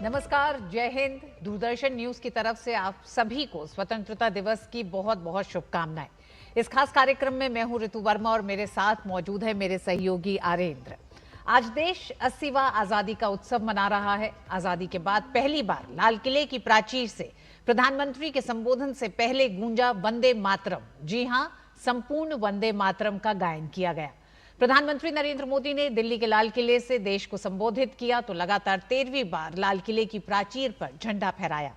नमस्कार, जय हिंद। दूरदर्शन न्यूज की तरफ से आप सभी को स्वतंत्रता दिवस की बहुत बहुत शुभकामनाएं। इस खास कार्यक्रम में मैं हूं ऋतु वर्मा और मेरे साथ मौजूद है मेरे सहयोगी आरेंद्र। आज देश 80वां आजादी का उत्सव मना रहा है। आजादी के बाद पहली बार लाल किले की प्राचीर से प्रधानमंत्री के संबोधन से पहले गूंजा वंदे मातरम। जी हां, संपूर्ण वंदे मातरम का गायन किया गया। प्रधानमंत्री नरेंद्र मोदी ने दिल्ली के लाल किले से देश को संबोधित किया तो लगातार 13वीं बार लाल किले की प्राचीर पर झंडा फहराया।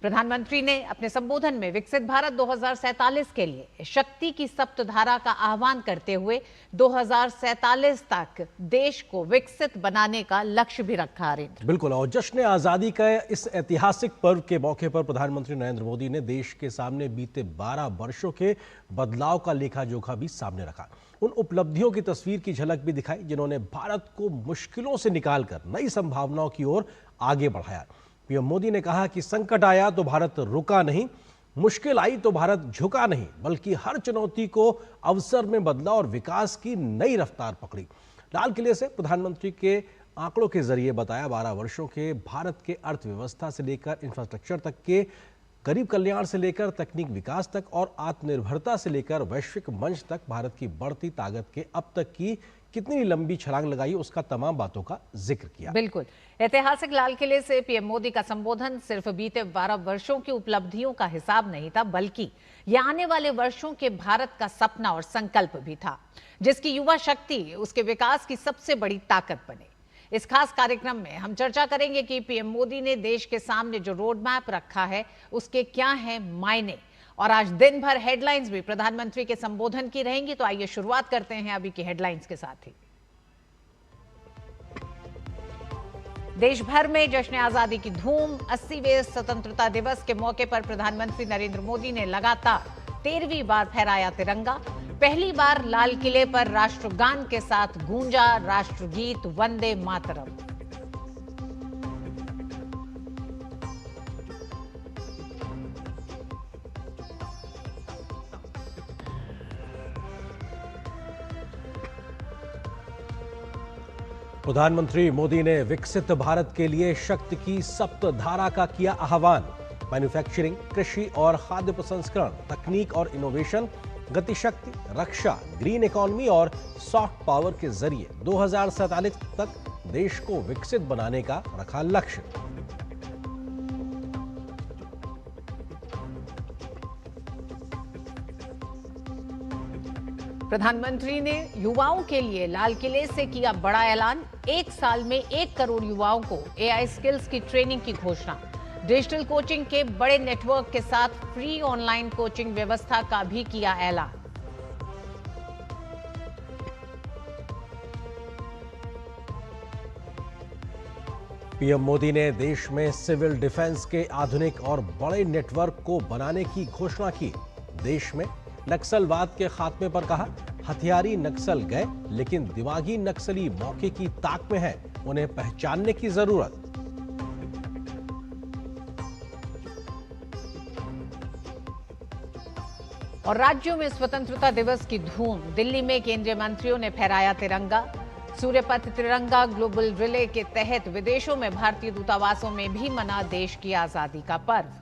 प्रधानमंत्री ने अपने संबोधन में विकसित भारत 2047 के लिए शक्ति की सप्तधारा का आह्वान करते हुए 2047 तक देश को विकसित बनाने का लक्ष्य भी रखा। आरेंद्र, बिल्कुल। और जश्न आजादी का इस ऐतिहासिक पर्व के मौके पर प्रधानमंत्री नरेंद्र मोदी ने देश के सामने बीते 12 वर्षों के बदलाव का लेखा जोखा भी सामने रखा। उन उपलब्धियों की तस्वीर की झलक भी दिखाई जिन्होंने भारत को मुश्किलों से निकालकर नई संभावनाओं की ओर आगे बढ़ाया। पीएम मोदी ने कहा कि संकट आया तो भारत रुका नहीं, मुश्किल आई तो भारत झुका नहीं, बल्कि हर चुनौती को अवसर में बदला और विकास की नई रफ्तार पकड़ी। लाल किले से प्रधानमंत्री के आंकड़ों के जरिए बताया 12 वर्षों के भारत के अर्थव्यवस्था से लेकर इंफ्रास्ट्रक्चर तक के, गरीब कल्याण से लेकर तकनीक विकास तक और आत्मनिर्भरता से लेकर वैश्विक मंच तक भारत की बढ़ती ताकत के अब तक की कितनी लंबी छलांग लगाई, उसका तमाम बातों का जिक्र किया। बिल्कुल। ऐतिहासिक लाल किले से पीएम मोदी का संबोधन सिर्फ बीते 12 वर्षों की उपलब्धियों का हिसाब नहीं था, बल्कि यह आने वाले वर्षों के भारत का सपना और संकल्प भी था, जिसकी युवा शक्ति उसके विकास की सबसे बड़ी ताकत बने। इस खास कार्यक्रम में हम चर्चा करेंगे कि पीएम मोदी ने देश के सामने जो रोड मैप रखा है उसके क्या है मायने, और आज दिन भर हेडलाइंस भी प्रधानमंत्री के संबोधन की रहेंगी। तो आइए शुरुआत करते हैं अभी की हेडलाइंस के साथ ही। देश भर में जश्न आजादी की धूम। 80वें स्वतंत्रता दिवस के मौके पर प्रधानमंत्री नरेंद्र मोदी ने लगातार 13वीं बार फहराया तिरंगा। पहली बार लाल किले पर राष्ट्रगान के साथ गूंजा राष्ट्रगीत वंदे मातरम। प्रधानमंत्री मोदी ने विकसित भारत के लिए शक्ति की सप्तधारा का किया आह्वान। मैन्युफैक्चरिंग, कृषि और खाद्य प्रसंस्करण, तकनीक और इनोवेशन, गतिशक्ति, रक्षा, ग्रीन इकोनॉमी और सॉफ्ट पावर के जरिए 2047 तक देश को विकसित बनाने का रखा लक्ष्य। प्रधानमंत्री ने युवाओं के लिए लाल किले से किया बड़ा ऐलान। 1 साल में 1 करोड़ युवाओं को एआई स्किल्स की ट्रेनिंग की घोषणा। डिजिटल कोचिंग के बड़े नेटवर्क के साथ फ्री ऑनलाइन कोचिंग व्यवस्था का भी किया ऐलान। पीएम मोदी ने देश में सिविल डिफेंस के आधुनिक और बड़े नेटवर्क को बनाने की घोषणा की। देश में नक्सलवाद के खात्मे पर कहा, हथियारी नक्सल गए लेकिन दिमागी नक्सली मौके की ताक में है, उन्हें पहचानने की जरूरत। और राज्यों में स्वतंत्रता दिवस की धूम। दिल्ली में केंद्रीय मंत्रियों ने फहराया तिरंगा। सूर्यपथ तिरंगा ग्लोबल रिले के तहत विदेशों में भारतीय दूतावासों में भी मना देश की आजादी का पर्व।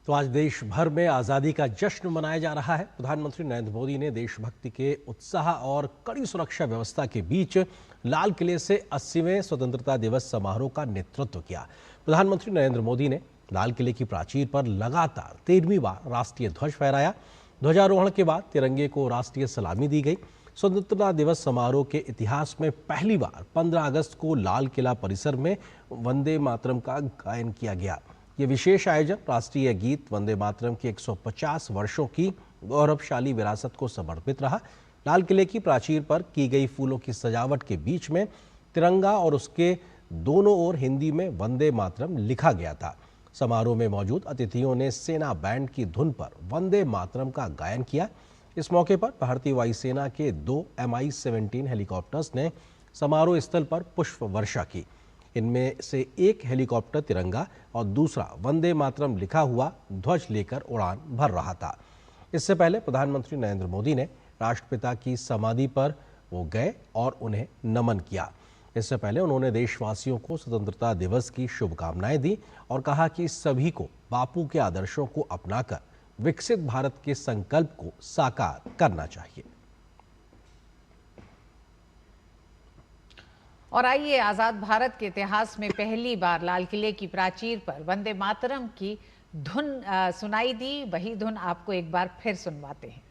तो आज देश भर में आजादी का जश्न मनाया जा रहा है। प्रधानमंत्री नरेंद्र मोदी ने देशभक्ति के उत्साह और कड़ी सुरक्षा व्यवस्था के बीच लाल किले से 80वें स्वतंत्रता दिवस समारोह का नेतृत्व किया। प्रधानमंत्री नरेंद्र मोदी ने लाल किले की प्राचीर पर लगातार 13वीं बार राष्ट्रीय ध्वज फहराया। ध्वजारोहण के बाद तिरंगे को राष्ट्रीय सलामी दी गई। स्वतंत्रता दिवस समारोह के इतिहास में पहली बार 15 अगस्त को लाल किला परिसर में वंदे मातरम का गायन किया गया। ये विशेष आयोजन राष्ट्रीय गीत वंदे मातरम की 150 वर्षों की गौरवशाली विरासत को समर्पित रहा। लाल किले की प्राचीर पर की गई फूलों की सजावट के बीच में तिरंगा और उसके दोनों ओर हिंदी में वंदे मातरम लिखा गया था। समारोह में मौजूद अतिथियों ने सेना बैंड की धुन पर वंदे मातरम का गायन किया। इस मौके पर भारतीय वायुसेना के 2 MI-17 हेलीकॉप्टर्स ने समारोह स्थल पर पुष्प वर्षा की। इनमें से एक हेलीकॉप्टर तिरंगा और दूसरा वंदे मातरम लिखा हुआ ध्वज लेकर उड़ान भर रहा था। इससे पहले प्रधानमंत्री नरेंद्र मोदी ने राष्ट्रपिता की समाधि पर वो गए और उन्हें नमन किया। इससे पहले उन्होंने देशवासियों को स्वतंत्रता दिवस की शुभकामनाएं दी और कहा कि सभी को बापू के आदर्शों को अपनाकर विकसित भारत के संकल्प को साकार करना चाहिए। और आइए, आजाद भारत के इतिहास में पहली बार लाल किले की प्राचीर पर वंदे मातरम की धुन सुनाई दी। वही धुन आपको एक बार फिर सुनवाते हैं।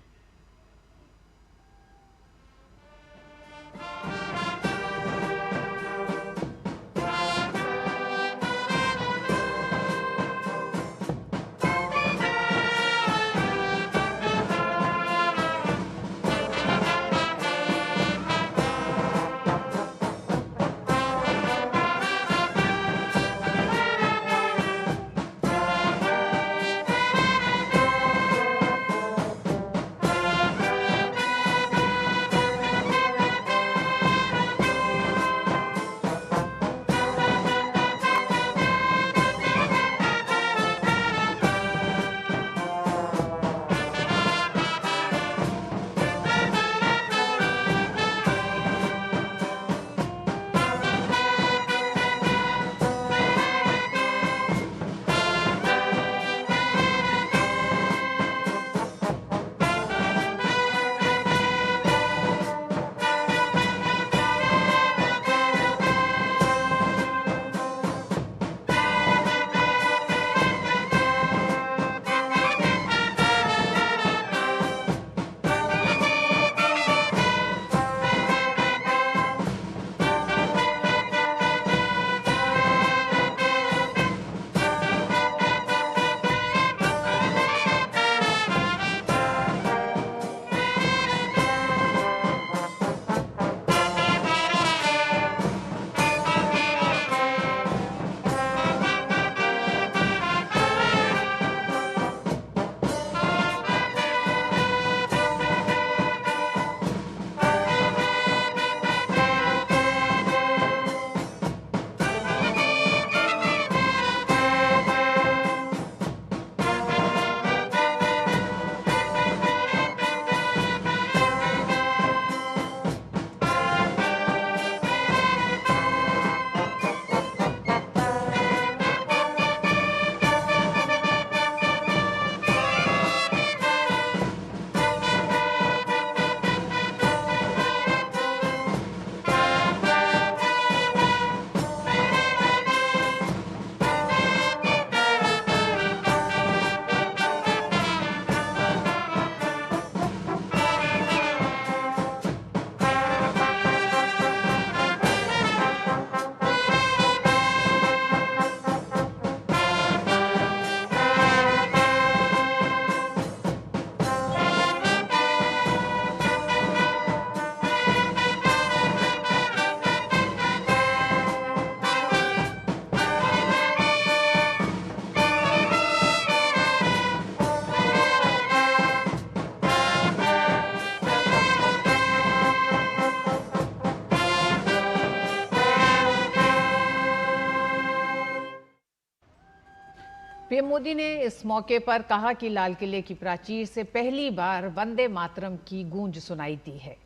पीएम मोदी ने इस मौके पर कहा कि लाल किले की प्राचीर से पहली बार वंदे मातरम की गूंज सुनाई दी है।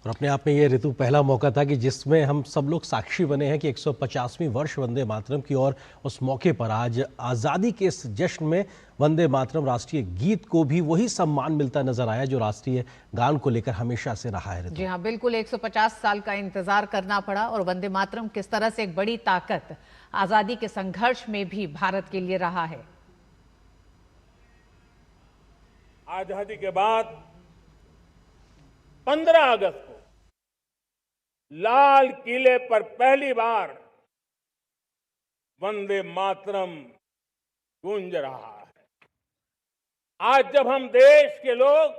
और अपने आप में ये ऋतु पहला मौका था कि जिसमें हम सब लोग साक्षी बने हैं कि 150वीं वर्ष वंदे मातरम की, और उस मौके पर आज आज़ादी के इस जश्न में वंदे मातरम राष्ट्रीय गीत को भी वही सम्मान मिलता नजर आया जो राष्ट्रीय गान को लेकर हमेशा से रहा है। जी हाँ, बिल्कुल 150 साल का इंतजार करना पड़ा और वंदे मातरम किस तरह से एक बड़ी ताकत आजादी के संघर्ष में भी भारत के लिए रहा है। आजादी के बाद 15 अगस्त को लाल किले पर पहली बार वंदे मातरम गूंज रहा है। आज जब हम देश के लोग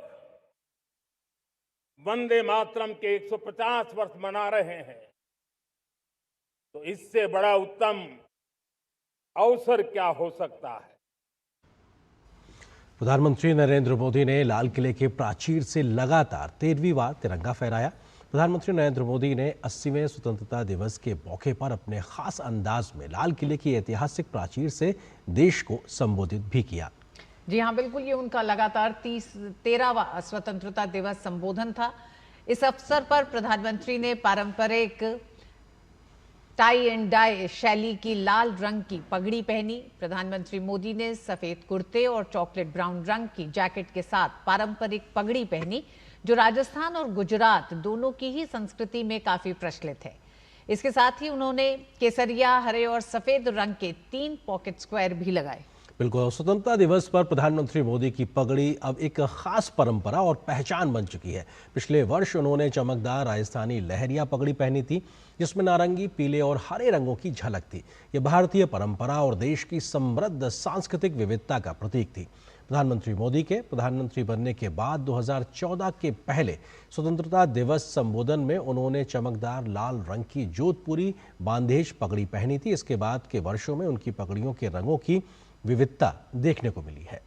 वंदे मातरम के 150 वर्ष मना रहे हैं, तो इससे बड़ा उत्तम अवसर क्या हो सकता है। प्रधानमंत्री नरेंद्र मोदी ने लाल किले के प्राचीर से लगातार 13वीं बार तिरंगा फहराया। प्रधानमंत्री नरेंद्र मोदी ने 80वें स्वतंत्रता दिवस के मौके पर अपने खास अंदाज में लाल किले की ऐतिहासिक प्राचीर से देश को संबोधित भी किया। जी हाँ, बिल्कुल, ये उनका लगातार 13वां स्वतंत्रता दिवस संबोधन था। इस अवसर पर प्रधानमंत्री ने पारंपरिक टाई एंड डाई शैली की लाल रंग की पगड़ी पहनी। प्रधानमंत्री मोदी ने सफेद कुर्ते और चॉकलेट ब्राउन रंग की जैकेट के साथ पारंपरिक पगड़ी पहनी, जो राजस्थान और गुजरात दोनों की ही संस्कृति में काफी प्रचलित है। इसके साथ ही उन्होंने केसरिया, हरे और सफेद रंग के 3 पॉकेट स्क्वायर भी लगाए। बिल्कुल, स्वतंत्रता दिवस पर प्रधानमंत्री मोदी की पगड़ी अब एक खास परंपरा और पहचान बन चुकी है। पिछले वर्ष उन्होंने चमकदार राजस्थानी लहरिया पगड़ी पहनी थी, जिसमें नारंगी, पीले और हरे रंगों की झलक थी। ये भारतीय परंपरा और देश की समृद्ध सांस्कृतिक विविधता का प्रतीक थी। प्रधानमंत्री मोदी के प्रधानमंत्री बनने के बाद 2014 के पहले स्वतंत्रता दिवस संबोधन में उन्होंने चमकदार लाल रंग की जोधपुरी बांधेज पगड़ी पहनी थी। इसके बाद के वर्षों में उनकी पगड़ियों के रंगों की विविधता देखने को मिली है।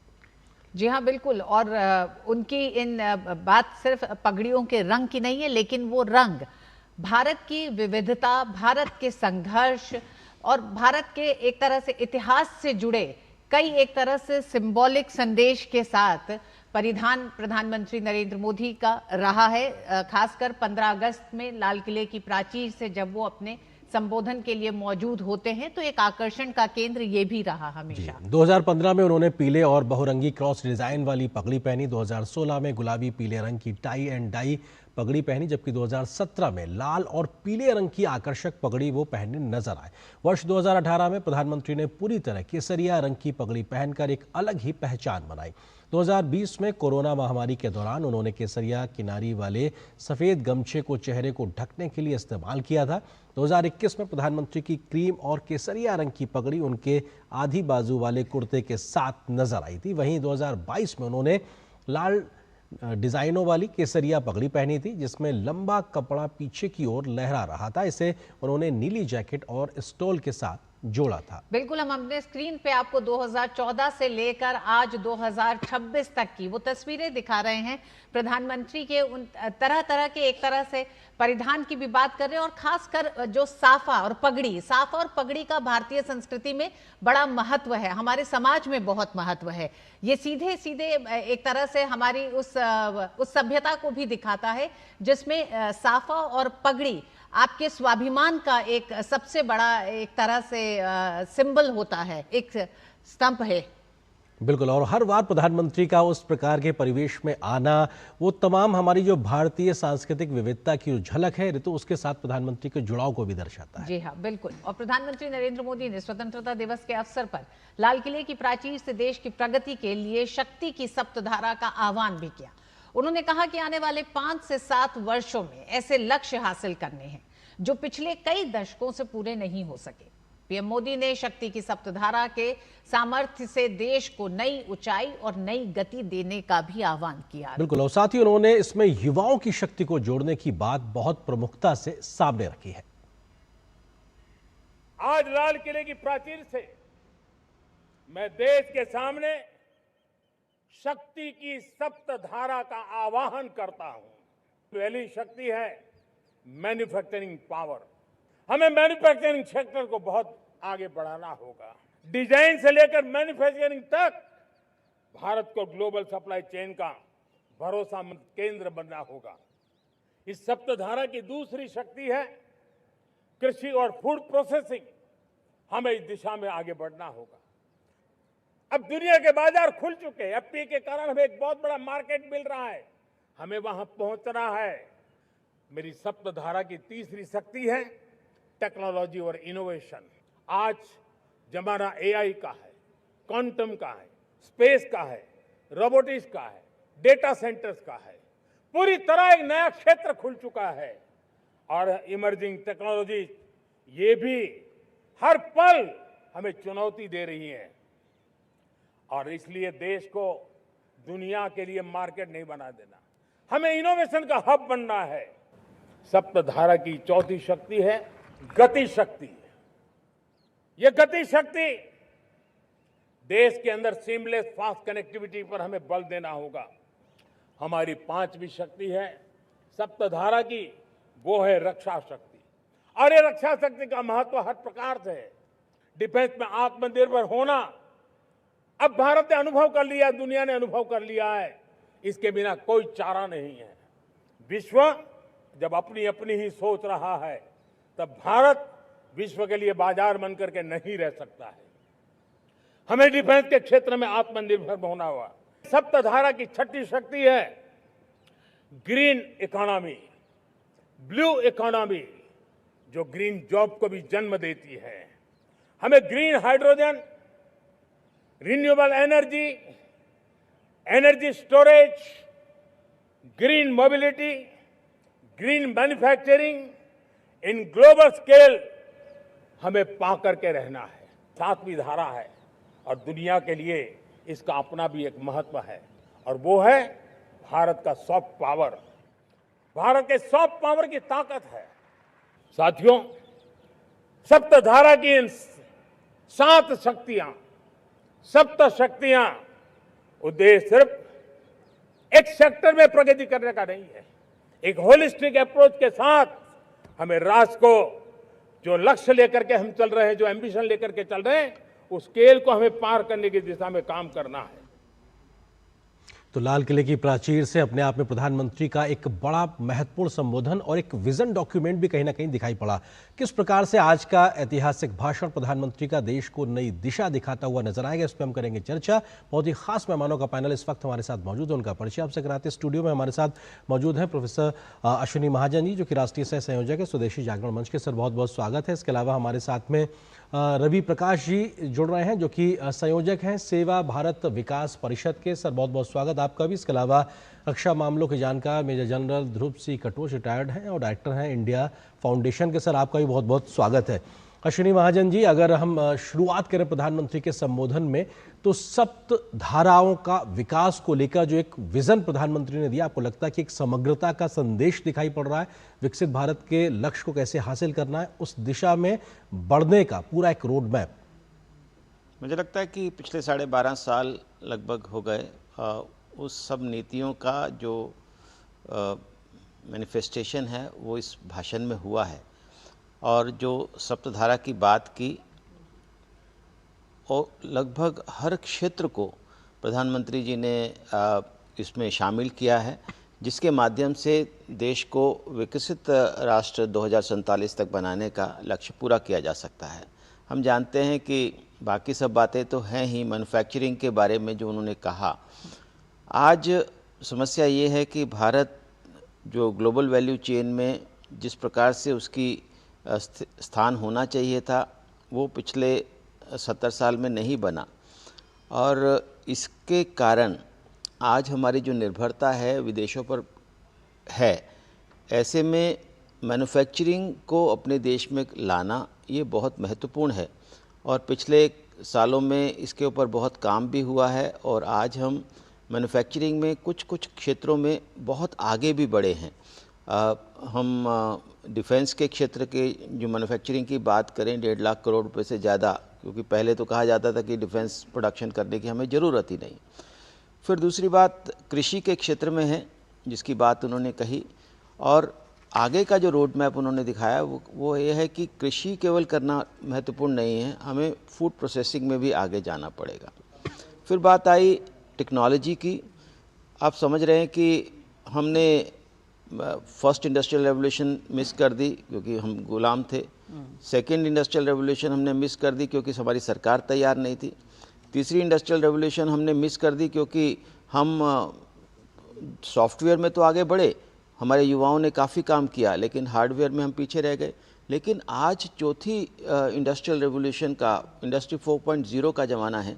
जी हाँ, बिल्कुल, और उनकी इन बात सिर्फ पगड़ियों के रंग की नहीं है, लेकिन वो रंग भारत की विविधता, भारत के संघर्ष और भारत के एक तरह से इतिहास से जुड़े कई एक तरह से सिंबॉलिक संदेश के साथ परिधान प्रधानमंत्री नरेंद्र मोदी का रहा है। खासकर 15 अगस्त में लाल किले की प्राचीर से जब वो अपने संबोधन के लिए मौजूद होते हैं, तो एक आकर्षण का केंद्र ये भी रहा हमेशा। 2015 में उन्होंने पीले और बहुरंगी क्रॉस डिजाइन वाली पगड़ी पहनी। 2016 में गुलाबी पीले रंग की टाई एंड डाई पगड़ी पहनी, जबकि 2017 में लाल और पीले रंग की आकर्षक पगड़ी वो पहने नजर आए। वर्ष 2018 में प्रधानमंत्री ने पूरी तरह केसरिया रंग की पगड़ी पहनकर एक अलग ही पहचान बनाई। 2020 में कोरोना महामारी के दौरान उन्होंने केसरिया किनारी वाले सफेद गमछे को चेहरे को ढकने के लिए इस्तेमाल किया था। 2021 में प्रधानमंत्री की क्रीम और केसरिया रंग की पगड़ी उनके आधी बाजू वाले कुर्ते के साथ नजर आई थी। वहीं 2022 में उन्होंने लाल डिजाइनों वाली केसरिया पगड़ी पहनी थी, जिसमें लंबा कपड़ा पीछे की ओर लहरा रहा था। इसे उन्होंने नीली जैकेट और स्टोल के साथ जोड़ा था। बिल्कुल, हम अपने स्क्रीन पे आपको 2014 से लेकर आज 2026 तक की वो तस्वीरें दिखा रहे हैं। प्रधानमंत्री के उन तरह तरह के एक तरह से परिधान की भी बात कर रहे हैं, और खासकर जो साफा और पगड़ी का भारतीय संस्कृति में बड़ा महत्व है, हमारे समाज में बहुत महत्व है। ये सीधे सीधे एक तरह से हमारी उस सभ्यता को भी दिखाता है, जिसमें साफा और पगड़ी आपके स्वाभिमान का एक सबसे बड़ा एक तरह से सिंबल होता है, एक स्तंभ है। बिल्कुल, और हर बार प्रधानमंत्री का उस प्रकार के परिवेश में आना, वो तमाम हमारी जो भारतीय सांस्कृतिक विविधता की जो झलक है ऋतु, उसके साथ प्रधानमंत्री के जुड़ाव को भी दर्शाता है। जी हाँ, बिल्कुल, और प्रधानमंत्री नरेंद्र मोदी ने स्वतंत्रता दिवस के अवसर पर लाल किले की प्राचीर से देश की प्रगति के लिए शक्ति की सप्तधारा का आह्वान भी किया। उन्होंने कहा कि आने वाले 5 से 7 वर्षों में ऐसे लक्ष्य हासिल करने हैं जो पिछले कई दशकों से पूरे नहीं हो सके। पीएम मोदी ने शक्ति की सप्तधारा के सामर्थ्य से देश को नई ऊंचाई और नई गति देने का भी आह्वान किया। बिल्कुल, और साथ ही उन्होंने इसमें युवाओं की शक्ति को जोड़ने की बात बहुत प्रमुखता से सामने रखी है। आज लाल किले की प्राचीर से मैं देश के सामने शक्ति की सप्तधारा का आवाहन करता हूं। पहली शक्ति है मैन्युफैक्चरिंग पावर। हमें मैन्युफैक्चरिंग सेक्टर को बहुत आगे बढ़ाना होगा। डिजाइन से लेकर मैन्युफैक्चरिंग तक भारत को ग्लोबल सप्लाई चेन का भरोसामंद केंद्र बनना होगा। इस सप्तधारा की दूसरी शक्ति है कृषि और फूड प्रोसेसिंग। हमें इस दिशा में आगे बढ़ना होगा। अब दुनिया के बाजार खुल चुके हैं। एफपीए के कारण हमें एक बहुत बड़ा मार्केट मिल रहा है, हमें वहां पहुंचना है। मेरी सप्तधारा की तीसरी शक्ति है टेक्नोलॉजी और इनोवेशन। आज जमाना एआई का है, क्वांटम का है, स्पेस का है, रोबोटिक्स का है, डेटा सेंटर्स का है। पूरी तरह एक नया क्षेत्र खुल चुका है और इमर्जिंग टेक्नोलॉजी ये भी हर पल हमें चुनौती दे रही है, और इसलिए देश को दुनिया के लिए मार्केट नहीं बना देना, हमें इनोवेशन का हब बनना है। सप्तधारा की चौथी शक्ति है गति शक्ति। यह गति शक्ति देश के अंदर सीमलेस फास्ट कनेक्टिविटी पर हमें बल देना होगा। हमारी पांचवी शक्ति है सप्तधारा की वो है रक्षा शक्ति। और ये रक्षा शक्ति का महत्व हर प्रकार से है। डिफेंस में आत्मनिर्भर होना अब भारत ने अनुभव कर लिया, दुनिया ने अनुभव कर लिया है, इसके बिना कोई चारा नहीं है। विश्व जब अपनी अपनी ही सोच रहा है, तब भारत विश्व के लिए बाजार बन करके नहीं रह सकता है। हमें डिफेंस के क्षेत्र में आत्मनिर्भर होना होगा। सप्तधारा की छठी शक्ति है ग्रीन इकोनॉमी, ब्लू इकोनॉमी, जो ग्रीन जॉब को भी जन्म देती है। हमें green hydrogen, renewable energy, energy storage, green mobility, green manufacturing in global scale हमें पा करके रहना है। सातवीं धारा है और दुनिया के लिए इसका अपना भी एक महत्व है, और वो है भारत का सॉफ्ट पावर। भारत के सॉफ्ट पावर की ताकत है। साथियों, सप्तधारा की इन 7 शक्तियां, सप्त शक्तियां, उद्देश्य सिर्फ एक सेक्टर में प्रगति करने का नहीं है। एक होलिस्टिक अप्रोच के साथ हमें राष्ट्र को जो लक्ष्य लेकर के हम चल रहे हैं, जो एम्बिशन लेकर के चल रहे हैं, उस स्केल को हमें पार करने की दिशा में काम करना है। तो लाल किले की प्राचीर से अपने आप में प्रधानमंत्री का एक बड़ा महत्वपूर्ण संबोधन और एक विजन डॉक्यूमेंट भी कहीं ना कहीं दिखाई पड़ा। किस प्रकार से आज का ऐतिहासिक भाषण प्रधानमंत्री का देश को नई दिशा दिखाता हुआ नजर आएगा, इस पर हम करेंगे चर्चा। बहुत ही खास मेहमानों का पैनल इस वक्त हमारे साथ मौजूद है, उनका परिचय आपसे कराते। स्टूडियो में हमारे साथ मौजूद है प्रोफेसर अश्विनी महाजन जी, जो कि राष्ट्रीय सह संयोजक है स्वदेशी जागरण मंच के। सर, बहुत बहुत स्वागत है। इसके अलावा हमारे साथ में रवि प्रकाश जी जुड़ रहे हैं, जो कि संयोजक हैं सेवा भारत विकास परिषद के। सर, बहुत बहुत स्वागत आपका भी। इसके अलावा रक्षा मामलों के जानकार मेजर जनरल ध्रुव सी कटोच रिटायर्ड हैं और डायरेक्टर हैं इंडिया फाउंडेशन के। सर, आपका भी बहुत बहुत स्वागत है। अश्विनी महाजन जी, अगर हम शुरुआत करें प्रधानमंत्री के संबोधन में, तो सप्त धाराओं का विकास को लेकर जो एक विजन प्रधानमंत्री ने दिया, आपको लगता है कि एक समग्रता का संदेश दिखाई पड़ रहा है? विकसित भारत के लक्ष्य को कैसे हासिल करना है, उस दिशा में बढ़ने का पूरा एक रोड मैप? मुझे लगता है कि पिछले 12.5 साल लगभग हो गए, उस सब नीतियों का जो मैनिफेस्टेशन है वो इस भाषण में हुआ है। और जो सप्तधारा की बात की, और लगभग हर क्षेत्र को प्रधानमंत्री जी ने इसमें शामिल किया है, जिसके माध्यम से देश को विकसित राष्ट्र 2047 तक बनाने का लक्ष्य पूरा किया जा सकता है। हम जानते हैं कि बाकी सब बातें तो हैं ही, मैन्युफैक्चरिंग के बारे में जो उन्होंने कहा, आज समस्या ये है कि भारत जो ग्लोबल वैल्यू चेन में जिस प्रकार से उसकी स्थान होना चाहिए था, वो पिछले 70 साल में नहीं बना, और इसके कारण आज हमारी जो निर्भरता है विदेशों पर है। ऐसे में मैन्युफैक्चरिंग को अपने देश में लाना ये बहुत महत्वपूर्ण है, और पिछले सालों में इसके ऊपर बहुत काम भी हुआ है, और आज हम मैन्युफैक्चरिंग में कुछ क्षेत्रों में बहुत आगे भी बढ़े हैं। हम डिफेंस के क्षेत्र के जो मैन्युफैक्चरिंग की बात करें, 1.5 लाख करोड़ रुपए से ज़्यादा, क्योंकि पहले तो कहा जाता था कि डिफेंस प्रोडक्शन करने की हमें ज़रूरत ही नहीं। फिर दूसरी बात कृषि के क्षेत्र में है, जिसकी बात उन्होंने कही, और आगे का जो रोड मैप उन्होंने दिखाया वो ये है कि कृषि केवल करना महत्वपूर्ण नहीं है, हमें फूड प्रोसेसिंग में भी आगे जाना पड़ेगा। फिर बात आई टेक्नोलॉजी की। आप समझ रहे हैं कि हमने फर्स्ट इंडस्ट्रियल रेवोल्यूशन मिस कर दी क्योंकि हम गुलाम थे। सेकेंड इंडस्ट्रियल रेवोल्यूशन हमने मिस कर दी क्योंकि हमारी सरकार तैयार नहीं थी। तीसरी इंडस्ट्रियल रेवोल्यूशन हमने मिस कर दी क्योंकि हम सॉफ्टवेयर में तो आगे बढ़े, हमारे युवाओं ने काफ़ी काम किया, लेकिन हार्डवेयर में हम पीछे रह गए। लेकिन आज चौथी इंडस्ट्रियल रेवोल्यूशन का, इंडस्ट्री 4.0 का ज़माना है,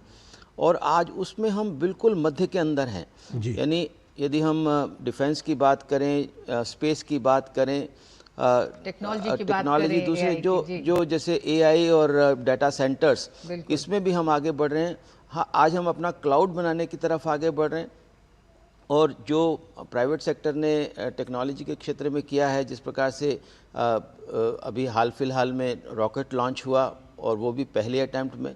और आज उसमें हम बिल्कुल मध्य के अंदर हैं। यानी यदि हम डिफेंस की बात करें, स्पेस की बात करें, टेक्नोलॉजी दूसरे जो जैसे AI और डाटा सेंटर्स, इसमें भी हम आगे बढ़ रहे हैं। हाँ, आज हम अपना क्लाउड बनाने की तरफ आगे बढ़ रहे हैं, और जो प्राइवेट सेक्टर ने टेक्नोलॉजी के क्षेत्र में किया है, जिस प्रकार से अभी हाल फिलहाल में रॉकेट लॉन्च हुआ, और वो भी पहले अटैम्प्ट में,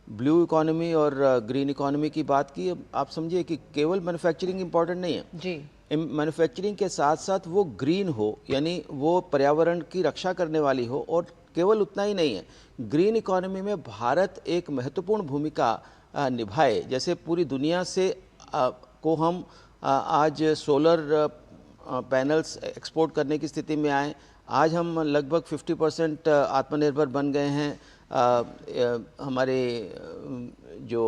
ब्लू इकोनॉमी और ग्रीन इकोनॉमी की बात की। आप समझिए कि केवल मैन्युफैक्चरिंग इम्पॉर्टेंट नहीं है जी। मैन्युफैक्चरिंग के साथ साथ वो ग्रीन हो, यानी वो पर्यावरण की रक्षा करने वाली हो। और केवल उतना ही नहीं है, ग्रीन इकोनॉमी में भारत एक महत्वपूर्ण भूमिका निभाए। जैसे पूरी दुनिया से को हम आज सोलर पैनल्स एक्सपोर्ट करने की स्थिति में आए। आज हम लगभग 50% आत्मनिर्भर बन गए हैं हमारे जो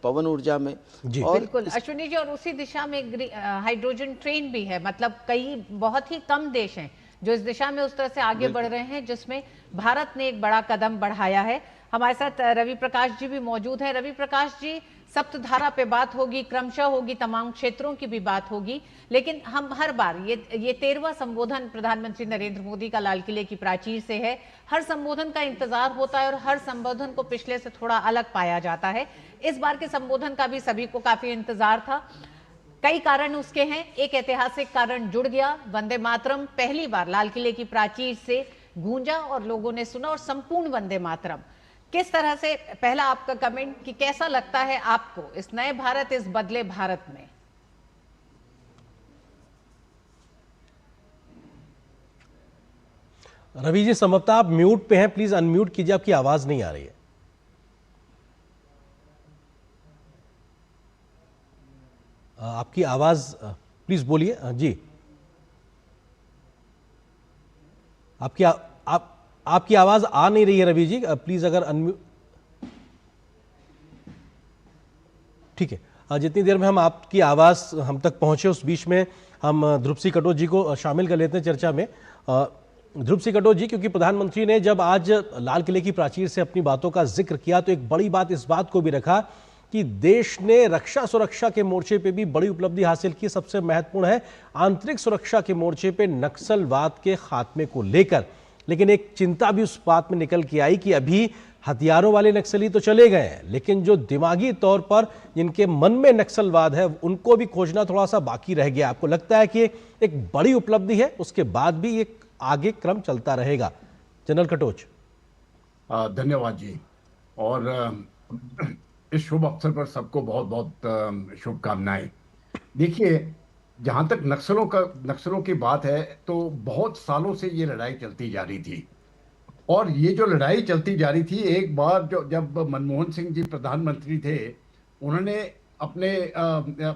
पवन ऊर्जा में। जी और बिल्कुल अश्विनी जी, और उसी दिशा में हाइड्रोजन ट्रेन भी है। मतलब कई बहुत ही कम देश हैं जो इस दिशा में उस तरह से आगे बढ़ रहे हैं, जिसमें भारत ने एक बड़ा कदम बढ़ाया है। हमारे साथ रवि प्रकाश जी भी मौजूद हैं। रवि प्रकाश जी, सप्तधारा पे बात होगी, क्रमशः होगी, तमाम क्षेत्रों की भी बात होगी, लेकिन हम हर बार ये 13वां संबोधन प्रधानमंत्री नरेंद्र मोदी का लाल किले की प्राचीर से है। हर संबोधन का इंतजार होता है और हर संबोधन को पिछले से थोड़ा अलग पाया जाता है। इस बार के संबोधन का भी सभी को काफी इंतजार था। कई कारण उसके हैं। एक ऐतिहासिक कारण जुड़ गया, वंदे मातरम पहली बार लाल किले की प्राचीर से गूंजा और लोगों ने सुना, और संपूर्ण वंदे मातरम। किस तरह से, पहला आपका कमेंट कि कैसा लगता है आपको इस नए भारत, इस बदले भारत में? रवि जी, संभवतः आप म्यूट पे हैं, प्लीज अनम्यूट कीजिए, आपकी आवाज नहीं आ रही है। आपकी आवाज प्लीज बोलिए। जी, आपकी आवाज आ नहीं रही है रवि जी, प्लीज अगर अनम्यूट। ठीक है, जितनी देर में हम आपकी आवाज हम तक पहुंचे, उस बीच में हम ध्रुव सिंह कटोच जी को शामिल कर लेते हैं चर्चा में। ध्रुव सिंह कटोच जी, क्योंकि प्रधानमंत्री ने जब आज लाल किले की प्राचीर से अपनी बातों का जिक्र किया, तो एक बड़ी बात इस बात को भी रखा कि देश ने रक्षा सुरक्षा के मोर्चे पे भी बड़ी उपलब्धि हासिल की। सबसे महत्वपूर्ण है आंतरिक सुरक्षा के मोर्चे पे नक्सलवाद के खात्मे को लेकर। लेकिन एक चिंता भी उस बात में निकल के आई कि अभी हथियारों वाले नक्सली तो चले गए हैं, लेकिन जो दिमागी तौर पर जिनके मन में नक्सलवाद है, उनको भी खोजना थोड़ा सा बाकी रह गया। आपको लगता है कि एक बड़ी उपलब्धि है, उसके बाद भी एक आगे क्रम चलता रहेगा? जनरल कटोच। धन्यवाद जी, और इस शुभ अवसर पर सबको बहुत बहुत शुभकामनाएं। देखिए, जहां तक नक्सलों की बात है, तो बहुत सालों से ये लड़ाई चलती जा रही थी। और ये जो लड़ाई चलती जा रही थी, एक बार जब मनमोहन सिंह जी प्रधानमंत्री थे, उन्होंने अपने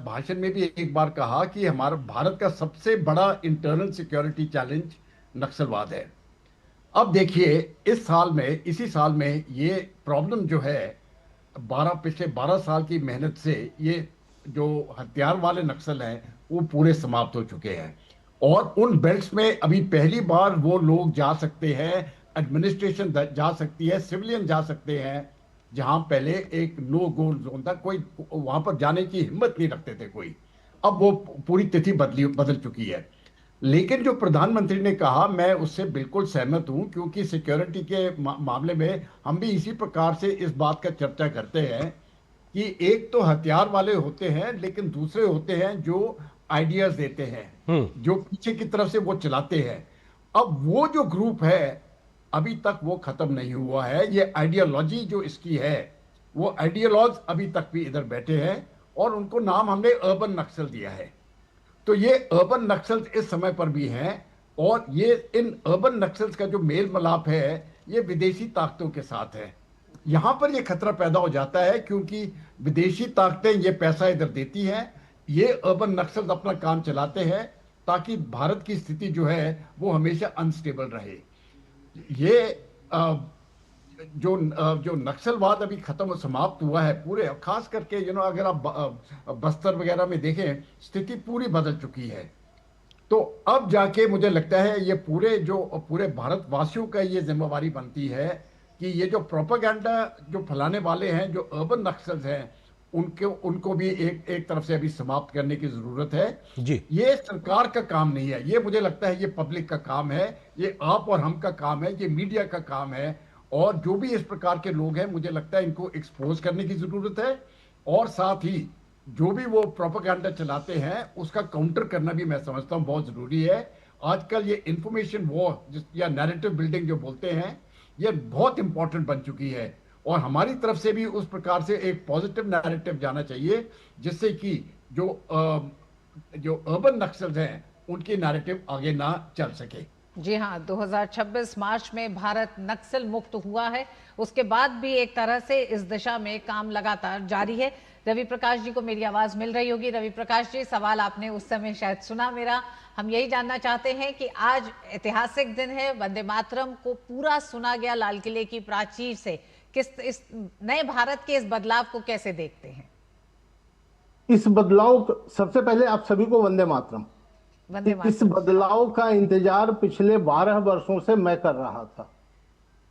भाषण में भी एक बार कहा कि हमारा भारत का सबसे बड़ा इंटरनल सिक्योरिटी चैलेंज नक्सलवाद है। अब देखिए, इसी साल में ये प्रॉब्लम जो है, पिछले 12 साल की मेहनत से ये जो हथियार वाले नक्सल हैं वो पूरे समाप्त हो चुके हैं। और उन बेल्ट्स में अभी पहली बार वो लोग जा सकते हैं, एडमिनिस्ट्रेशन जा सकती है, सिविलियन जा सकते हैं, जहां पहले एक नो गो जोन था, कोई वहां पर जाने की हिम्मत नहीं रखते थे कोई। अब वो पूरी तिथि बदल चुकी है। लेकिन जो प्रधानमंत्री ने कहा, मैं उससे बिल्कुल सहमत हूं, क्योंकि सिक्योरिटी के मामले में हम भी इसी प्रकार से इस बात का चर्चा करते हैं कि एक तो हथियार वाले होते हैं, लेकिन दूसरे होते हैं जो आइडियाज देते हैं, जो पीछे की तरफ से वो चलाते हैं। अब वो जो ग्रुप है, अभी तक वो खत्म नहीं हुआ है। ये आइडियोलॉजी जो इसकी है, वो आइडियोलॉज अभी तक भी इधर बैठे हैं, और उनको नाम हमने अर्बन नक्सल दिया है। तो ये अर्बन नक्सल्स इस समय पर भी हैं, और ये इन अर्बन नक्सल्स का जो मेल मिलाप है, ये विदेशी ताकतों के साथ है। यहां पर ये खतरा पैदा हो जाता है, क्योंकि विदेशी ताकतें ये पैसा इधर देती हैं, ये अर्बन नक्सल्स अपना काम चलाते हैं, ताकि भारत की स्थिति जो है वो हमेशा अनस्टेबल रहे। ये जो नक्सलवाद अभी खत्म समाप्त हुआ है पूरे, खास करके अगर आप बस्तर वगैरह में देखें, स्थिति पूरी बदल चुकी है। तो अब जाके मुझे लगता है ये पूरे भारतवासियों का ये जिम्मेवारी बनती है कि ये जो प्रोपेगेंडा जो फैलाने वाले हैं, जो अर्बन नक्सल्स हैं, उनको भी एक तरफ से अभी समाप्त करने की जरूरत है जी। ये सरकार का काम नहीं है, ये मुझे लगता है ये पब्लिक का काम है, ये आप और हम का काम है, ये मीडिया का काम है। और जो भी इस प्रकार के लोग हैं, मुझे लगता है इनको एक्सपोज करने की जरूरत है, और साथ ही जो भी वो प्रोपेगेंडा चलाते हैं उसका काउंटर करना भी मैं समझता हूं बहुत जरूरी है। आजकल ये इंफॉर्मेशन वॉर या नैरेटिव बिल्डिंग जो बोलते हैं, ये बहुत इंपॉर्टेंट बन चुकी है। और हमारी तरफ से भी उस प्रकार से एक पॉजिटिव नैरेटिव जाना चाहिए, जिससे कि जो अर्बन नक्सल्स हैं उनकी नैरेटिव आगे ना चल सके। जी हाँ, 2026 मार्च में भारत नक्सल मुक्त हुआ है, उसके बाद भी एक तरह से इस दिशा में काम लगातार जारी है। रवि प्रकाश जी को मेरी आवाज मिल रही होगी। रवि प्रकाश जी, सवाल आपने उस समय शायद सुना मेरा। हम यही जानना चाहते हैं कि आज ऐतिहासिक दिन है, वंदे मातरम को पूरा सुना गया लाल किले की प्राचीर से। इस नए भारत के इस बदलाव को कैसे देखते हैं? इस बदलाव, सबसे पहले आप सभी को वंदे मातरम। वंदे मातरम। इस बदलाव का इंतजार पिछले 12 वर्षों से मैं कर रहा था,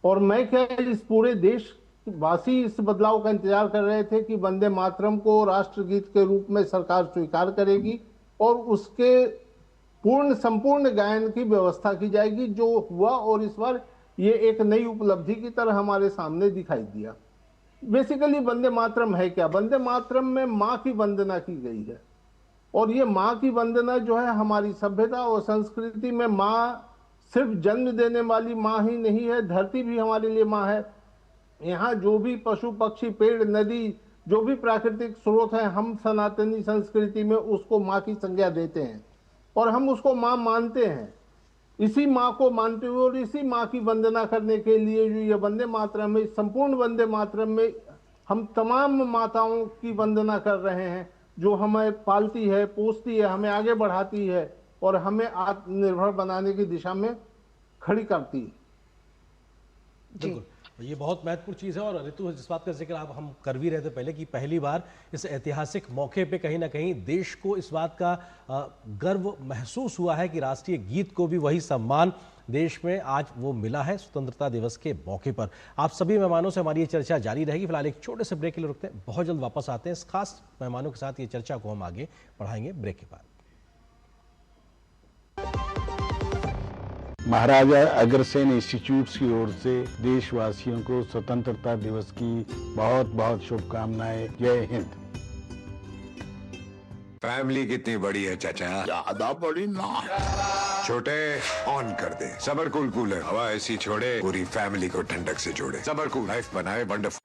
और मैं क्या, इस पूरे देश वासी इस बदलाव का इंतजार कर रहे थे कि वंदे मातरम को राष्ट्रगीत के रूप में सरकार स्वीकार करेगी और उसके संपूर्ण गायन की व्यवस्था की जाएगी, जो हुआ। और इस बार ये एक नई उपलब्धि की तरह हमारे सामने दिखाई दिया। बेसिकली वंदे मातरम है क्या? वंदे मातरम में माँ की वंदना की गई है, और ये माँ की वंदना जो है, हमारी सभ्यता और संस्कृति में माँ सिर्फ जन्म देने वाली माँ ही नहीं है, धरती भी हमारे लिए माँ है। यहाँ जो भी पशु पक्षी पेड़ नदी जो भी प्राकृतिक स्रोत है, हम सनातनी संस्कृति में उसको माँ की संज्ञा देते हैं और हम उसको माँ मानते हैं। इसी माँ को मानते हुए और इसी माँ की वंदना करने के लिए जो ये वंदे मातरम है, संपूर्ण वंदे मातरम में हम तमाम माताओं की वंदना कर रहे हैं, जो हमें पालती है, पोसती है, हमें आगे बढ़ाती है और हमें आत्मनिर्भर बनाने की दिशा में खड़ी करती है। बिल्कुल, ये बहुत महत्वपूर्ण चीज़ है। और ऋतु, जिस बात का जिक्र आप हम कर भी रहे थे पहले, कि पहली बार इस ऐतिहासिक मौके पे कहीं ना कहीं देश को इस बात का गर्व महसूस हुआ है कि राष्ट्रीय गीत को भी वही सम्मान देश में आज वो मिला है स्वतंत्रता दिवस के मौके पर। आप सभी मेहमानों से हमारी ये चर्चा जारी रहेगी। फिलहाल एक छोटे से ब्रेक के लिए रुकते हैं, बहुत जल्द वापस आते हैं। इस खास मेहमानों के साथ ये चर्चा को हम आगे बढ़ाएंगे ब्रेक के बाद। महाराजा अग्रसेन इंस्टीट्यूट की ओर से देशवासियों को स्वतंत्रता दिवस की बहुत बहुत शुभकामनाएं। जय हिंद। फैमिली कितनी बड़ी है चाचा? ज्यादा बड़ी ना। छोटे ऑन कर दे। सबर कूल कूलर, हवा ऐसी छोड़े पूरी फैमिली को ठंडक से जोड़े। सबर कूल लाइफ बनाए वंडरफुल।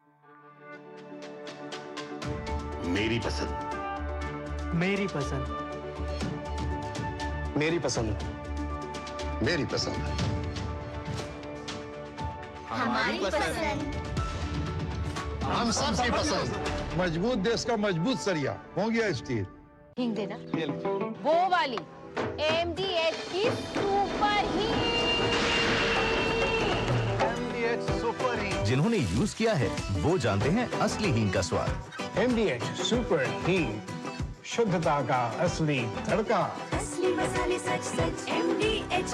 मेरी पसंद, मेरी पसंद, मेरी पसंद, मेरी पसंद, हमारी पसंद, हम सबकी पसंद। मजबूत देश का मजबूत सरिया मोंगिया स्टील। हिंग देना। वो वाली MDH की सुपर हीट। जिन्होंने यूज किया है वो जानते हैं असली हींग का स्वाद। MDH सुपर हींग, शुद्धता का असली तड़का। असली मसाले सच सच MDH।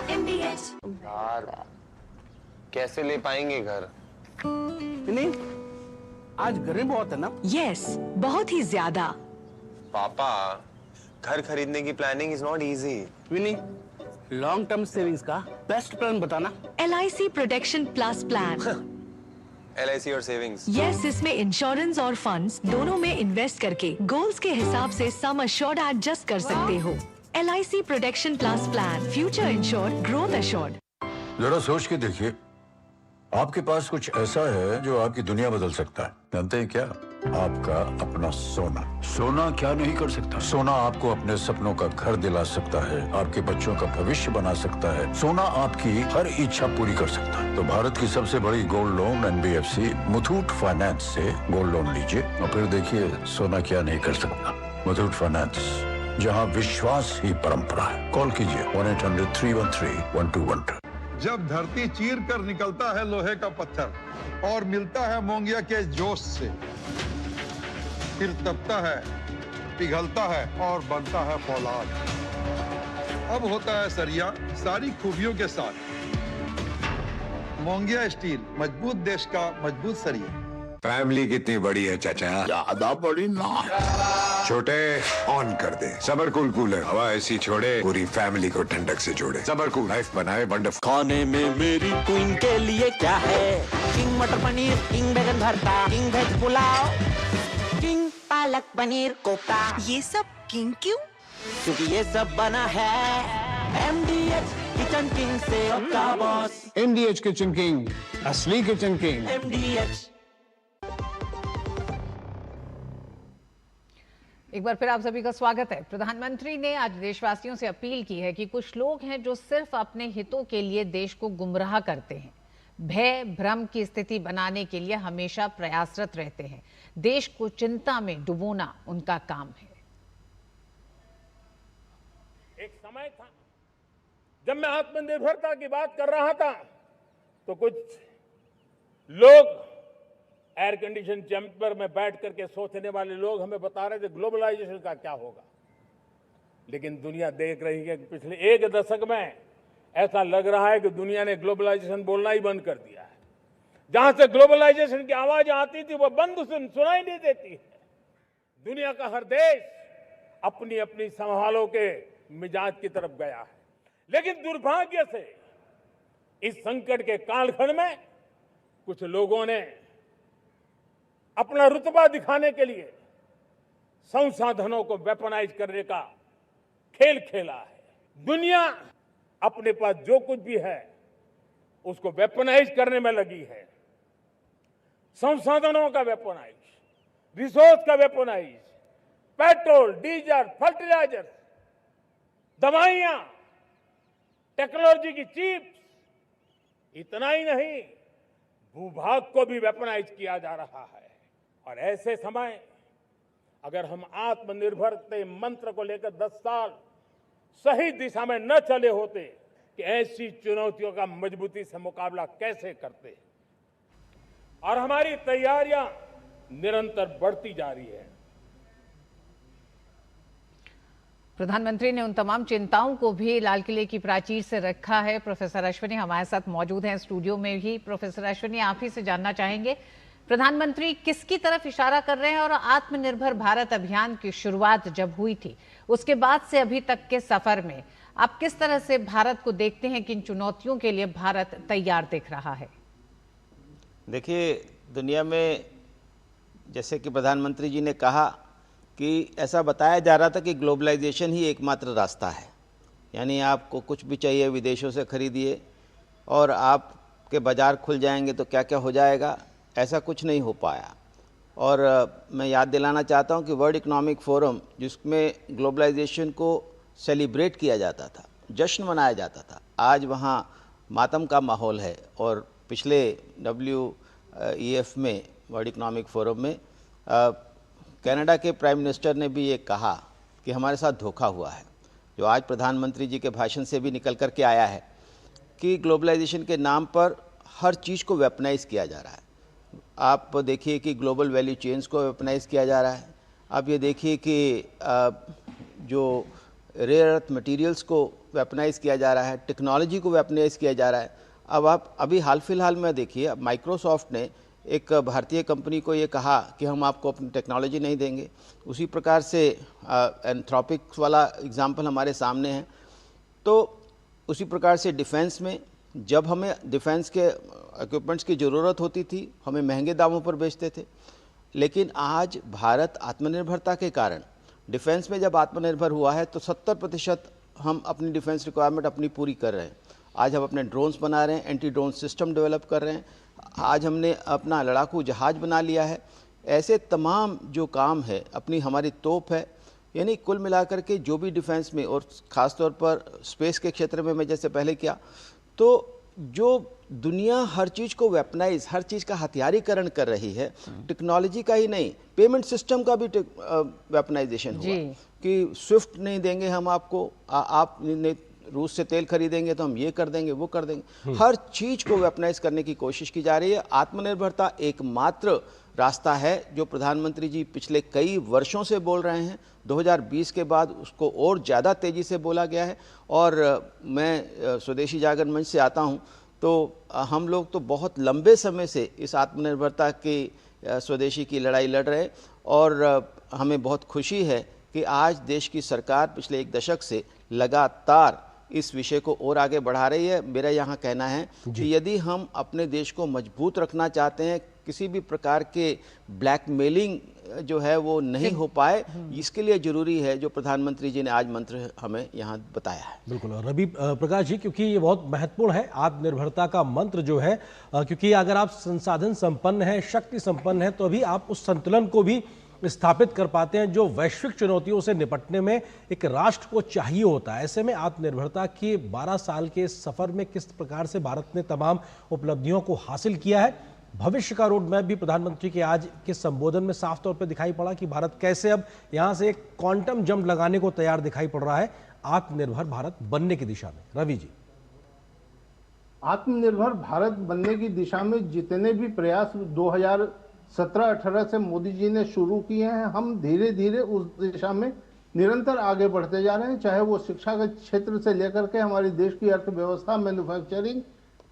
यार कैसे ले पाएंगे घर? नहीं, आज गर्मी बहुत है ना? यस, बहुत ही ज्यादा। पापा, घर खरीदने की planning is not easy. Vini, long term savings का बेस्ट प्लान बताना। LIC protection plus plan. LIC और सेविंग्स। यस, इसमें इंश्योरेंस और फंड्स दोनों में इन्वेस्ट करके गोल्स के हिसाब से सम अश्योर्ड एडजस्ट कर सकते हो। LIC protection plus plan, future insured, growth assured. जरा सोच के देखिए, आपके पास कुछ ऐसा है जो आपकी दुनिया बदल सकता है। जानते हैं क्या? आपका अपना सोना। सोना क्या नहीं कर सकता? सोना आपको अपने सपनों का घर दिला सकता है, आपके बच्चों का भविष्य बना सकता है। सोना आपकी हर इच्छा पूरी कर सकता है। तो भारत की सबसे बड़ी gold loan NBFC Muthoot finance से गोल्ड लोन लीजिए और फिर देखिए सोना क्या नहीं कर सकता। मुथूट फाइनेंस, जहाँ विश्वास ही परंपरा है। कॉल कीजिए 1-800-313-1212। जब धरती चीर कर निकलता है लोहे का पत्थर और मिलता है मोंगिया के जोश से, फिर तपता है, पिघलता है और बनता है फौलाद। अब होता है सरिया सारी खूबियों के साथ। मोंगिया स्टील, मजबूत देश का मजबूत सरिया। फैमिली कितनी बड़ी है चाचा? ज्यादा बड़ी ना। छोटे ऑन कर दे। सबर कूल कूलर, हवा ऐसी छोड़े पूरी फैमिली को ठंडक से जोड़े। सबर कूल लाइफ बनाए वंडरफुल। खाने में मेरी क्वीन के लिए क्या है? किंग मटर पनीर, किंग बैगन भरता, king veg pulao, king palak paneer kofta. ये सब किंग क्यों? क्योंकि ये सब बना है MDH किचन किंग से। बॉस MDH किचन किंग, असली किचन किंग। MDH एक बार फिर आप सभी का स्वागत है। प्रधानमंत्री ने आज देशवासियों से अपील की है कि कुछ लोग हैं जो सिर्फ अपने हितों के लिए देश को गुमराह करते हैं, भय भ्रम की स्थिति बनाने के लिए हमेशा प्रयासरत रहते हैं। देश को चिंता में डुबोना उनका काम है। एक समय था जब मैं आत्मनिर्भरता की बात कर रहा था तो कुछ लोग एयर कंडीशन चैम्बर में बैठ करके सोचने वाले लोग हमें बता रहे थे ग्लोबलाइजेशन का क्या होगा। लेकिन दुनिया देख रही है कि पिछले एक दशक में ऐसा लग रहा है कि दुनिया ने ग्लोबलाइजेशन बोलना ही बंद कर दिया है। जहां से ग्लोबलाइजेशन की आवाज आती थी वो बंद सुनाई नहीं देती है। दुनिया का हर देश अपनी अपनी संभालों के मिजाज की तरफ गया है। लेकिन दुर्भाग्य से इस संकट के कालखंड में कुछ लोगों ने अपना रुतबा दिखाने के लिए संसाधनों को वेपनाइज करने का खेल खेला है। दुनिया अपने पास जो कुछ भी है उसको वेपनाइज करने में लगी है। संसाधनों का वेपनाइज, रिसोर्स का वेपनाइज, पेट्रोल, डीजल, फर्टिलाइजर, दवाइयां, टेक्नोलॉजी की चिप्स, इतना ही नहीं भूभाग को भी वेपनाइज किया जा रहा है। और ऐसे समय अगर हम आत्मनिर्भरता मंत्र को लेकर 10 साल सही दिशा में न चले होते कि ऐसी चुनौतियों का मजबूती से मुकाबला कैसे करते। और हमारी तैयारियां निरंतर बढ़ती जा रही है। प्रधानमंत्री ने उन तमाम चिंताओं को भी लाल किले की प्राचीर से रखा है। प्रोफेसर अश्विनी हमारे साथ मौजूद हैं स्टूडियो में ही। प्रोफेसर अश्विनी, आप ही से जानना चाहेंगे प्रधानमंत्री किसकी तरफ इशारा कर रहे हैं और आत्मनिर्भर भारत अभियान की शुरुआत जब हुई थी उसके बाद से अभी तक के सफर में आप किस तरह से भारत को देखते हैं, किन चुनौतियों के लिए भारत तैयार दिख रहा है? देखिए, दुनिया में जैसे कि प्रधानमंत्री जी ने कहा कि ऐसा बताया जा रहा था कि ग्लोबलाइजेशन ही एकमात्र रास्ता है, यानी आपको कुछ भी चाहिए विदेशों से खरीदिए और आपके बाज़ार खुल जाएंगे तो क्या क्या हो जाएगा। ऐसा कुछ नहीं हो पाया। और मैं याद दिलाना चाहता हूं कि वर्ल्ड इकोनॉमिक फोरम, जिसमें ग्लोबलाइजेशन को सेलिब्रेट किया जाता था, जश्न मनाया जाता था, आज वहां मातम का माहौल है। और पिछले WEF में, वर्ल्ड इकोनॉमिक फोरम में, कनाडा के प्राइम मिनिस्टर ने भी ये कहा कि हमारे साथ धोखा हुआ है, जो आज प्रधानमंत्री जी के भाषण से भी निकल कर के आया है कि ग्लोबलाइजेशन के नाम पर हर चीज़ को वेपनाइज किया जा रहा है। आप देखिए कि ग्लोबल वैल्यू चेन्स को वेपनाइज किया जा रहा है। आप ये देखिए कि जो रेयर अर्थ मटेरियल्स को वेपनाइज किया जा रहा है, टेक्नोलॉजी को वेपनाइज किया जा रहा है। अब आप अभी हाल फिलहाल में देखिए, माइक्रोसॉफ्ट ने एक भारतीय कंपनी को ये कहा कि हम आपको अपनी टेक्नोलॉजी नहीं देंगे। उसी प्रकार से एंथ्रोपिक्स वाला एग्जाम्पल हमारे सामने है। तो उसी प्रकार से डिफेंस में, जब हमें डिफेंस के इक्विपमेंट्स की ज़रूरत होती थी, हमें महंगे दामों पर बेचते थे। लेकिन आज भारत आत्मनिर्भरता के कारण डिफेंस में जब आत्मनिर्भर हुआ है तो 70% हम अपनी डिफेंस रिक्वायरमेंट अपनी पूरी कर रहे हैं। आज हम अपने ड्रोन्स बना रहे हैं, एंटी ड्रोन सिस्टम डेवलप कर रहे हैं। आज हमने अपना लड़ाकू जहाज बना लिया है। ऐसे तमाम जो काम है, अपनी हमारी तोप है, यानी कुल मिलाकर के जो भी डिफेंस में, और ख़ास तौर पर स्पेस के क्षेत्र में मैं जैसे पहले किया, तो जो दुनिया हर चीज़ को वेपनाइज, हर चीज़ का हथियारीकरण कर रही है, टेक्नोलॉजी का ही नहीं, पेमेंट सिस्टम का भी वेपनाइजेशन हुआ कि स्विफ्ट नहीं देंगे हम आपको, आप रूस से तेल खरीदेंगे तो हम ये कर देंगे, वो कर देंगे। हर चीज़ को वेपनाइज करने की कोशिश की जा रही है। आत्मनिर्भरता एकमात्र रास्ता है जो प्रधानमंत्री जी पिछले कई वर्षों से बोल रहे हैं। 2020 के बाद उसको और ज़्यादा तेज़ी से बोला गया है। और मैं स्वदेशी जागरण मंच से आता हूँ, तो हम लोग तो बहुत लंबे समय से इस आत्मनिर्भरता की, स्वदेशी की लड़ाई लड़ रहे हैं। और हमें बहुत खुशी है कि आज देश की सरकार पिछले एक दशक से लगातार इस विषय को और आगे बढ़ा रही है। मेरा यहाँ कहना है कि यदि हम अपने देश को मजबूत रखना चाहते हैं, किसी भी प्रकार के ब्लैकमेलिंग जो है वो नहीं हो पाए, इसके लिए जरूरी है जो प्रधानमंत्री जी ने आज मंत्र हमें यहाँ बताया है। बिल्कुल। और रवि प्रकाश जी, क्योंकि ये बहुत महत्वपूर्ण है आत्मनिर्भरता का मंत्र जो है, क्योंकि अगर आप संसाधन संपन्न हैं, शक्ति संपन्न है, तो अभी आप उस संतुलन को भी स्थापित कर पाते हैं जो वैश्विक चुनौतियों से निपटने में एक राष्ट्र को चाहिए होता है। ऐसे में आत्मनिर्भरता के 12 साल के सफर में किस प्रकार से भारत ने तमाम उपलब्धियों को हासिल किया है, भविष्य का रोड मैप भी प्रधानमंत्री के आज के संबोधन में साफ तौर पर दिखाई पड़ा कि भारत कैसे अब यहां से एक क्वांटम जंप लगाने को तैयार दिखाई पड़ रहा है आत्मनिर्भर भारत बनने की दिशा में। रवि जी, आत्मनिर्भर भारत बनने की दिशा में जितने भी प्रयास 2017-18 से मोदी जी ने शुरू किए हैं, हम धीरे धीरे उस दिशा में निरंतर आगे बढ़ते जा रहे हैं। चाहे वो शिक्षा के क्षेत्र से लेकर के हमारी देश की अर्थव्यवस्था, मैन्युफैक्चरिंग,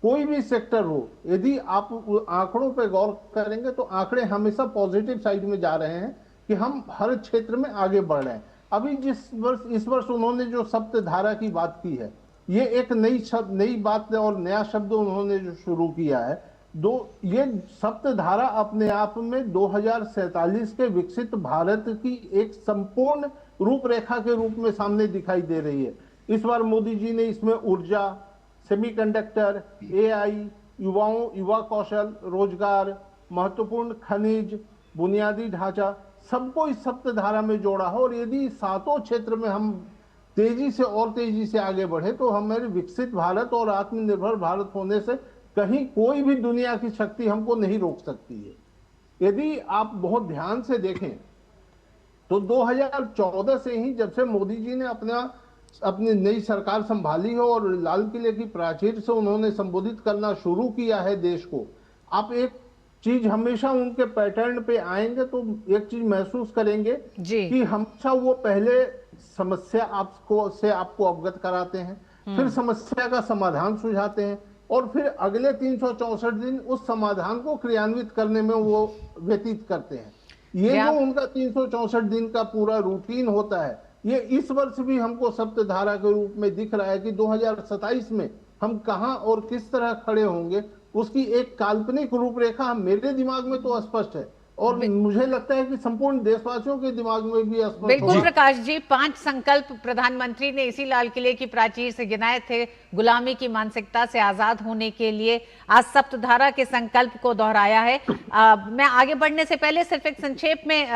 कोई भी सेक्टर हो, यदि आप आंकड़ों पर गौर करेंगे तो आंकड़े हमेशा पॉजिटिव साइड में जा रहे हैं कि हम हर क्षेत्र में आगे बढ़ रहे हैं। अभी इस वर्ष उन्होंने जो सप्तधारा की बात की है, ये एक नई बात और नया शब्द उन्होंने जो शुरू किया है। ये सप्तधारा अपने आप में 2047 के विकसित भारत की एक संपूर्ण रूपरेखा के रूप में सामने दिखाई दे रही है। इस बार मोदी जी ने इसमें ऊर्जा, सेमीकंडक्टर, AI, युवा कौशल, रोजगार, महत्वपूर्ण खनिज, बुनियादी ढांचा, सबको इस सप्तधारा में जोड़ा है। और यदि सातों क्षेत्र में हम तेजी से आगे बढ़े तो हमारे विकसित भारत और आत्मनिर्भर भारत होने से कहीं कोई भी दुनिया की शक्ति हमको नहीं रोक सकती है। यदि आप बहुत ध्यान से देखें तो 2014 से ही, जब से मोदी जी ने अपनी नई सरकार संभाली हो और लाल किले की प्राचीर से उन्होंने संबोधित करना शुरू किया है देश को, आप एक चीज हमेशा उनके पैटर्न पे आएंगे तो एक चीज महसूस करेंगे कि हमेशा वो पहले समस्या आपको अवगत कराते हैं, फिर समस्या का समाधान सुझाते हैं और फिर अगले 364 दिन उस समाधान को क्रियान्वित करने में वो व्यतीत करते हैं। ये जो उनका 364 दिन का पूरा रूटीन होता है, ये इस वर्ष भी हमको सप्तधारा के रूप में दिख रहा है कि 2027 में हम कहां और किस तरह खड़े होंगे, उसकी एक काल्पनिक रूपरेखा मेरे दिमाग में तो स्पष्ट है और मुझे लगता है कि संपूर्ण देशवासियों के दिमाग में भी स्पष्ट। बिल्कुल प्रकाश जी, 5 संकल्प प्रधानमंत्री ने इसी लाल किले की प्राचीर से गिनाए थे गुलामी की मानसिकता से आजाद होने के लिए। आज सप्तधारा के संकल्प को दोहराया है। मैं आगे बढ़ने से पहले सिर्फ एक संक्षेप में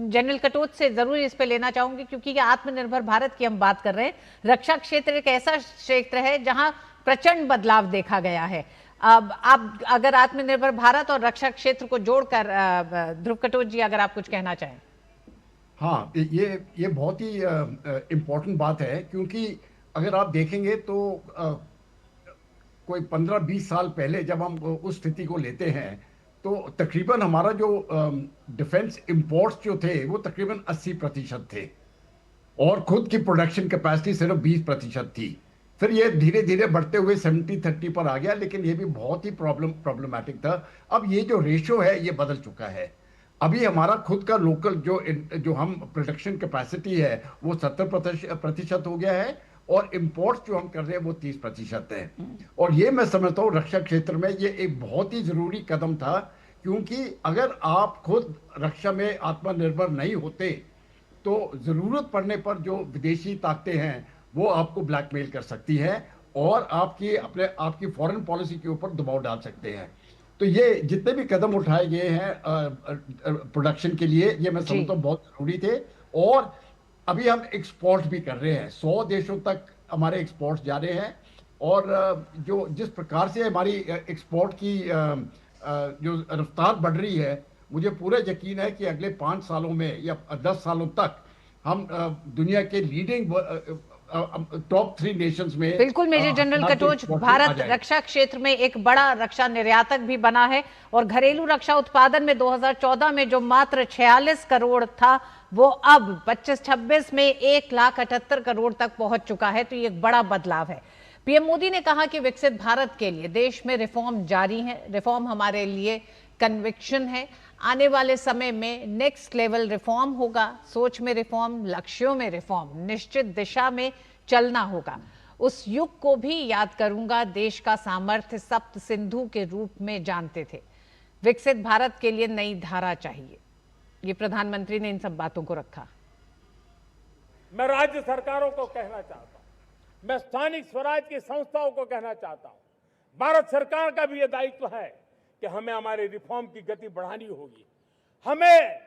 जनरल कटोच से जरूर इस पे लेना चाहूंगी, क्योंकि ये आत्मनिर्भर भारत की हम बात कर रहे हैं। रक्षा क्षेत्र एक ऐसा क्षेत्र है जहां प्रचंड बदलाव देखा गया है। अब आप अगर आत्मनिर्भर भारत और रक्षा क्षेत्र को जोड़कर ध्रुव कटोच जी अगर आप कुछ कहना चाहें। हाँ, ये बहुत ही इम्पोर्टेंट बात है, क्योंकि अगर आप देखेंगे तो कोई 15-20 साल पहले जब हम उस स्थिति को लेते हैं तो तकरीबन हमारा जो डिफेंस इंपोर्ट्स जो थे वो तकरीबन 80% थे और खुद की प्रोडक्शन कैपेसिटी सिर्फ 20% थी। फिर ये धीरे धीरे बढ़ते हुए 70-30 पर आ गया, लेकिन ये भी बहुत ही प्रॉब्लमैटिक था। अब ये जो रेशियो है ये बदल चुका है। अभी हमारा खुद का लोकल जो हम प्रोडक्शन कैपेसिटी है वो 70% हो गया है और इंपोर्ट्स जो हम कर रहे हैं वो 30% है। और ये मैं समझता हूँ रक्षा क्षेत्र में ये एक बहुत ही जरूरी कदम था, क्योंकि अगर आप खुद रक्षा में आत्मनिर्भर नहीं होते तो जरूरत पड़ने पर जो विदेशी ताकतें हैं वो आपको ब्लैकमेल कर सकती है और आपकी फॉरेन पॉलिसी के ऊपर दबाव डाल सकते हैं। तो ये जितने भी कदम उठाए गए हैं प्रोडक्शन के लिए, ये मैं समझता हूँ बहुत जरूरी थे। और अभी हम एक्सपोर्ट भी कर रहे हैं, 100 देशों तक हमारे एक्सपोर्ट जा रहे हैं। और जिस प्रकार से हमारी एक्सपोर्ट की जो रफ्तार बढ़ रही है, मुझे पूरा यकीन है कि अगले 5 सालों में या 10 सालों तक हम दुनिया के लीडिंग टॉप 3 नेशंस में। बिल्कुल मेजर जनरल कटोच, भारत रक्षा क्षेत्र में एक बड़ा रक्षा निर्यातक भी बना है और घरेलू रक्षा उत्पादन में 2014 में जो मात्र 46 करोड़ था वो अब 25-26 में 1,78,000 करोड़ तक पहुंच चुका है। तो ये एक बड़ा बदलाव है। पीएम मोदी ने कहा कि विकसित भारत के लिए देश में रिफॉर्म जारी है। रिफॉर्म हमारे लिए कन्विक्शन है। आने वाले समय में नेक्स्ट लेवल रिफॉर्म होगा, सोच में रिफॉर्म, लक्ष्यों में रिफॉर्म, निश्चित दिशा में चलना होगा। उस युग को भी याद करूंगा, देश का सामर्थ्य सप्त सिंधु के रूप में जानते थे। विकसित भारत के लिए नई धारा चाहिए, ये प्रधानमंत्री ने इन सब बातों को रखा। मैं राज्य सरकारों को कहना चाहता हूं, मैं स्थानिक स्वराज की संस्थाओं को कहना चाहता हूं, भारत सरकार का भी यह दायित्व है कि हमें हमारे रिफॉर्म की गति बढ़ानी होगी। हमें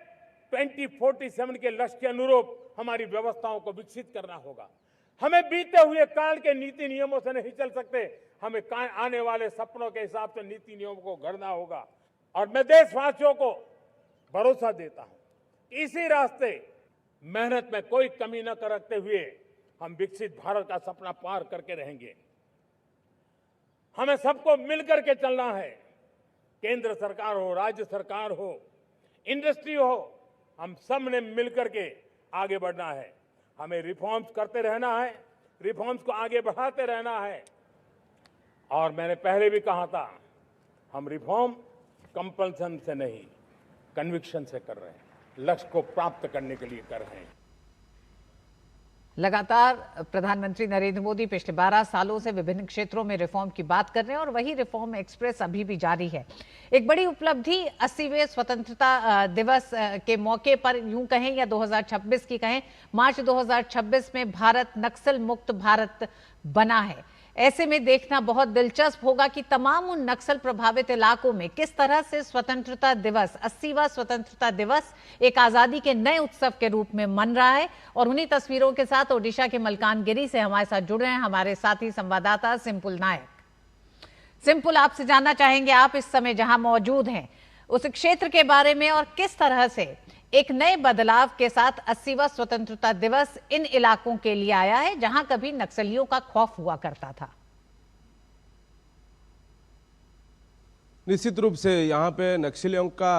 2047 के लक्ष्य के अनुरूप हमारी व्यवस्थाओं को विकसित करना होगा। हमें बीते हुए काल के नीति नियमों से नहीं चल सकते, हमें आने वाले सपनों के हिसाब से नीति नियमों को गढ़ना होगा। और मैं देशवासियों को भरोसा देता हूं कि इसी रास्ते मेहनत में कोई कमी न करते हुए हम विकसित भारत का सपना पार करके रहेंगे। हमें सबको मिलकर के चलना है, केंद्र सरकार हो, राज्य सरकार हो, इंडस्ट्री हो, हम सब ने मिलकर के आगे बढ़ना है। हमें रिफॉर्म्स करते रहना है, रिफॉर्म्स को आगे बढ़ाते रहना है। और मैंने पहले भी कहा था, हम रिफॉर्म कंपल्सन से नहीं, कन्विक्शन से कर रहे हैं, लक्ष्य को प्राप्त करने के लिए कर रहे हैं। लगातार प्रधानमंत्री नरेंद्र मोदी पिछले 12 सालों से विभिन्न क्षेत्रों में रिफॉर्म की बात कर रहे हैं और वही रिफॉर्म एक्सप्रेस अभी भी जारी है। एक बड़ी उपलब्धि 80वें स्वतंत्रता दिवस के मौके पर यूं कहें या 2026 की कहें, मार्च 2026 में भारत नक्सल मुक्त भारत बना है। ऐसे में देखना बहुत दिलचस्प होगा कि तमाम उन नक्सल प्रभावित इलाकों में किस तरह से स्वतंत्रता दिवस, 80वां स्वतंत्रता दिवस एक आजादी के नए उत्सव के रूप में मन रहा है। और उन्हीं तस्वीरों के साथ ओडिशा के मलकानगिरी से हमारे साथ जुड़ रहे हैं हमारे साथी संवाददाता सिंपुल नायक। सिंपुल, आपसे जानना चाहेंगे, आप इस समय जहां मौजूद हैं उस क्षेत्र के बारे में और किस तरह से एक नए बदलाव के साथ 80वां स्वतंत्रता दिवस इन इलाकों के लिए आया है जहां कभी नक्सलियों का खौफ हुआ करता था। निश्चित रूप से यहाँ पे नक्सलियों का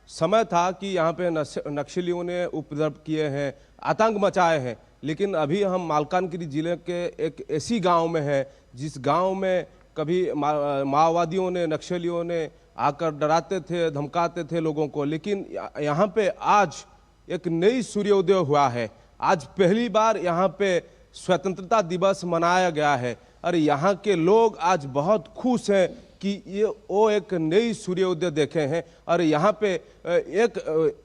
समय था कि यहाँ पे नक्सलियों ने उपद्रव किए हैं, आतंक मचाए हैं। लेकिन अभी हम मालकानगिरी जिले के एक ऐसी गांव में हैं जिस गांव में कभी माओवादियों ने, नक्सलियों ने आकर डराते थे, धमकाते थे लोगों को, लेकिन यहाँ पे आज एक नई सूर्योदय हुआ है। आज पहली बार यहाँ पे स्वतंत्रता दिवस मनाया गया है और यहाँ के लोग आज बहुत खुश हैं कि वो एक नई सूर्योदय देखे हैं और यहाँ पे एक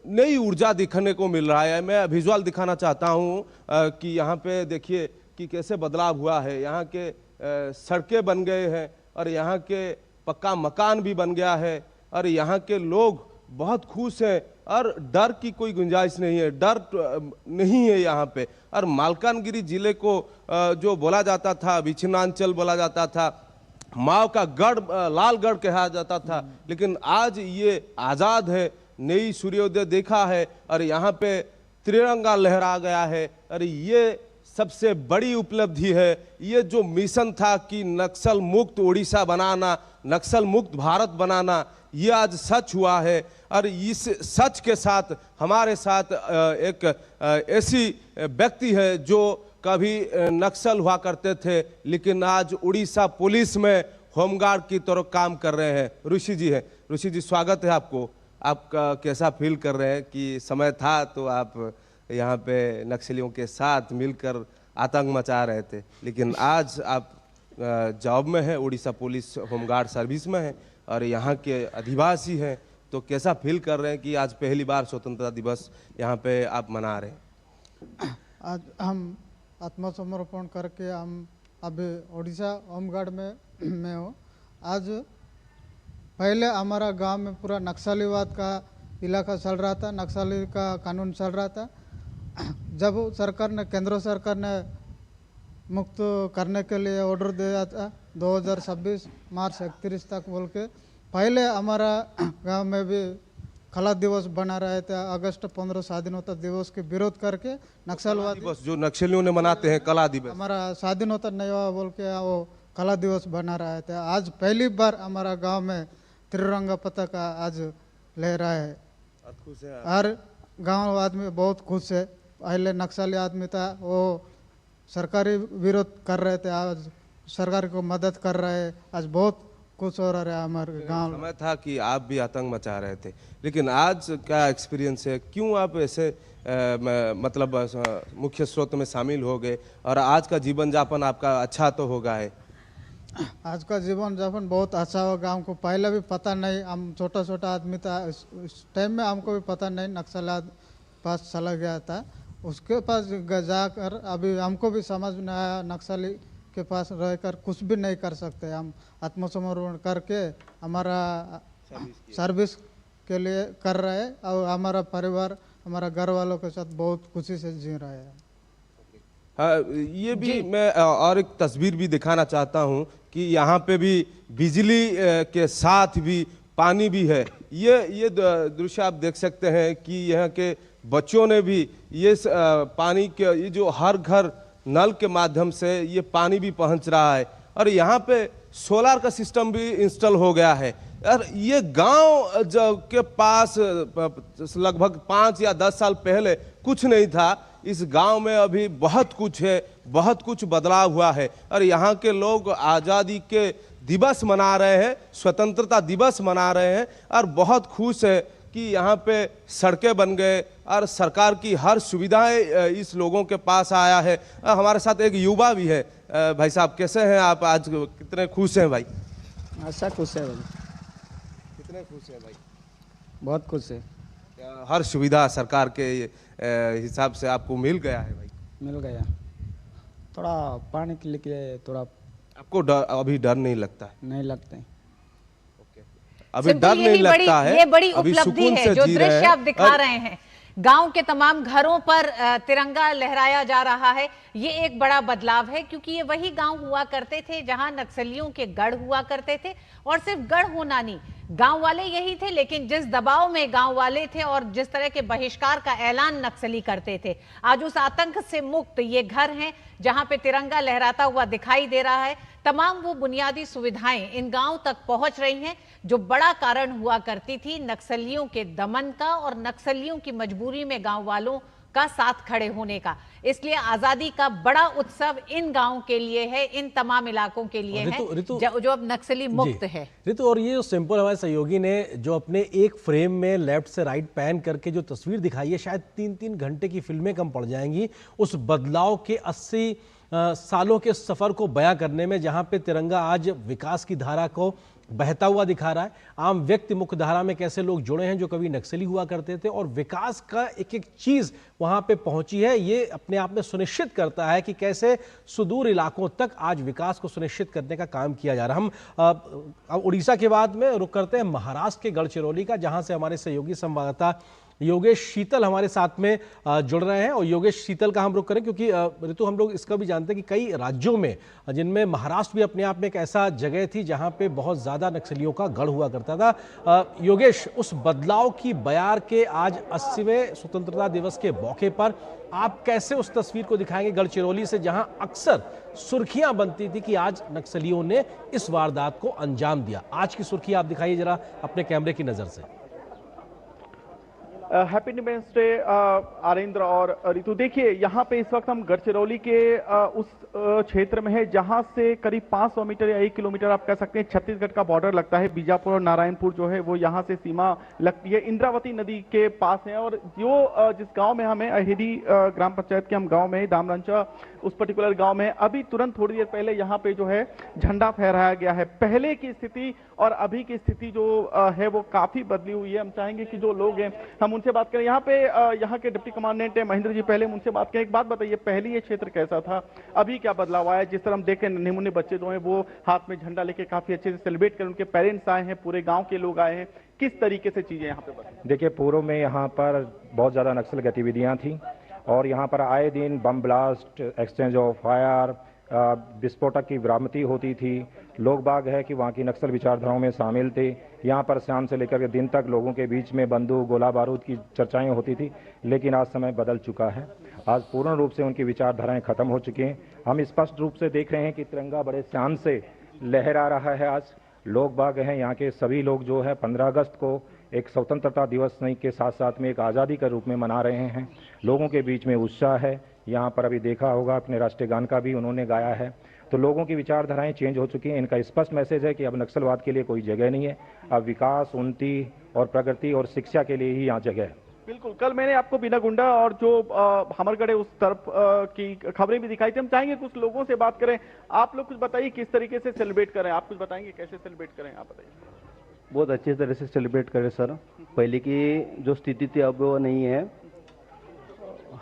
नई ऊर्जा दिखने को मिल रहा है। मैं विजुअल दिखाना चाहता हूँ कि यहाँ पे देखिए कि कैसे बदलाव हुआ है। यहाँ के सड़कें बन गए हैं और यहाँ के पक्का मकान भी बन गया है और यहाँ के लोग बहुत खुश हैं और डर की कोई गुंजाइश नहीं है, डर नहीं है यहाँ पे। और मालकानगिरी जिले को जो बोला जाता था, विच्छिन्नांचल बोला जाता था, माओ का गढ़, लालगढ़ कहा जाता था, लेकिन आज ये आज़ाद है, नई सूर्योदय देखा है और यहाँ पे तिरंगा लहरा गया है। और ये सबसे बड़ी उपलब्धि है। ये जो मिशन था कि नक्सल मुक्त उड़ीसा बनाना, नक्सल मुक्त भारत बनाना, ये आज सच हुआ है। और इस सच के साथ हमारे साथ एक ऐसी व्यक्ति है जो कभी नक्सल हुआ करते थे लेकिन आज उड़ीसा पुलिस में होमगार्ड की तरह काम कर रहे हैं। ऋषि जी हैं। ऋषि जी, स्वागत है आपको। आपका कैसा फील कर रहे हैं कि समय था तो आप यहाँ पे नक्सलियों के साथ मिलकर आतंक मचा रहे थे, लेकिन आज आप जॉब में हैं, उड़ीसा पुलिस होमगार्ड सर्विस में हैं और यहाँ के अधिवासी हैं, तो कैसा फील कर रहे हैं कि आज पहली बार स्वतंत्रता दिवस यहाँ पे आप मना रहे हैं? आज हम आत्मसमर्पण करके हम अभी उड़ीसा होमगार्ड में हो। आज पहले हमारा गांव में पूरा नक्सलीवाद का इलाका चल रहा था, नक्सली का कानून चल रहा था। जब सरकार ने, केंद्र सरकार ने मुक्त करने के लिए ऑर्डर दिया था 2026 मार्च 31 तक बोल के, पहले हमारा गांव में भी कला दिवस बना रहे थे। अगस्त 15 स्वाधीनता दिवस के विरोध करके नक्सलवाद दिवस जो नक्सलियों ने मनाते हैं, कला दिवस, हमारा स्वाधीनता नहीं हुआ बोल के वो कला दिवस बना रहे थे। आज पहली बार हमारा गांव में तिरंगा पताका आज लहरा है। हर गांव आदमी बहुत खुश है। पहले नक्सली आदमी था, वो सरकारी विरोध कर रहे थे, आज सरकार को मदद कर रहे हैं। आज बहुत खुश हो रहा है हमारे गांव। समय था कि आप भी आतंक मचा रहे थे, लेकिन आज क्या एक्सपीरियंस है? क्यों आप ऐसे मतलब मुख्य स्रोत में शामिल हो गए और आज का जीवन यापन आपका अच्छा तो होगा है? आज का जीवन यापन बहुत अच्छा होगा। हमको पहले भी पता नहीं, हम छोटा छोटा आदमी था इस टाइम में, हमको भी पता नहीं, नक्सल पास चला गया था। उसके पास जाकर अभी हमको भी समझ में आया नक्सली के पास रहकर कुछ भी नहीं कर सकते। हम आत्मसमर्पण करके हमारा सर्विस के लिए कर रहे हैं और हमारा परिवार, हमारा घर वालों के साथ बहुत खुशी से जी रहे हैं। हाँ, ये भी मैं और एक तस्वीर भी दिखाना चाहता हूँ कि यहाँ पे भी बिजली के साथ भी पानी भी है। ये दृश्य आप देख सकते हैं कि यहाँ के बच्चों ने भी ये पानी के ये जो हर घर नल के माध्यम से ये पानी भी पहुँच रहा है और यहाँ पे सोलार का सिस्टम भी इंस्टॉल हो गया है। और ये गांव के पास लगभग 5 या 10 साल पहले कुछ नहीं था। इस गांव में अभी बहुत कुछ है, बहुत कुछ बदलाव हुआ है और यहाँ के लोग आज़ादी के दिवस मना रहे हैं, स्वतंत्रता दिवस मना रहे हैं और बहुत खुश है कि यहाँ पे सड़कें बन गए और सरकार की हर सुविधाएं इस लोगों के पास आया है। हमारे साथ एक युवा भी है। भाई साहब, कैसे हैं आप? आज कितने खुश हैं भाई? अच्छा खुश है भाई। कितने खुश हैं भाई? बहुत खुश है। हर सुविधा सरकार के हिसाब से आपको मिल गया है भाई? मिल गया। थोड़ा पानी के लिए थोड़ा आपको अभी डर नहीं लगता है? नहीं लगता है। अभी डर नहीं लगता है। ये बड़ी उपलब्धि है जो दृश्य आप दिखा रहे हैं। गांव के तमाम घरों पर तिरंगा लहराया जा रहा है। ये एक बड़ा बदलाव है क्योंकि ये वही गांव हुआ करते थे जहां नक्सलियों के गढ़ हुआ करते थे और सिर्फ गढ़ होना नहीं, गांव वाले यही थे, लेकिन जिस दबाव में गांव वाले थे और जिस तरह के बहिष्कार का ऐलान नक्सली करते थे, आज उस आतंक से मुक्त ये घर हैं जहां पे तिरंगा लहराता हुआ दिखाई दे रहा है। तमाम वो बुनियादी सुविधाएं इन गांव तक पहुंच रही हैं जो बड़ा कारण हुआ करती थी नक्सलियों के दमन का और नक्सलियों की मजबूरी में गांव वालों का साथ खड़े होने का। इसलिए आजादी का बड़ा उत्सव इन गांवों के लिए है, इन तमाम इलाकों के लिए है जो अब नक्सली मुक्त है। ऋतु, और ये जो सिंपल हमारे सहयोगी ने जो अपने एक फ्रेम में लेफ्ट से राइट पैन करके जो तस्वीर दिखाई है, शायद 3-3 घंटे की फिल्में कम पड़ जाएंगी उस बदलाव के 80 सालों के सफर को बयां करने में, जहां पे तिरंगा आज विकास की धारा को बहता हुआ दिखा रहा है। आम व्यक्ति मुख्य धारा में कैसे लोग जुड़े हैं जो कभी नक्सली हुआ करते थे और विकास का एक एक चीज वहां पे पहुंची है। ये अपने आप में सुनिश्चित करता है कि कैसे सुदूर इलाकों तक आज विकास को सुनिश्चित करने का काम किया जा रहा है। हम अब उड़ीसा के बाद में रुक करते हैं महाराष्ट्र के गढ़चिरौली का, जहां से हमारे सहयोगी संवाददाता योगेश शीतल हमारे साथ में जुड़ रहे हैं। और योगेश शीतल का हम रुख करें क्योंकि ऋतु, हम लोग इसका भी जानते हैं कि कई राज्यों में, जिनमें महाराष्ट्र भी अपने आप में एक ऐसा जगह थी जहां पे बहुत ज़्यादा नक्सलियों का गढ़ हुआ करता था। योगेश, उस बदलाव की बयार के आज 80वें स्वतंत्रता दिवस के मौके पर आप कैसे उस तस्वीर को दिखाएंगे गढ़चिरौली से, जहां अक्सर सुर्खियां बनती थी कि आज नक्सलियों ने इस वारदात को अंजाम दिया? आज की सुर्खी आप दिखाइए जरा अपने कैमरे की नज़र से। हैप्पी इंडिपेंडेंस डे आरेंद्र और ऋतु। देखिए, यहाँ पे इस वक्त हम गढ़चिरौली के उस क्षेत्र में है जहाँ से करीब 500 मीटर या 1 किलोमीटर आप कह सकते हैं छत्तीसगढ़ का बॉर्डर लगता है। बीजापुर और नारायणपुर जो है वो यहाँ से सीमा लगती है, इंद्रावती नदी के पास है। और जो जिस गांव में हमें अहेरी ग्राम पंचायत के हम गांव में दामरंचा उस पर्टिकुलर गांव में अभी तुरंत थोड़ी देर पहले यहाँ पे जो है झंडा फहराया गया है। पहले की स्थिति और अभी की स्थिति जो है वो काफी बदली हुई है। हम चाहेंगे कि जो लोग हैं हम उनसे बात करें। यहाँ पे यहाँ के डिप्टी कमांडेंट है महेंद्र जी, पहले उनसे बात करें। एक बात बताइए, पहले ये क्षेत्र कैसा था, अभी क्या बदलाव आया? जिस तरह हम देख रहे हैं नन्हे मुन्ने बच्चे जो हैं वो हाथ में झंडा लेके काफी अच्छे से सेलिब्रेट कर, उनके पेरेंट्स आए हैं, पूरे गांव के लोग आए हैं, किस तरीके से चीजें यहाँ पे बदली? देखिए, पूर्व में यहाँ पर बहुत ज्यादा नक्सल गतिविधियां थी और यहाँ पर आए दिन bomb blast, exchange of fire, विस्फोटक की बरामदी होती थी। लोग बाग है कि वहाँ की नक्सल विचारधाराओं में शामिल थे। यहाँ पर शाम से लेकर के दिन तक लोगों के बीच में बंदूक, गोला बारूद की चर्चाएं होती थी, लेकिन आज समय बदल चुका है। आज पूर्ण रूप से उनकी विचारधाराएं खत्म हो चुकी हैं। हम स्पष्ट रूप से देख रहे हैं कि तिरंगा बड़े शान से लहरा रहा है। आज लोग बाग हैं, यहाँ के सभी लोग जो है 15 अगस्त को एक स्वतंत्रता दिवस नहीं के साथ साथ में एक आज़ादी के रूप में मना रहे हैं। लोगों के बीच में उत्साह है। यहाँ पर अभी देखा होगा अपने राष्ट्रीय गान का भी उन्होंने गाया है। तो लोगों की विचारधाराएं चेंज हो चुकी हैं। इनका स्पष्ट मैसेज है कि अब नक्सलवाद के लिए कोई जगह नहीं है, अब विकास, उन्नति और प्रगति और शिक्षा के लिए ही यहाँ जगह है। बिल्कुल, कल मैंने आपको बिनागुंडा और जो हमरगढ़ उस तरफ की खबरें भी दिखाई थी। हम चाहेंगे कुछ लोगों से बात करें। आप लोग कुछ बताइए किस तरीके से सेलिब्रेट करें, आप कुछ बताएंगे कैसे सेलिब्रेट करें? आप बताइए। बहुत अच्छी तरह से सेलिब्रेट करें सर। पहले की जो स्थिति थी अब वो नहीं है।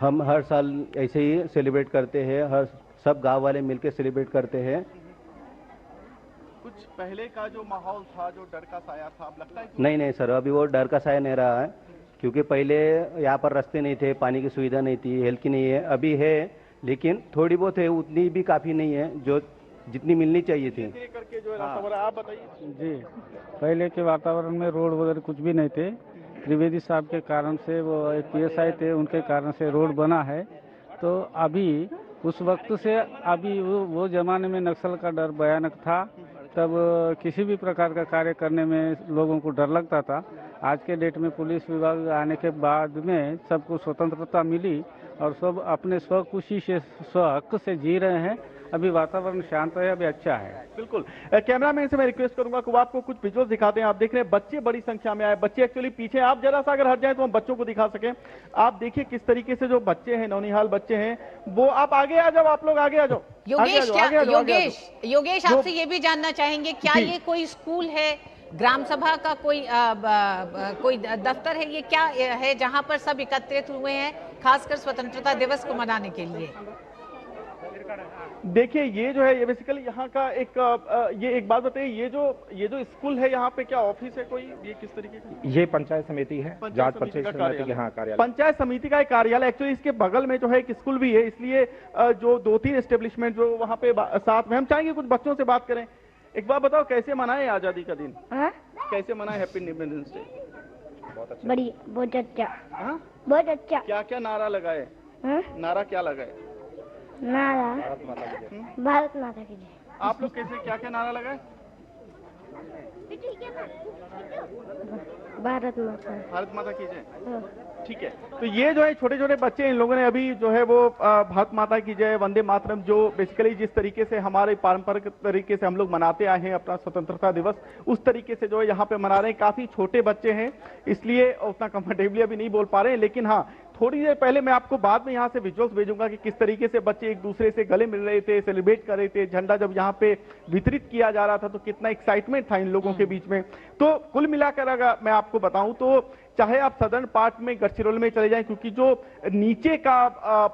हम हर साल ऐसे ही सेलिब्रेट करते हैं, हर सब गांव वाले मिलकर सेलिब्रेट करते हैं। कुछ पहले का जो माहौल था, जो डर का साया था, अब लगता है नहीं सर, अभी वो डर का साया नहीं रहा है। क्योंकि पहले यहाँ पर रास्ते नहीं थे, पानी की सुविधा नहीं थी, हेल्थ की नहीं है, अभी है लेकिन थोड़ी बहुत है, उतनी भी काफ़ी नहीं है जो जितनी मिलनी चाहिए थी। करके जो है रास्ता बना, आप बताइए। जी, पहले के वातावरण में रोड वगैरह कुछ भी नहीं थे। त्रिवेदी साहब के कारण से, वो एक PSI थे, उनके कारण से रोड बना है। तो अभी उस वक्त से अभी वो जमाने में नक्सल का डर भयानक था, तब किसी भी प्रकार का कार्य करने में लोगों को डर लगता था। आज के डेट में पुलिस विभाग आने के बाद में सबको स्वतंत्रता मिली और सब अपने स्वखुशी से, स्वहक से जी रहे हैं। अभी वातावरण शांत है, अभी अच्छा है। बिल्कुल। कैमरामैन से मैं रिक्वेस्ट करूंगा कि वो आपको कुछ विजुअल्स दिखाते हैं। आप देख रहे हैं बच्चे बड़ी संख्या में आए, बच्चे एक्चुअली पीछे, आप जरा सा अगर हट जाए तो हम बच्चों को दिखा सकें। आप देखिए किस तरीके से जो बच्चे हैं, नौनिहाल बच्चे हैं, वो आप आगे आ जाओ, आप लोग आगे आ जाओ। योगेश आपसे ये भी जानना चाहेंगे, क्या ये कोई स्कूल है, ग्राम सभा का कोई दफ्तर है, ये क्या है जहां पर सब एकत्रित हुए हैं खासकर स्वतंत्रता दिवस को मनाने के लिए? देखिए ये जो है, ये बेसिकली यहाँ का ये एक बात बताइए, ये जो स्कूल है, यहाँ पे क्या ऑफिस है कोई, ये किस तरीके का? ये पंचायत समिति है, जाट पंचायत समिति के यहाँ कार्यालय, पंचायत समिति का एक कार्यालय। एक्चुअली इसके बगल में जो है एक स्कूल भी है, इसलिए जो 2-3 एस्टेब्लिशमेंट जो वहाँ पे साथ में, हम चाहेंगे कुछ बच्चों से बात करें। एक बात बताओ, कैसे मनाए आजादी का दिन? कैसे मनाए हैप्पी इंडिपेंडेंस डे? बहुत अच्छा, बहुत अच्छा, बहुत अच्छा। क्या क्या नारा लगाए? नारा क्या लगाए? नारा भारत माता की जय। आप लोग कैसे, क्या क्या नारा लगाए? भारत माता की जय। ठीक है, तो ये जो है छोटे छोटे बच्चे, इन लोगों ने अभी जो है वो भारत माता की जय, वंदे मातरम, जो बेसिकली जिस तरीके से हमारे पारंपरिक तरीके से हम लोग मनाते आए हैं अपना स्वतंत्रता दिवस, उस तरीके से जो है यहाँ पे मना रहे हैं। काफी छोटे बच्चे हैं, इसलिए उतना कंफर्टेबली अभी नहीं बोल पा रहे हैं, लेकिन हाँ थोड़ी देर पहले मैं आपको बाद में यहाँ से विजुअल्स भेजूंगा कि किस तरीके से बच्चे एक दूसरे से गले मिल रहे थे, सेलिब्रेट कर रहे थे। झंडा जब यहाँ पे वितरित किया जा रहा था तो कितना एक्साइटमेंट था इन लोगों के बीच में। तो कुल मिलाकर अगर मैं आपको बताऊं तो चाहे आप सदर्न पार्ट में गढ़चिरौली में चले जाएं, क्योंकि जो नीचे का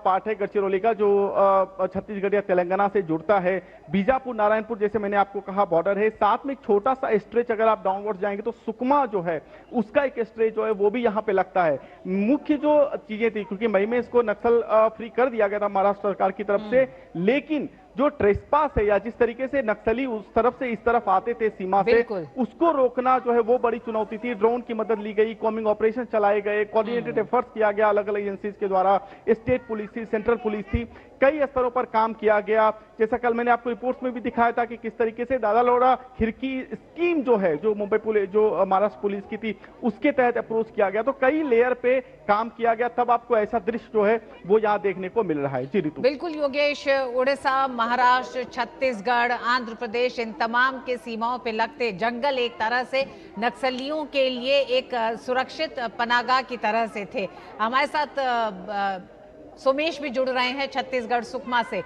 पार्ट है गढ़चिरौली का, जो छत्तीसगढ़ या तेलंगाना से जुड़ता है, बीजापुर नारायणपुर जैसे मैंने आपको कहा बॉर्डर है, साथ में छोटा सा स्ट्रेच अगर आप डाउनवर्ड जाएंगे तो सुकमा जो है उसका एक स्ट्रेच जो है वो भी यहाँ पे लगता है। मुख्य जो चीजें थी, क्योंकि मई में इसको नक्सल फ्री कर दिया गया था महाराष्ट्र सरकार की तरफ से, लेकिन जो ट्रेसपास है या जिस तरीके से नक्सली उस तरफ से इस तरफ आते थे सीमा से, उसको रोकना जो है वो बड़ी चुनौती थी। ड्रोन की मदद ली गई, कॉम्बिंग ऑपरेशन चलाए गए, कोऑर्डिनेटेड एफर्ट्स किया गया अलग अलग एजेंसीज के द्वारा, स्टेट पुलिस थी, सेंट्रल पुलिस थी, कई स्तरों पर काम किया गया। जैसा कल मैंने आपको रिपोर्ट्स में भी दिखाया था कि किस तरीके से दादा लोड़ा खिड़की स्कीम जो है, जो मुंबई पुलिस, जो महाराष्ट्र पुलिस की थी, उसके तहत अप्रोच किया गया। तो कई लेयर पे काम किया गया, तब आपको ऐसा दृश्य जो है वो यहाँ देखने को मिल रहा है। जी ऋतु। बिल्कुल योगेश, उड़ीसा, महाराष्ट्र, छत्तीसगढ़, आंध्र प्रदेश, इन तमाम के सीमाओं पे लगते जंगल एक तरह से नक्सलियों के लिए एक सुरक्षित पनाहगाह की तरह से थे। हमारे साथ सोमेश भी जुड़ रहे हैं छत्तीसगढ़ सुकमा से।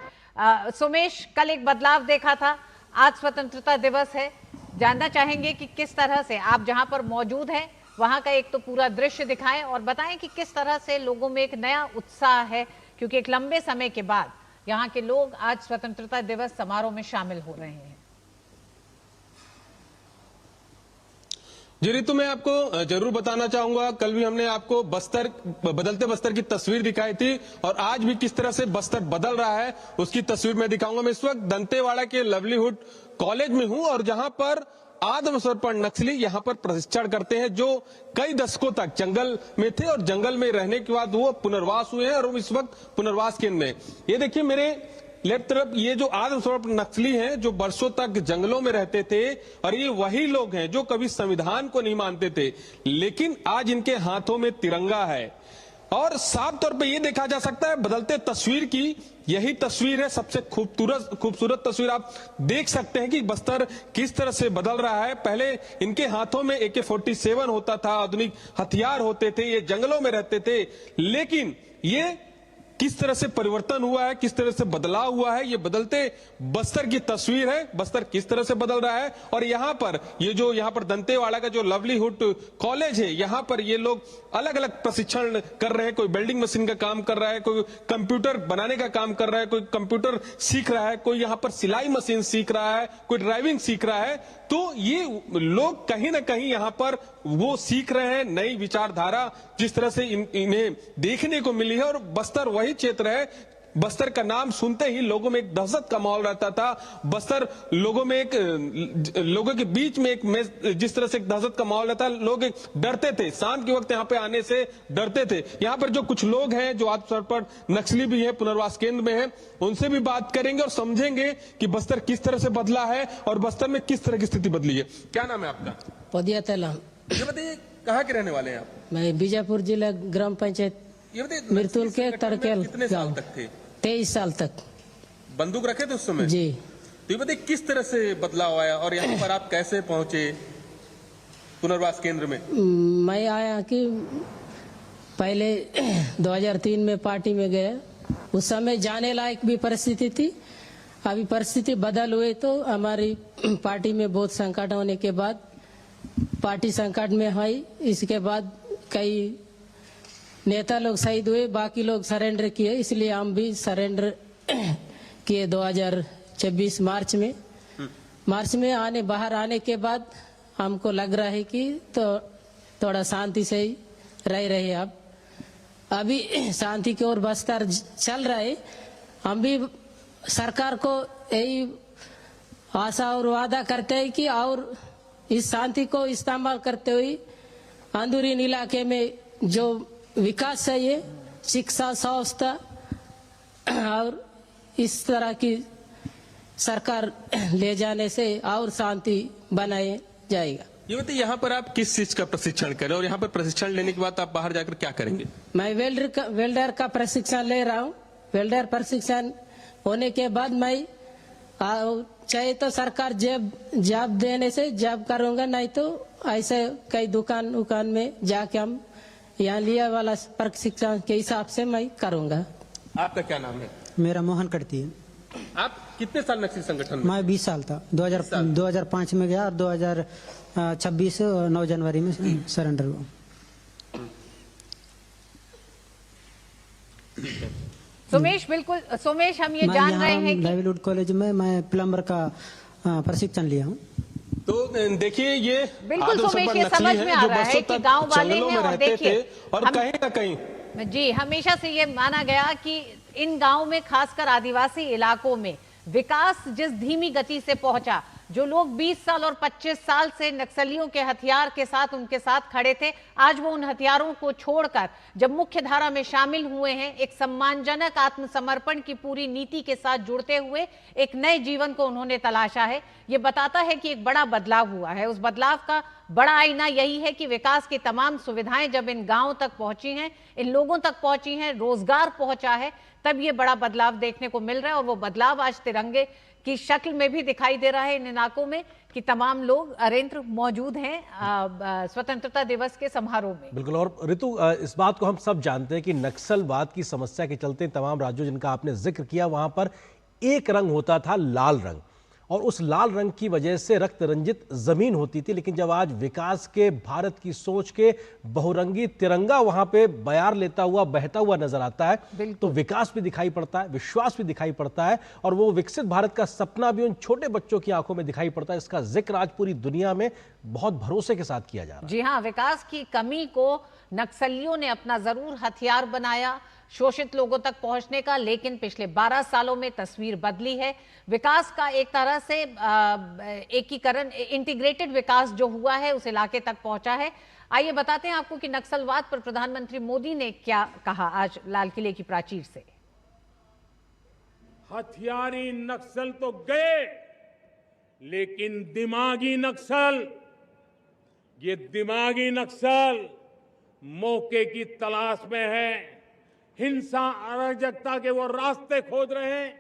सोमेश, कल एक बदलाव देखा था, आज स्वतंत्रता दिवस है, जानना चाहेंगे कि किस तरह से आप जहां पर मौजूद हैं वहां का एक तो पूरा दृश्य दिखाएं और बताएं कि किस तरह से लोगों में एक नया उत्साह है, क्योंकि एक लंबे समय के बाद यहाँ के लोग आज स्वतंत्रता दिवस समारोह में शामिल हो रहे हैं। जी ऋतु, मैं आपको जरूर बताना चाहूंगा, कल भी हमने आपको बदलते बस्तर की तस्वीर दिखाई थी और आज भी किस तरह से बस्तर बदल रहा है उसकी तस्वीर मैं दिखाऊंगा। मैं इस वक्त दंतेवाड़ा के लवलीहुड कॉलेज में हूं और जहां पर आदमसर पर नक्सली यहां पर प्रशिक्षण करते हैं, जो कई दशकों तक जंगल में थे और जंगल में रहने के बाद वो पुनर्वास हुए हैं और इस वक्त पुनर्वास केंद्र में। ये देखिए मेरे लेफ्ट तरफ, ये जो आदमसर नक्सली हैं जो वर्षों तक जंगलों में रहते थे और ये वही लोग हैं जो कभी संविधान को नहीं मानते थे, लेकिन आज इनके हाथों में तिरंगा है और साफ तौर पे ये देखा जा सकता है बदलते तस्वीर की यही तस्वीर है। सबसे खूबसूरत तस्वीर आप देख सकते हैं कि बस्तर किस तरह से बदल रहा है। पहले इनके हाथों में AK-47 होता था, आधुनिक हथियार होते थे, ये जंगलों में रहते थे, लेकिन ये किस तरह से परिवर्तन हुआ है, किस तरह से बदलाव हुआ है, ये बदलते बस्तर की तस्वीर है। बस्तर किस तरह से बदल रहा है और यहाँ पर ये जो यहाँ पर दंतेवाड़ा का जो लवलीहुड कॉलेज है, यहाँ पर ये लोग अलग अलग प्रशिक्षण कर रहे हैं। कोई वेल्डिंग मशीन का काम कर रहा है, कोई कंप्यूटर बनाने का काम कर रहा है, कोई कंप्यूटर सीख रहा है, कोई यहाँ पर सिलाई मशीन सीख रहा है, कोई ड्राइविंग सीख रहा है। तो ये लोग कहीं ना कहीं यहाँ पर वो सीख रहे हैं नई विचारधारा जिस तरह से इन्हें देखने को मिली है। और बस्तर वही क्षेत्र है, बस्तर का नाम सुनते ही लोगों में एक दहशत का माहौल रहता था। बस्तर लोगों के बीच में जिस तरह से एक दहशत का माहौल रहता, लोग डरते थे, शाम के वक्त यहाँ पे आने से डरते थे। यहाँ पर जो कुछ लोग हैं जो आज तौर पर नक्सली भी हैं, पुनर्वास केंद्र में हैं, उनसे भी बात करेंगे और समझेंगे कि बस्तर किस तरह से बदला है और बस्तर में किस तरह की स्थिति बदली है। क्या नाम है आपका? पदिया तला। ये बताइए कहाँ के रहने वाले हैं आप? मैं बीजापुर जिला ग्राम पंचायत मिर्तुल के तरकेल। कितने साल तक थे? 23 साल तक। बंदूक रखे थे उस समय? जी। तो ये बताइए किस तरह से बदलाव आया और यहाँ पर आप कैसे पहुंचे पुनर्वास केंद्र में? मैं आया कि पहले 2003 में पार्टी में गया, उस समय जाने लायक भी परिस्थिति थी। अभी परिस्थिति बदल हुई तो हमारी पार्टी में बहुत संकट होने के बाद पार्टी संकट में आई। इसके बाद कई नेता लोग शहीद हुए, बाकी लोग सरेंडर किए, इसलिए हम भी सरेंडर किए 2026 मार्च में बाहर आने के बाद हमको लग रहा है कि तो थोड़ा शांति से ही रह रहे। अब अभी शांति की ओर बस्तर चल रहा है। हम भी सरकार को यही आशा और वादा करते हैं कि और इस शांति को इस्तेमाल करते हुए अंदरूनी इलाके में जो विकास चाहिए, शिक्षा, स्वास्थ्य और इस तरह की सरकार ले जाने से और शांति बनाए जाएगा। ये बताइए यहाँ पर आप किस चीज का प्रशिक्षण करें और यहाँ पर प्रशिक्षण लेने के बाद आप बाहर जाकर क्या करेंगे? मैं वेल्डर का प्रशिक्षण ले रहा हूँ। वेल्डर प्रशिक्षण होने के बाद मैं चाहे तो सरकार जॉब देने से जॉब करूंगा, नहीं तो ऐसे कई दुकान में जाके हम यहाँ लिया वाला प्रशिक्षण के हिसाब से मैं करूंगा। आपका क्या नाम है? मेरा मोहन करती है। आप कितने साल नक्सली संगठन में? मैं 20 साल था। 2005 में गया और 2026 9 जनवरी में सरेंडर हुआ। सोमेश, बिल्कुल सोमेश, हम ये जान रहे हैं कि लाइवलीहुड कॉलेज में मैं प्लम्बर का प्रशिक्षण लिया हूँ। तो देखिए ये बिल्कुल सोमेश, ये समझ में आ रहा है कि गांव वाले हैं और देखिए और कहीं ना कहीं जी हमेशा से ये माना गया कि इन गांव में खासकर आदिवासी इलाकों में विकास जिस धीमी गति से पहुंचा, जो लोग 20 साल और 25 साल से नक्सलियों के हथियार के साथ उनके साथ खड़े थे, आज वो उन हथियारों को छोड़कर जब मुख्य धारा में शामिल हुए हैं, एक सम्मानजनक आत्मसमर्पण की पूरी नीति के साथ जुड़ते हुए एक नए जीवन को उन्होंने तलाशा है। ये बताता है कि एक बड़ा बदलाव हुआ है। उस बदलाव का बड़ा आईना यही है कि विकास की तमाम सुविधाएं जब इन गांवों तक पहुंची हैं, इन लोगों तक पहुंची हैं, रोजगार पहुंचा है, तब ये बड़ा बदलाव देखने को मिल रहा है। और वो बदलाव आज तिरंगे की शक्ल में भी दिखाई दे रहा है इन इलाकों में कि तमाम लोग अरेंद्र मौजूद हैं स्वतंत्रता दिवस के समारोह में। बिल्कुल। और ऋतु, इस बात को हम सब जानते हैं कि नक्सलवाद की समस्या के चलते तमाम राज्यों जिनका आपने जिक्र किया वहां पर एक रंग होता था, लाल रंग, और उस लाल रंग की वजह से रक्त रंजित जमीन होती थी। लेकिन जब आज विकास के भारत की सोच के बहुरंगी तिरंगा वहां पे बयार लेता हुआ बहता हुआ नजर आता है, तो विकास भी दिखाई पड़ता है, विश्वास भी दिखाई पड़ता है, और वो विकसित भारत का सपना भी उन छोटे बच्चों की आंखों में दिखाई पड़ता है। इसका जिक्र आज पूरी दुनिया में बहुत भरोसे के साथ किया जा रहा है। जी हाँ, विकास की कमी को नक्सलियों ने अपना जरूर हथियार बनाया शोषित लोगों तक पहुंचने का, लेकिन पिछले 12 सालों में तस्वीर बदली है। विकास का एक तरह से एकीकरण, इंटीग्रेटेड विकास जो हुआ है उस इलाके तक पहुंचा है। आइए बताते हैं आपको कि नक्सलवाद पर प्रधानमंत्री मोदी ने क्या कहा आज लाल किले की प्राचीर से। हथियारी नक्सल तो गए, लेकिन दिमागी नक्सल, ये दिमागी नक्सल मौके की तलाश में है, हिंसा अराजकता के वो रास्ते खोज रहे हैं,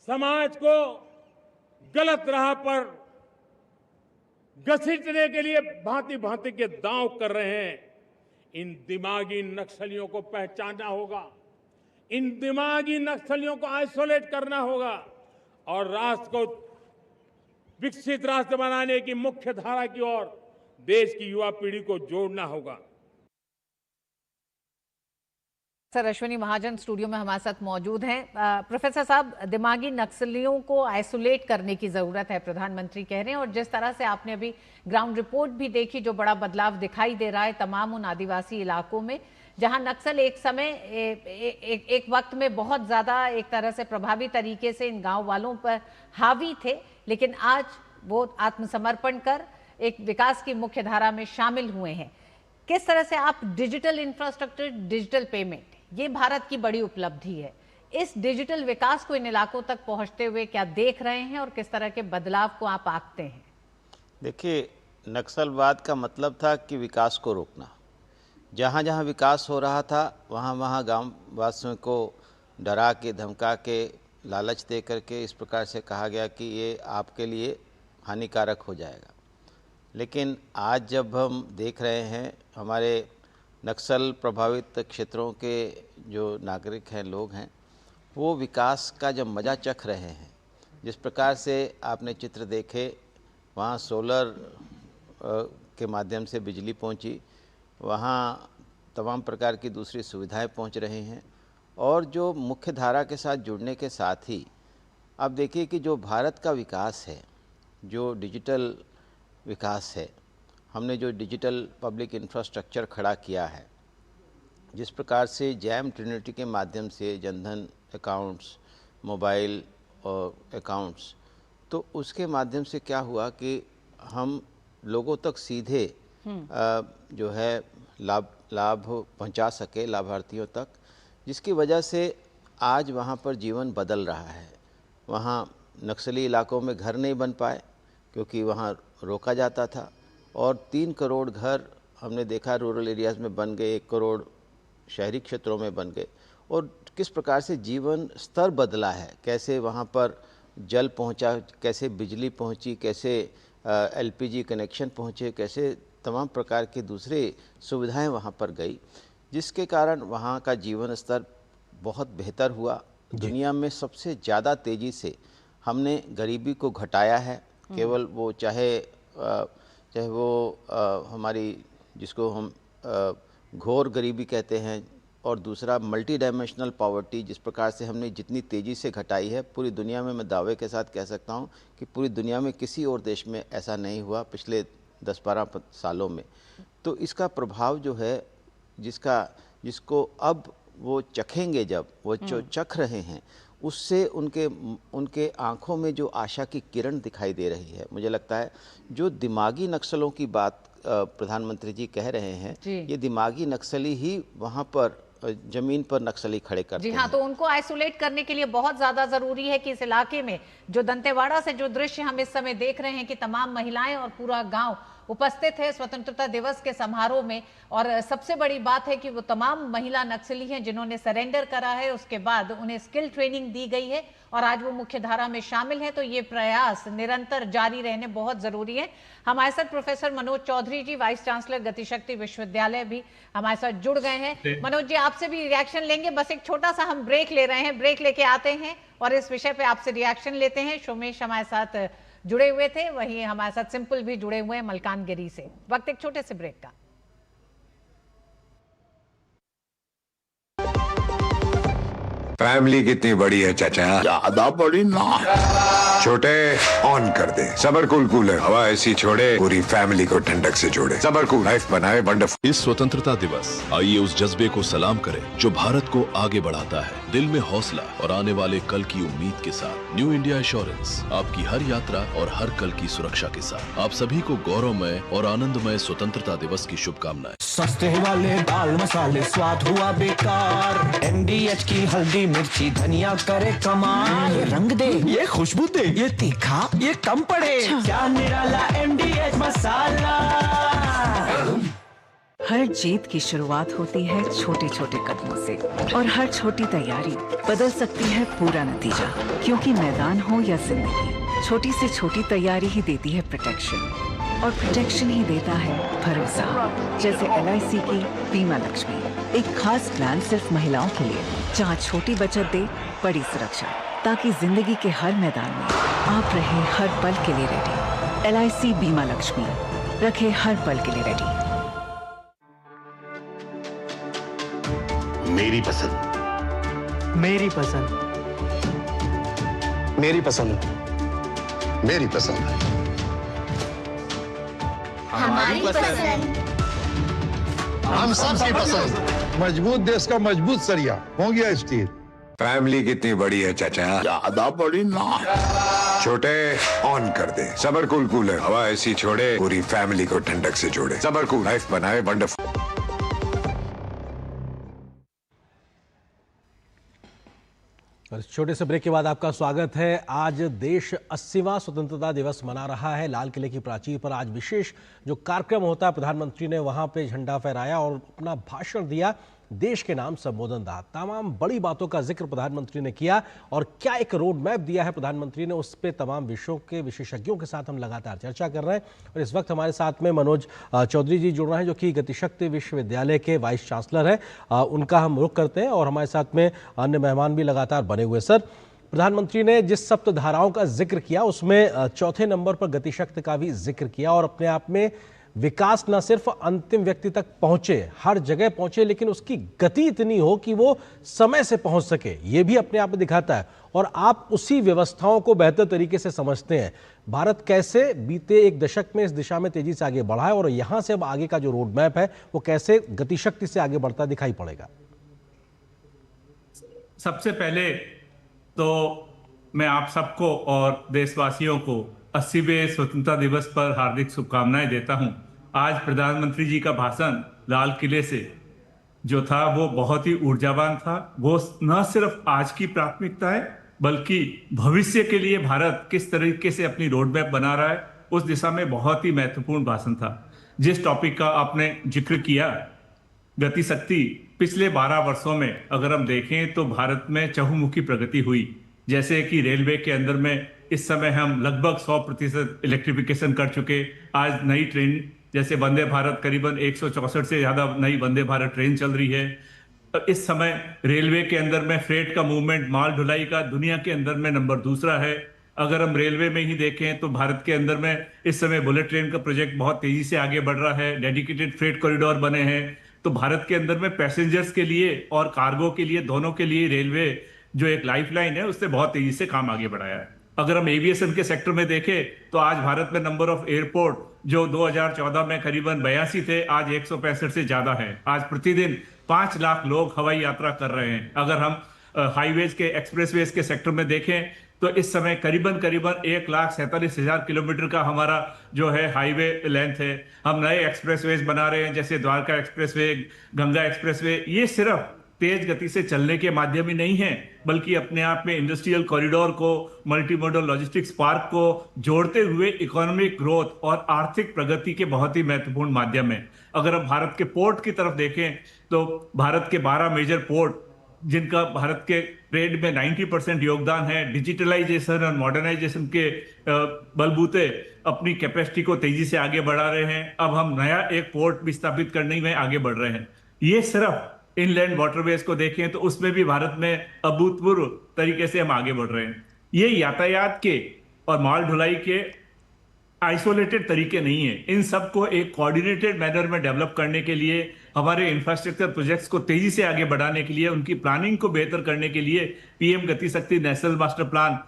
समाज को गलत राह पर घसीटने के लिए भांति भांति के दांव कर रहे हैं। इन दिमागी नक्सलियों को पहचानना होगा, इन दिमागी नक्सलियों को आइसोलेट करना होगा और राष्ट्र को विकसित राष्ट्र बनाने की मुख्य धारा की ओर देश की युवा पीढ़ी को जोड़ना होगा। सर अश्विनी महाजन स्टूडियो में हमारे साथ मौजूद हैं। प्रोफेसर साहब, दिमागी नक्सलियों को आइसोलेट करने की जरूरत है, प्रधानमंत्री कह रहे हैं, और जिस तरह से आपने अभी ग्राउंड रिपोर्ट भी देखी, जो बड़ा बदलाव दिखाई दे रहा है तमाम उन आदिवासी इलाकों में जहां नक्सल एक समय एक वक्त में बहुत ज्यादा एक तरह से प्रभावी तरीके से इन गांव वालों पर हावी थे, लेकिन आज वो आत्मसमर्पण कर एक विकास की मुख्य धारा में शामिल हुए हैं। किस तरह से आप डिजिटल इंफ्रास्ट्रक्चर, डिजिटल पेमेंट, ये भारत की बड़ी उपलब्धि है, इस डिजिटल विकास को इन इलाकों तक पहुंचते हुए क्या देख रहे हैं और किस तरह के बदलाव को आप आंकते हैं? देखिए, नक्सलवाद का मतलब था कि विकास को रोकना। जहाँ जहाँ विकास हो रहा था वहाँ वहाँ गाँव वासियों को डरा के, धमका के, लालच दे करके इस प्रकार से कहा गया कि ये आपके लिए हानिकारक हो जाएगा। लेकिन आज जब हम देख रहे हैं हमारे नक्सल प्रभावित क्षेत्रों के जो नागरिक हैं, लोग हैं, वो विकास का जब मज़ा चख रहे हैं, जिस प्रकार से आपने चित्र देखे, वहाँ सोलर के माध्यम से बिजली पहुँची, वहाँ तमाम प्रकार की दूसरी सुविधाएं पहुँच रही हैं, और जो मुख्य धारा के साथ जुड़ने के साथ ही अब देखिए कि जो भारत का विकास है, जो डिजिटल विकास है, हमने जो डिजिटल पब्लिक इंफ्रास्ट्रक्चर खड़ा किया है, जिस प्रकार से जैम ट्रिनिटी के माध्यम से जनधन अकाउंट्स, मोबाइल और अकाउंट्स, तो उसके माध्यम से क्या हुआ कि हम लोगों तक सीधे जो है लाभ पहुंचा सके लाभार्थियों तक, जिसकी वजह से आज वहां पर जीवन बदल रहा है। वहां नक्सली इलाकों में घर नहीं बन पाए क्योंकि वहां रोका जाता था, और 3 करोड़ घर हमने देखा रूरल एरियाज़ में बन गए, 1 करोड़ शहरी क्षेत्रों में बन गए, और किस प्रकार से जीवन स्तर बदला है, कैसे वहाँ पर जल पहुँचा, कैसे बिजली पहुँची, कैसे LPG कनेक्शन पहुँचे, कैसे तमाम प्रकार की दूसरी सुविधाएं वहाँ पर गई, जिसके कारण वहाँ का जीवन स्तर बहुत बेहतर हुआ। दुनिया में सबसे ज़्यादा तेज़ी से हमने गरीबी को घटाया है। केवल वो चाहे वो हमारी जिसको हम घोर गरीबी कहते हैं, और दूसरा मल्टी डायमेंशनल पॉवर्टी, जिस प्रकार से हमने जितनी तेज़ी से घटाई है, पूरी दुनिया में मैं दावे के साथ कह सकता हूँ कि पूरी दुनिया में किसी और देश में ऐसा नहीं हुआ पिछले 10-12 सालों में। तो इसका प्रभाव जो है, जिसको अब वो चखेंगे, जब वो चख रहे हैं, उससे उनके आंखों में जो आशा की किरण दिखाई दे रही है। मुझे लगता है जो दिमागी नक्सलों की बात प्रधानमंत्री जी कह रहे हैं, ये दिमागी नक्सली ही वहाँ पर जमीन पर नक्सली खड़े करते हैं। जी हाँ, तो उनको आइसोलेट करने के लिए बहुत ज्यादा जरूरी है कि इस इलाके में जो दंतेवाड़ा से जो दृश्य हम इस समय देख रहे हैं कि तमाम महिलाएं और पूरा गांव उपस्थित है स्वतंत्रता दिवस के समारोह में, और सबसे बड़ी बात है कि वो तमाम महिला नक्सली हैं जिन्होंने सरेंडर करा है, उसके बाद उन्हें स्किल ट्रेनिंग दी गई है और आज वो मुख्य धारा में शामिल है। तो ये प्रयास निरंतर जारी रहने बहुत जरूरी है। हमारे साथ प्रोफेसर मनोज चौधरी जी, वाइस चांसलर गतिशक्ति विश्वविद्यालय, भी हमारे साथ जुड़ गए हैं। मनोज जी, आपसे भी रिएक्शन लेंगे, बस एक छोटा सा हम ब्रेक ले रहे हैं, ब्रेक लेके आते हैं और इस विषय पे आपसे रिएक्शन लेते हैं। सोमेश हमारे साथ जुड़े हुए थे, वहीं हमारे साथ सिंपल भी जुड़े हुए हैं मलकानगिरी से। वक्त एक छोटे से ब्रेक का। फैमिली कितनी बड़ी है चाचा? ज्यादा बड़ी ना। छोटे ऑन कर दे सबर कूलर, हवा ऐसी छोड़े पूरी फैमिली को ठंडक से जोड़े। सबर कूल लाइफ बनाए वंडरफुल। इस स्वतंत्रता दिवस आइए उस जज्बे को सलाम करें जो भारत को आगे बढ़ाता है, दिल में हौसला और आने वाले कल की उम्मीद के साथ। न्यू इंडिया एश्योरेंस, आपकी हर यात्रा और हर कल की सुरक्षा के साथ। आप सभी को गौरवमय और आनंदमय स्वतंत्रता दिवस की शुभकामनाएं। सस्ते वाले दाल मसाले स्वाद हुआ बेकार, MDH की हल्दी मिर्ची धनिया करे कमाल। ये रंग दे, ये खुशबू दे, ये तीखा, ये कम पड़े, क्या निराला MDH मसाला। हर जीत की शुरुआत होती है छोटे छोटे कदमों से, और हर छोटी तैयारी बदल सकती है पूरा नतीजा। क्योंकि मैदान हो या जिंदगी, छोटी से छोटी तैयारी ही देती है प्रोटेक्शन, और प्रोटेक्शन ही देता है भरोसा। जैसे LIC की बीमा लक्ष्मी, एक खास प्लान सिर्फ महिलाओं के लिए, जहां छोटी बचत दे बड़ी सुरक्षा, ताकि जिंदगी के हर मैदान में आप रहे हर पल के लिए रेडी। LIC बीमा लक्ष्मी, रखे हर पल के लिए रेडी। मेरी पसंद, मेरी पसंद, मेरी पसंद, मेरी पसंद, हमारी पसंद, हम सबकी पसंद। मजबूत देश का मजबूत सरिया हो गया स्टील। फैमिली कितनी बड़ी है चाचा? ज्यादा बड़ी ना। छोटे ऑन कर दे सबर कूलर, हवा ऐसी छोड़े पूरी फैमिली को ठंडक से जोड़े। सबर कूल लाइफ बनाए वंडरफुल। और इस छोटे से ब्रेक के बाद आपका स्वागत है। आज देश 80वां स्वतंत्रता दिवस मना रहा है। लाल किले की प्राचीर पर आज विशेष जो कार्यक्रम होता है, प्रधानमंत्री ने वहां पे झंडा फहराया और अपना भाषण दिया, देश के नाम संबोधन रहा। तमाम बड़ी बातों का जिक्र प्रधानमंत्री ने किया और क्या एक रोड मैप दिया है प्रधानमंत्री ने, उस पे तमाम विषयों के विशेषज्ञों के साथ हम लगातार चर्चा कर रहे हैं। और इस वक्त हमारे साथ में मनोज चौधरी जी जुड़ रहे हैं, जो कि गतिशक्ति विश्वविद्यालय के वाइस चांसलर हैं। उनका हम रुख करते हैं और हमारे साथ में अन्य मेहमान भी लगातार बने हुए। सर, प्रधानमंत्री ने जिस सप्त धाराओं का जिक्र किया उसमें चौथे नंबर पर गतिशक्ति का भी जिक्र किया और अपने आप में विकास न सिर्फ अंतिम व्यक्ति तक पहुंचे, हर जगह पहुंचे, लेकिन उसकी गति इतनी हो कि वो समय से पहुंच सके, ये भी अपने आप में दिखाता है। और आप उसी व्यवस्थाओं को बेहतर तरीके से समझते हैं। भारत कैसे बीते एक दशक में इस दिशा में तेजी से आगे बढ़ा है और यहां से अब आगे का जो रोड मैप है वो कैसे गतिशक्ति से आगे बढ़ता दिखाई पड़ेगा? सबसे पहले तो मैं आप सबको और देशवासियों को 80वें स्वतंत्रता दिवस पर हार्दिक शुभकामनाएं देता हूं। आज प्रधानमंत्री जी का भाषण लाल किले से जो था वो बहुत ही ऊर्जावान था। वो न सिर्फ आज की प्राथमिकता है बल्कि भविष्य के लिए भारत किस तरीके से अपनी रोड मैप बना रहा है, उस दिशा में बहुत ही महत्वपूर्ण भाषण था। जिस टॉपिक का आपने जिक्र किया, गतिशक्ति, पिछले 12 वर्षों में अगर हम देखें तो भारत में चहुमुखी प्रगति हुई। जैसे कि रेलवे के अंदर में इस समय हम लगभग 100% इलेक्ट्रिफिकेशन कर चुके। आज नई ट्रेन जैसे वंदे भारत, करीबन 164 से ज्यादा नई वंदे भारत ट्रेन चल रही है। इस समय रेलवे के अंदर में फ्रेट का मूवमेंट, माल ढुलाई का दुनिया के अंदर में नंबर दूसरा है। अगर हम रेलवे में ही देखें तो भारत के अंदर में इस समय बुलेट ट्रेन का प्रोजेक्ट बहुत तेजी से आगे बढ़ रहा है। डेडिकेटेड फ्रेट कॉरिडोर बने हैं। तो भारत के अंदर में पैसेंजर्स के लिए और कार्गो के लिए, दोनों के लिए रेलवे जो एक लाइफलाइन है, उससे बहुत तेजी से काम आगे बढ़ाया है। अगर हम एविएशन के सेक्टर में देखें तो आज भारत में नंबर ऑफ एयरपोर्ट जो 2014 में करीबन 82 थे, आज 165 से ज्यादा है। आज प्रतिदिन 5 लाख लोग हवाई यात्रा कर रहे हैं। अगर हम हाईवेज के, एक्सप्रेसवेज के सेक्टर में देखें तो इस समय करीबन 1,47,000 किलोमीटर का हमारा जो है हाईवे लेंथ है। हम नए एक्सप्रेसवेज बना रहे हैं, जैसे द्वारका एक्सप्रेसवे, गंगा एक्सप्रेसवे। ये सिर्फ तेज गति से चलने के माध्यम ही नहीं है, बल्कि अपने आप में इंडस्ट्रियल कॉरिडोर को, मल्टी मॉडल लॉजिस्टिक्स पार्क को जोड़ते हुए इकोनॉमिक ग्रोथ और आर्थिक प्रगति के बहुत ही महत्वपूर्ण माध्यम है। अगर हम भारत के पोर्ट की तरफ देखें तो भारत के 12 मेजर पोर्ट, जिनका भारत के ट्रेड में 90% योगदान है, डिजिटलाइजेशन और मॉडर्नाइजेशन के बलबूते अपनी कैपेसिटी को तेजी से आगे बढ़ा रहे हैं। अब हम नया एक पोर्ट भी स्थापित करने में आगे बढ़ रहे हैं। ये सिर्फ इनलैंड वाटरवेज को देखें तो उसमें भी भारत में अभूतपूर्व तरीके से हम आगे बढ़ रहे हैं। ये यातायात के और माल ढुलाई के आइसोलेटेड तरीके नहीं है। इन सबको एक कोऑर्डिनेटेड मैनर में डेवलप करने के लिए, हमारे इंफ्रास्ट्रक्चर प्रोजेक्ट्स को तेजी से आगे बढ़ाने के लिए, उनकी प्लानिंग को बेहतर करने के लिए PM Gati Shakti national master plan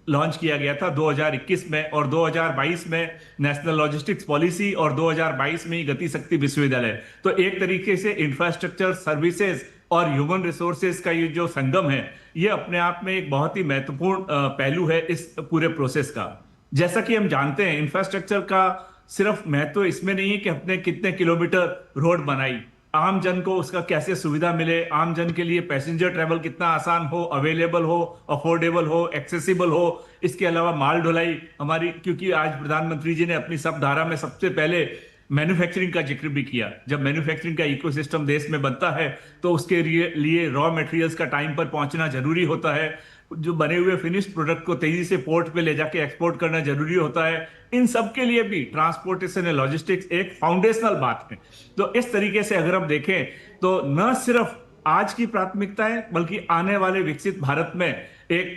launch किया गया था 2021 में, और 2022 में नेशनल लॉजिस्टिक्स पॉलिसी, और 2022 में ही गतिशक्ति विश्वविद्यालय। तो एक तरीके से इंफ्रास्ट्रक्चर, सर्विसेज और ह्यूमन रिसोर्सेज का ये जो संगम है, ये अपने आप में एक बहुत ही महत्वपूर्ण पहलू है इस पूरे प्रोसेस का। जैसा कि हम जानते हैं, इंफ्रास्ट्रक्चर का सिर्फ महत्व इसमें नहीं है कि हमने कितने किलोमीटर रोड बनाई, आम जन को उसका कैसे सुविधा मिले, आम जन के लिए पैसेंजर ट्रैवल कितना आसान हो, अवेलेबल हो, अफोर्डेबल हो, एक्सेसिबल हो। इसके अलावा माल ढुलाई हमारी, क्योंकि आज प्रधानमंत्री जी ने अपनी सब धारा में सबसे पहले मैन्युफैक्चरिंग का जिक्र भी किया। जब मैन्युफैक्चरिंग का इकोसिस्टम देश में बनता है तो उसके लिए रॉ मटेरियल्स का टाइम पर पहुंचना जरूरी होता है। जो बने हुए फिनिश्ड प्रोडक्ट को तेजी से पोर्ट पे ले जाके एक्सपोर्ट करना जरूरी होता है। इन सब के लिए भी ट्रांसपोर्टेशन एंड लॉजिस्टिक्स एक फाउंडेशनल बात है। तो इस तरीके से अगर हम देखें तो न सिर्फ आज की प्राथमिकता है, बल्कि आने वाले विकसित भारत में एक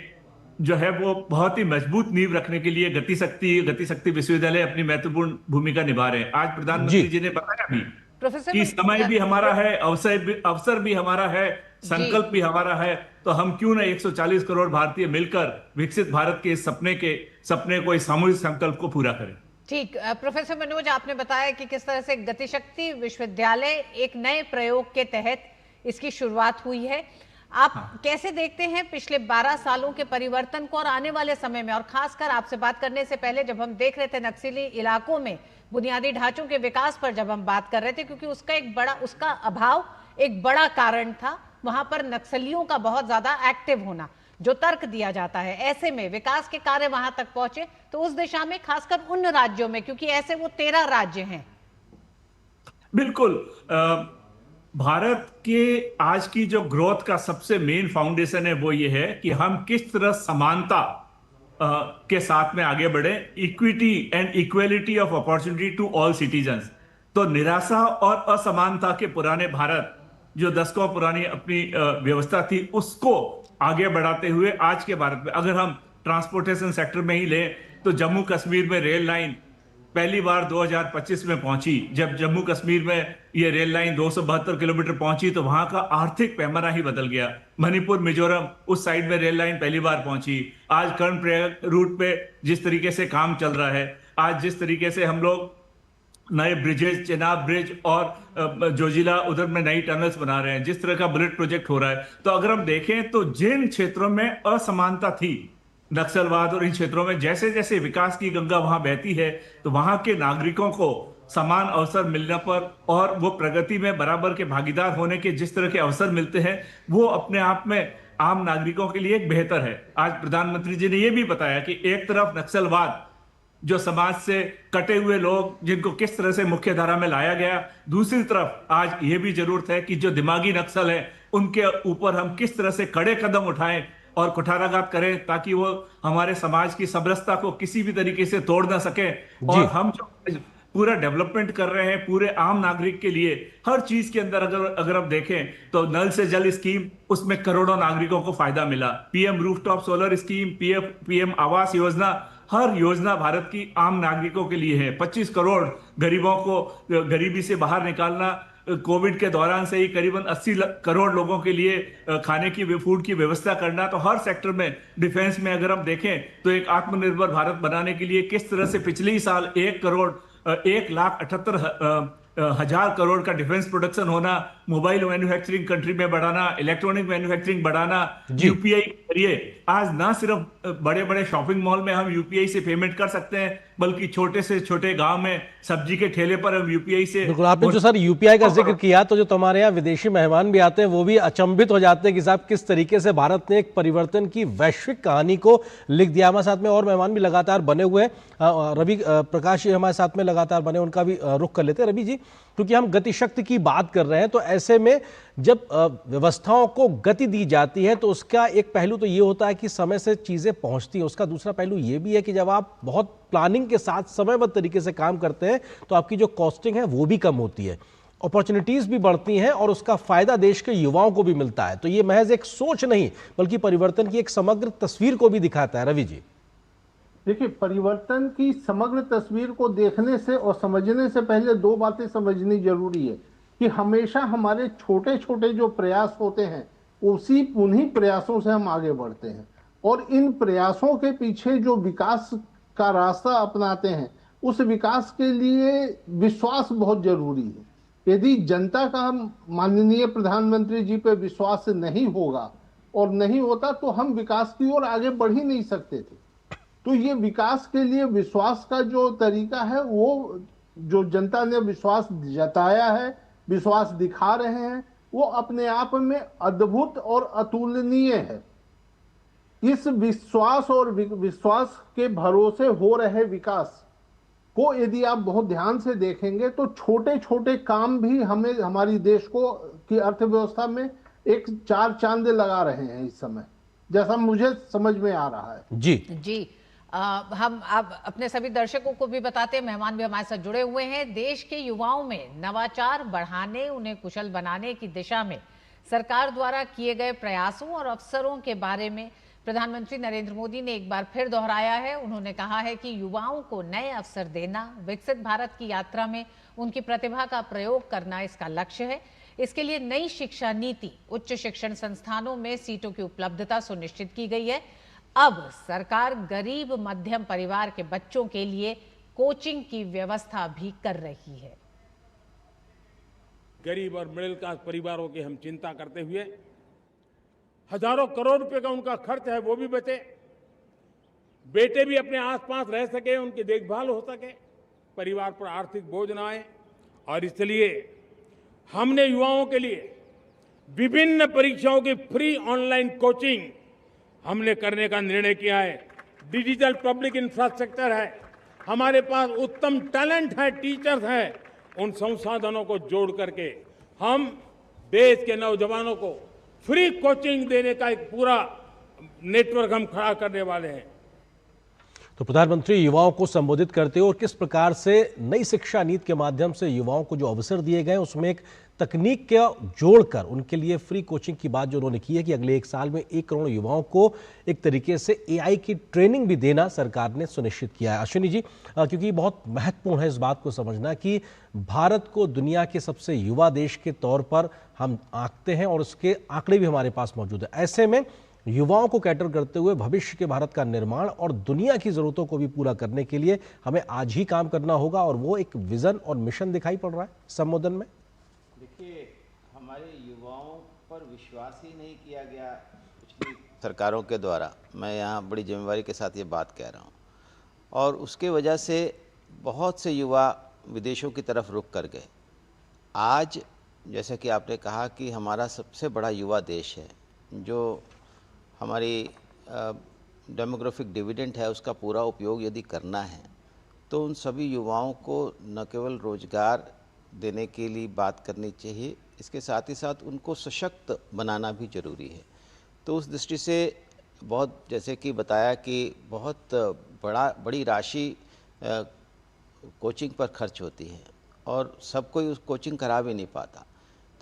जो है वो बहुत ही मजबूत नींव रखने के लिए गतिशक्ति विश्वविद्यालय अपनी महत्वपूर्ण भूमिका निभा रहे हैं। आज प्रधानमंत्री जी ने बताया भी प्रोफेसर कि समय भी हमारा है, अवसर भी हमारा है, संकल्प भी हमारा है, तो हम क्यों ना 140 करोड़ भारतीय मिलकर विकसित भारत के सपने को, इस सामूहिक संकल्प को पूरा करें। ठीक। प्रोफेसर मनोज, आपने बताया कि किस तरह से गतिशक्ति विश्वविद्यालय एक नए प्रयोग के तहत इसकी शुरुआत हुई है। आप कैसे देखते हैं पिछले 12 सालों के परिवर्तन को और आने वाले समय में, और खासकर आपसे बात करने से पहले जब हम देख रहे थे नक्सली इलाकों में बुनियादी ढांचों के विकास पर जब हम बात कर रहे थे, क्योंकि उसका अभाव एक बड़ा कारण था, वहां पर नक्सलियों का बहुत ज्यादा एक्टिव होना जो तर्क दिया जाता है। ऐसे में विकास के कार्य वहां तक पहुंचे तो उस दिशा में, खासकर उन राज्यों में, क्योंकि ऐसे वो 13 राज्य हैं। बिल्कुल। भारत के आज की जो ग्रोथ का सबसे मेन फाउंडेशन है वो ये है कि हम किस तरह समानता के साथ में आगे बढ़े, equity and equality of opportunity to all citizens. तो निराशा और असमानता के पुराने भारत, जो दशकों पुरानी अपनी व्यवस्था थी, उसको आगे बढ़ाते हुए आज के भारत में, अगर हम ट्रांसपोर्टेशन सेक्टर में ही लें तो जम्मू कश्मीर में रेल लाइन पहली बार 2025 में पहुंची। जब जम्मू कश्मीर में ये रेल लाइन 272 किलोमीटर पहुंची तो वहां का आर्थिक पैमाना ही बदल गया। मणिपुर, मिजोरम, उस साइड में रेल लाइन पहली बार पहुंची। आज कर्णप्रयाग रूट पे जिस तरीके से काम चल रहा है, आज जिस तरीके से हम लोग नए ब्रिजेस, चेनाब ब्रिज और जोजिला उधर में नई टनल्स बना रहे हैं, जिस तरह का बुलेट प्रोजेक्ट हो रहा है, तो अगर हम देखें तो जिन क्षेत्रों में असमानता थी, नक्सलवाद और इन क्षेत्रों में, जैसे जैसे विकास की गंगा वहां बहती है तो वहां के नागरिकों को समान अवसर मिलने पर और वो प्रगति में बराबर के भागीदार होने के जिस तरह के अवसर मिलते हैं, वो अपने आप में आम नागरिकों के लिए एक बेहतर है। आज प्रधानमंत्री जी ने यह भी बताया कि एक तरफ नक्सलवाद, जो समाज से कटे हुए लोग जिनको किस तरह से मुख्य धारा में लाया गया, दूसरी तरफ आज ये भी जरूरत है कि जो दिमागी नक्सल है उनके ऊपर हम किस तरह से कड़े कदम उठाएं और कुठाराघात करें ताकि वो हमारे समाज की समरसता को किसी भी तरीके से तोड़ ना सके। और हम जो पूरा डेवलपमेंट कर रहे हैं पूरे आम नागरिक के लिए, हर चीज के अंदर अगर आप देखें तो नल से जल स्कीम, उसमें करोड़ों नागरिकों को फायदा मिला। PM rooftop solar scheme, PM Awas Yojana, हर योजना भारत की आम नागरिकों के लिए है। 25 करोड़ गरीबों को गरीबी से बाहर निकालना, कोविड के दौरान से ही करीबन 80 करोड़ लोगों के लिए खाने की फूड की व्यवस्था करना। तो हर सेक्टर में, डिफेंस में अगर हम देखें तो एक आत्मनिर्भर भारत बनाने के लिए किस तरह से पिछले ही साल 1,78,000 करोड़ का डिफेंस प्रोडक्शन होना, मोबाइल मैन्युफैक्चरिंग कंट्री में बढ़ाना, इलेक्ट्रॉनिक मैन्युफैक्चरिंग बढ़ाना, यूपीआई के जरिए आज ना सिर्फ बड़े बड़े शॉपिंग मॉल में हम यूपीआई से पेमेंट कर सकते हैं, बल्कि छोटे से छोटे गांव में सब्जी के ठेले पर हम यूपीआई से। बिल्कुल, आपने जो सर यूपीआई का जिक्र किया तो जो तुम्हारे यहाँ विदेशी मेहमान भी आते हैं वो भी अचंभित हो जाते हैं कि साहब किस तरीके से भारत ने एक परिवर्तन की वैश्विक कहानी को लिख दिया। हमारे साथ में और मेहमान भी लगातार बने हुए हैं। रवि प्रकाश जी हमारे साथ में लगातार बने, उनका भी रुख कर लेते हैं। रवि जी, क्योंकि हम गतिशक्ति की बात कर रहे हैं तो ऐसे में जब व्यवस्थाओं को गति दी जाती है तो उसका एक पहलू तो ये होता है कि समय से चीजें पहुंचती हैं, उसका दूसरा पहलू ये भी है कि जब आप बहुत प्लानिंग के साथ समयबद्ध तरीके से काम करते हैं तो आपकी जो कॉस्टिंग है वो भी कम होती है, अपॉर्चुनिटीज भी बढ़ती हैं और उसका फायदा देश के युवाओं को भी मिलता है। तो ये महज एक सोच नहीं बल्कि परिवर्तन की एक समग्र तस्वीर को भी दिखाता है। रवि जी, देखिए, परिवर्तन की समग्र तस्वीर को देखने से और समझने से पहले दो बातें समझनी जरूरी है कि हमेशा हमारे छोटे छोटे जो प्रयास होते हैं उन्हीं प्रयासों से हम आगे बढ़ते हैं, और इन प्रयासों के पीछे जो विकास का रास्ता अपनाते हैं उस विकास के लिए विश्वास बहुत जरूरी है। यदि जनता का माननीय प्रधानमंत्री जी पे विश्वास नहीं होगा और नहीं होता तो हम विकास की ओर आगे बढ़ ही नहीं सकते थे। तो ये विकास के लिए विश्वास का जो तरीका है, वो जो जनता ने विश्वास जताया है, विश्वास दिखा रहे हैं, वो अपने आप में अद्भुत और अतुलनीय है। इस विश्वास और विश्वास के भरोसे हो रहे विकास को यदि आप बहुत ध्यान से देखेंगे तो छोटे छोटे काम भी हमें हमारी देश को की अर्थव्यवस्था में एक चार चांद लगा रहे हैं इस समय, जैसा मुझे समझ में आ रहा है। जी हम अब अपने सभी दर्शकों को भी बताते हैं, मेहमान भी हमारे साथ जुड़े हुए हैं। देश के युवाओं में नवाचार बढ़ाने, उन्हें कुशल बनाने की दिशा में सरकार द्वारा किए गए प्रयासों और अवसरों के बारे में प्रधानमंत्री नरेंद्र मोदी ने एक बार फिर दोहराया है। उन्होंने कहा है कि युवाओं को नए अवसर देना, विकसित भारत की यात्रा में उनकी प्रतिभा का प्रयोग करना इसका लक्ष्य है। इसके लिए नई शिक्षा नीति, उच्च शिक्षण संस्थानों में सीटों की उपलब्धता सुनिश्चित की गई है। अब सरकार गरीब मध्यम परिवार के बच्चों के लिए कोचिंग की व्यवस्था भी कर रही है। गरीब और मिडिल क्लास परिवारों की हम चिंता करते हुए हजारों करोड़ रुपए का उनका खर्च है वो भी बचे, बेटे भी अपने आसपास रह सके, उनकी देखभाल हो सके, परिवार पर आर्थिक बोझ न आए। और इसलिए हमने युवाओं के लिए विभिन्न परीक्षाओं की फ्री ऑनलाइन कोचिंग हमने करने का निर्णय किया है। डिजिटल पब्लिक इंफ्रास्ट्रक्चर है, हमारे पास उत्तम टैलेंट है, टीचर्स हैं। उन संसाधनों को जोड़ करके हम देश के नौजवानों को फ्री कोचिंग देने का एक पूरा नेटवर्क हम खड़ा करने वाले हैं। तो प्रधानमंत्री युवाओं को संबोधित करते हुए और किस प्रकार से नई शिक्षा नीति के माध्यम से युवाओं को जो अवसर दिए गए उसमें एक तकनीक का जोड़कर उनके लिए फ्री कोचिंग की बात जो उन्होंने की है कि अगले 1 साल में 1 करोड़ युवाओं को एक तरीके से AI की ट्रेनिंग भी देना सरकार ने सुनिश्चित किया है। अश्विनी जी, क्योंकि बहुत महत्वपूर्ण है इस बात को समझना कि भारत को दुनिया के सबसे युवा देश के तौर पर हम आंकते हैं और उसके आंकड़े भी हमारे पास मौजूद है। ऐसे में युवाओं को कैटर करते हुए भविष्य के भारत का निर्माण और दुनिया की जरूरतों को भी पूरा करने के लिए हमें आज ही काम करना होगा और वो एक विजन और मिशन दिखाई पड़ रहा है संबोधन में। देखिए, हमारे युवाओं पर विश्वास ही नहीं किया गया पिछली सरकारों के द्वारा। मैं यहाँ बड़ी जिम्मेवारी के साथ ये बात कह रहा हूँ और उसके वजह से बहुत से युवा विदेशों की तरफ रुख कर गए। आज जैसा कि आपने कहा कि हमारा सबसे बड़ा युवा देश है, जो हमारी डेमोग्राफिक डिविडेंड है उसका पूरा उपयोग यदि करना है तो उन सभी युवाओं को न केवल रोजगार देने के लिए बात करनी चाहिए, इसके साथ ही साथ उनको सशक्त बनाना भी जरूरी है। तो उस दृष्टि से बहुत, जैसे कि बताया कि बहुत बड़ी राशि कोचिंग पर खर्च होती है और सब कोई उस कोचिंग करा भी नहीं पाता।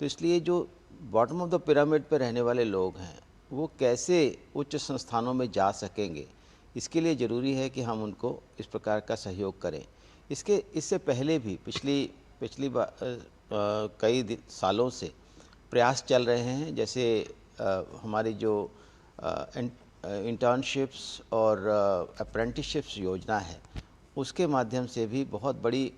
तो इसलिए जो बॉटम ऑफ द पिरामिड पर रहने वाले लोग हैं वो कैसे उच्च संस्थानों में जा सकेंगे, इसके लिए ज़रूरी है कि हम उनको इस प्रकार का सहयोग करें। इससे पहले भी पिछली कई सालों से प्रयास चल रहे हैं, जैसे हमारी जो इंटर्नशिप्स और अप्रेंटिसशिप्स योजना है उसके माध्यम से भी बहुत बड़ी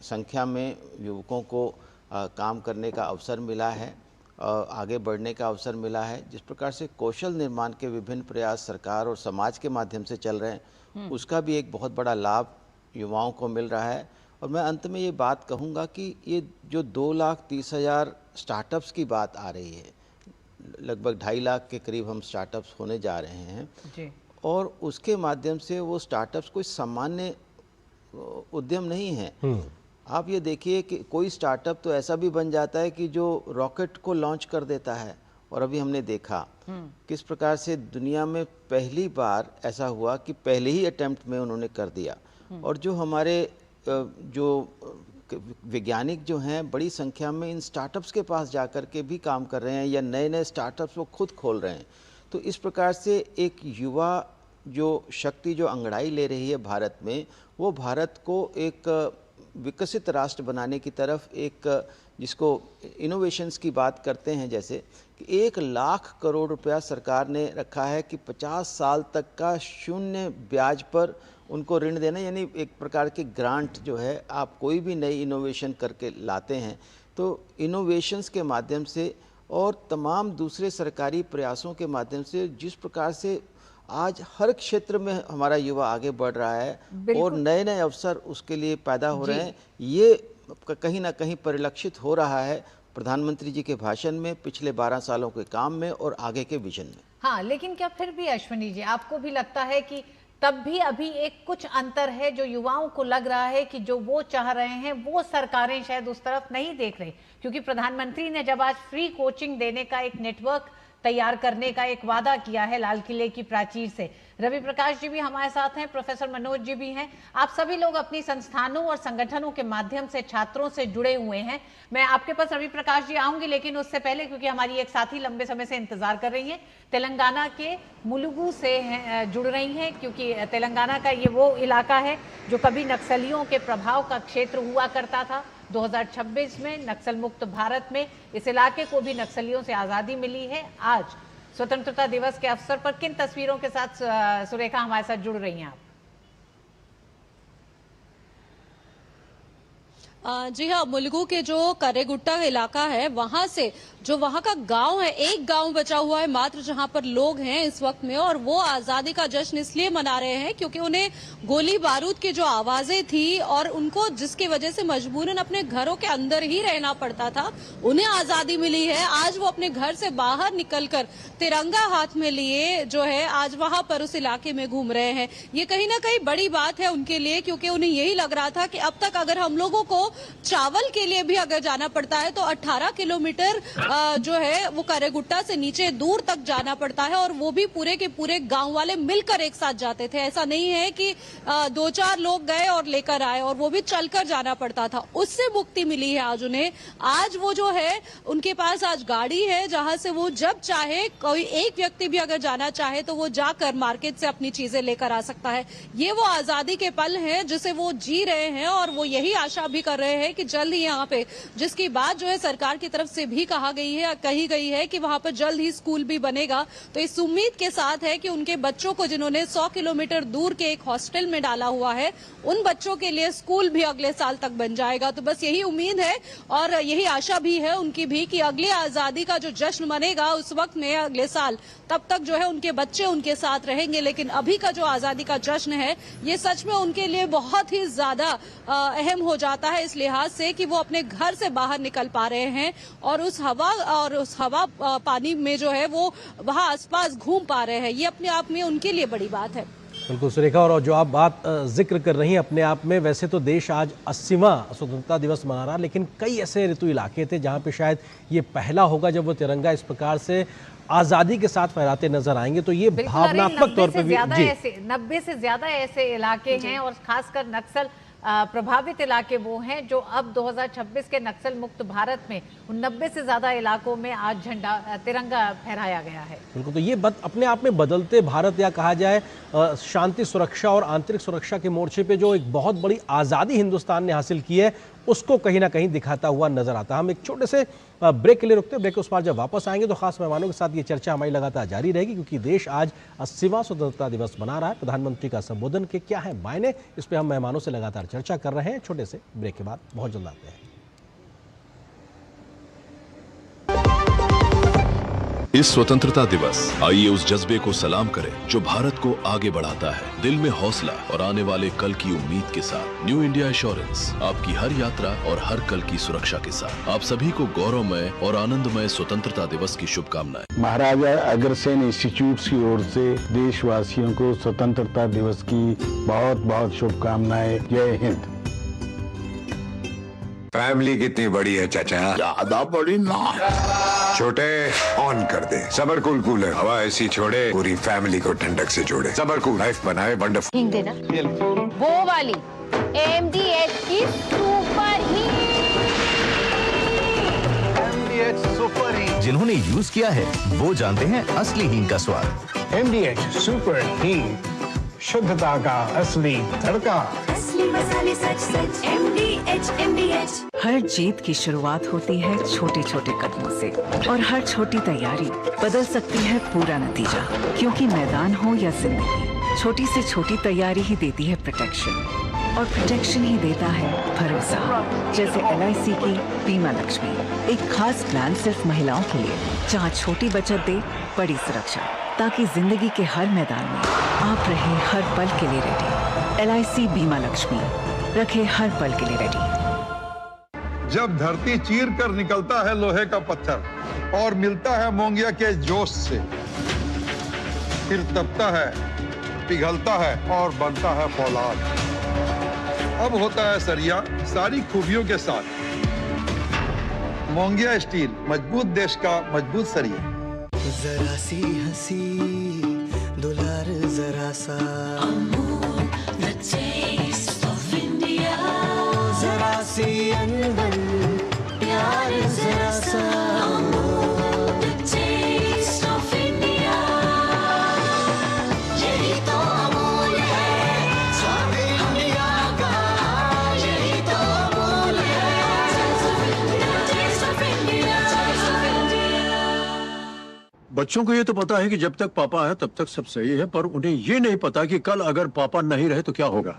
संख्या में युवकों को काम करने का अवसर मिला है, आगे बढ़ने का अवसर मिला है। जिस प्रकार से कौशल निर्माण के विभिन्न प्रयास सरकार और समाज के माध्यम से चल रहे हैं उसका भी एक बहुत बड़ा लाभ युवाओं को मिल रहा है। और मैं अंत में ये बात कहूँगा कि ये जो 2,30,000 स्टार्टअप्स की बात आ रही है, लगभग 2.5 लाख के करीब हम स्टार्टअप्स होने जा रहे हैं जी। और उसके माध्यम से वो स्टार्टअप्स कोई सामान्य उद्यम नहीं है। आप ये देखिए कि कोई स्टार्टअप तो ऐसा भी बन जाता है कि जो रॉकेट को लॉन्च कर देता है। और अभी हमने देखा किस प्रकार से दुनिया में पहली बार ऐसा हुआ कि पहले ही अटेम्प्ट में उन्होंने कर दिया। और जो हमारे जो वैज्ञानिक जो हैं बड़ी संख्या में इन स्टार्टअप्स के पास जाकर के भी काम कर रहे हैं या नए नए स्टार्टअप्स वो खुद खोल रहे हैं। तो इस प्रकार से एक युवा जो शक्ति जो अंगड़ाई ले रही है भारत में, वो भारत को एक विकसित राष्ट्र बनाने की तरफ, एक जिसको इनोवेशंस की बात करते हैं, जैसे कि 1 लाख करोड़ रुपया सरकार ने रखा है कि 50 साल तक का शून्य ब्याज पर उनको ऋण देना, यानी एक प्रकार की ग्रांट जो है। आप कोई भी नई इनोवेशन करके लाते हैं तो इनोवेशंस के माध्यम से और तमाम दूसरे सरकारी प्रयासों के माध्यम से जिस प्रकार से आज हर क्षेत्र में हमारा युवा आगे बढ़ रहा है और नए नए अवसर उसके लिए पैदा हो रहे हैं, ये कहीं ना कहीं परिलक्षित हो रहा है प्रधानमंत्री जी के भाषण में, पिछले 12 सालों के काम में और आगे के विजन में। हाँ, लेकिन क्या फिर भी अश्विनी जी आपको भी लगता है कि तब भी अभी एक कुछ अंतर है, जो युवाओं को लग रहा है कि जो वो चाह रहे हैं वो सरकारें शायद उस तरफ नहीं देख रही? क्योंकि प्रधानमंत्री ने जब आज फ्री कोचिंग देने का एक नेटवर्क तैयार करने का एक वादा किया है लाल किले की प्राचीर से। रवि प्रकाश जी भी हमारे साथ हैं, प्रोफेसर मनोज जी भी हैं। आप सभी लोग अपनी संस्थानों और संगठनों के माध्यम से छात्रों से जुड़े हुए हैं। मैं आपके पास रवि प्रकाश जी आऊंगी, लेकिन उससे पहले क्योंकि हमारी एक साथी लंबे समय से इंतजार कर रही हैं, तेलंगाना के मुलुगु से जुड़ रही हैं, क्योंकि तेलंगाना का ये वो इलाका है जो कभी नक्सलियों के प्रभाव का क्षेत्र हुआ करता था। 2026 में नक्सल मुक्त भारत में इस इलाके को भी नक्सलियों से आज़ादी मिली है। आज स्वतंत्रता दिवस के अवसर पर किन तस्वीरों के साथ सुरेखा हमारे साथ जुड़ रही हैं आप? जी हाँ, मुलुगु के जो करेगुट्टा इलाका है वहां से जो वहां का गांव है, एक गांव बचा हुआ है मात्र जहां पर लोग हैं इस वक्त में, और वो आजादी का जश्न इसलिए मना रहे हैं क्योंकि उन्हें गोली बारूद की जो आवाजें थी और उनको जिसकी वजह से मजबूरन अपने घरों के अंदर ही रहना पड़ता था, उन्हें आजादी मिली है। आज वो अपने घर से बाहर निकलकर तिरंगा हाथ में लिए जो है आज वहां पर उस इलाके में घूम रहे हैं। ये कहीं ना कहीं बड़ी बात है उनके लिए, क्योंकि उन्हें यही लग रहा था कि अब तक अगर हम लोगों को चावल के लिए भी अगर जाना पड़ता है तो 18 किलोमीटर जो है वो करेगुट्टा से नीचे दूर तक जाना पड़ता है, और वो भी पूरे के पूरे गांव वाले मिलकर एक साथ जाते थे। ऐसा नहीं है कि 2-4 लोग गए और लेकर आए, और वो भी चलकर जाना पड़ता था। उससे मुक्ति मिली है आज उन्हें। आज वो जो है उनके पास आज गाड़ी है जहां से वो जब चाहे, कोई एक व्यक्ति भी अगर जाना चाहे तो वो जाकर मार्केट से अपनी चीजें लेकर आ सकता है। ये वो आजादी के पल हैं जिसे वो जी रहे हैं, और वो यही आशा भी कर रहे हैं कि जल्द ही यहाँ पे, जिसकी बात जो है सरकार की तरफ से भी कही गई है कि वहां पर जल्द ही स्कूल भी बनेगा। तो इस उम्मीद के साथ है कि उनके बच्चों को, जिन्होंने 100 किलोमीटर दूर के एक हॉस्टल में डाला हुआ है, उन बच्चों के लिए स्कूल भी अगले साल तक बन जाएगा। तो बस यही उम्मीद है और यही आशा भी है उनकी भी कि अगले आजादी का जो जश्न मनेगा उस वक्त में अगले साल, तब तक जो है उनके बच्चे उनके साथ रहेंगे। लेकिन अभी का जो आजादी का जश्न है ये सच में उनके लिए बहुत ही ज्यादा अहम हो जाता है, इस लिहाज से कि वो अपने घर से बाहर निकल पा रहे हैं और उस हवा पानी में जो है वो वहां आसपास घूम पा रहे हैं। ये अपने आप में उनके लिए बड़ी बात है। बिल्कुल सुरेखा, और जो आप बात जिक्र कर रही हैं अपने आप में, वैसे तो देश आज 80वां स्वतंत्रता दिवस मना रहा, लेकिन कई ऐसे ऋतु इलाके थे जहां पे शायद ये पहला होगा जब वो तिरंगा इस प्रकार से आजादी के साथ फहराते नजर आएंगे। तो ये भावनात्मक तौर पर भी 90 से ज्यादा ऐसे इलाके हैं, और खासकर नक्सल प्रभावित इलाके वो हैं जो अब 2026 के नक्सल मुक्त भारत में 90 से ज्यादा इलाकों में आज तिरंगा फहराया गया है। बिल्कुल, तो ये अपने आप में बदलते भारत, या कहा जाए शांति सुरक्षा और आंतरिक सुरक्षा के मोर्चे पे जो एक बहुत बड़ी आज़ादी हिंदुस्तान ने हासिल की है, उसको कहीं ना कहीं दिखाता हुआ नजर आता है। हम एक छोटे से ब्रेक के लिए रुकते हैं। ब्रेक के उस पार जब वापस आएंगे तो खास मेहमानों के साथ ये चर्चा हमारी लगातार जारी रहेगी, क्योंकि देश आज 80वां स्वतंत्रता दिवस मना रहा है। प्रधानमंत्री का संबोधन के क्या है मायने, इस पर हम मेहमानों से लगातार चर्चा कर रहे हैं। छोटे से ब्रेक के बाद बहुत जल्द आते हैं। इस स्वतंत्रता दिवस आइए उस जज्बे को सलाम करें जो भारत को आगे बढ़ाता है, दिल में हौसला और आने वाले कल की उम्मीद के साथ। न्यू इंडिया एश्योरेंस आपकी हर यात्रा और हर कल की सुरक्षा के साथ। आप सभी को गौरवमय और आनंदमय स्वतंत्रता दिवस की शुभकामनाएं। महाराजा अग्रसेन इंस्टीट्यूट की ओर से देशवासियों को स्वतंत्रता दिवस की बहुत बहुत शुभकामनाएं। जय हिंद। फैमिली कितनी बड़ी है चाचा? ज्यादा बड़ी ना। छोटे ऑन कर दे। सबर कूलर हवा ऐसी छोड़े, पूरी फैमिली को ठंडक से जोड़े। सबर कूल लाइफ बनाए वंडरफुल। हिंग देना, वो वाली MDH की सुपर हीट। जिन्होंने यूज किया है वो जानते हैं असली हींग का स्वाद। MDH सुपर हीट, शुद्धता का असली तड़का। असली मसाले सच MDH। हर जीत की शुरुआत होती है छोटे छोटे कदमों से, और हर छोटी तैयारी बदल सकती है पूरा नतीजा। क्योंकि मैदान हो या जिंदगी, छोटी से छोटी तैयारी ही देती है प्रोटेक्शन, और प्रोटेक्शन ही देता है भरोसा। जैसे LIC की बीमा लक्ष्मी, एक खास प्लान सिर्फ महिलाओं के लिए, जहां छोटी बचत दे बड़ी सुरक्षा, ताकि जिंदगी के हर मैदान में आप रहे हर पल के लिए रेडी। LIC बीमा लक्ष्मी, रखे हर पल के लिए रेडी। जब धरती चीर कर निकलता है लोहे का पत्थर और मिलता है मोंगिया के जोश से, फिर तपता है, पिघलता है और बनता है फौलाद। अब होता है सरिया सारी खूबियों के साथ। मोंगिया स्टील, मजबूत देश का मजबूत सरिया। जरा सी हंसी दुलार जरा सा जरा सी अनबन प्यार जरा सा यही तो अमूल है स्वाद इंडिया का, यही तो अमूल बच्चों को ये तो पता है कि जब तक पापा है तब तक सब सही है, पर उन्हें ये नहीं पता कि कल अगर पापा नहीं रहे तो क्या होगा,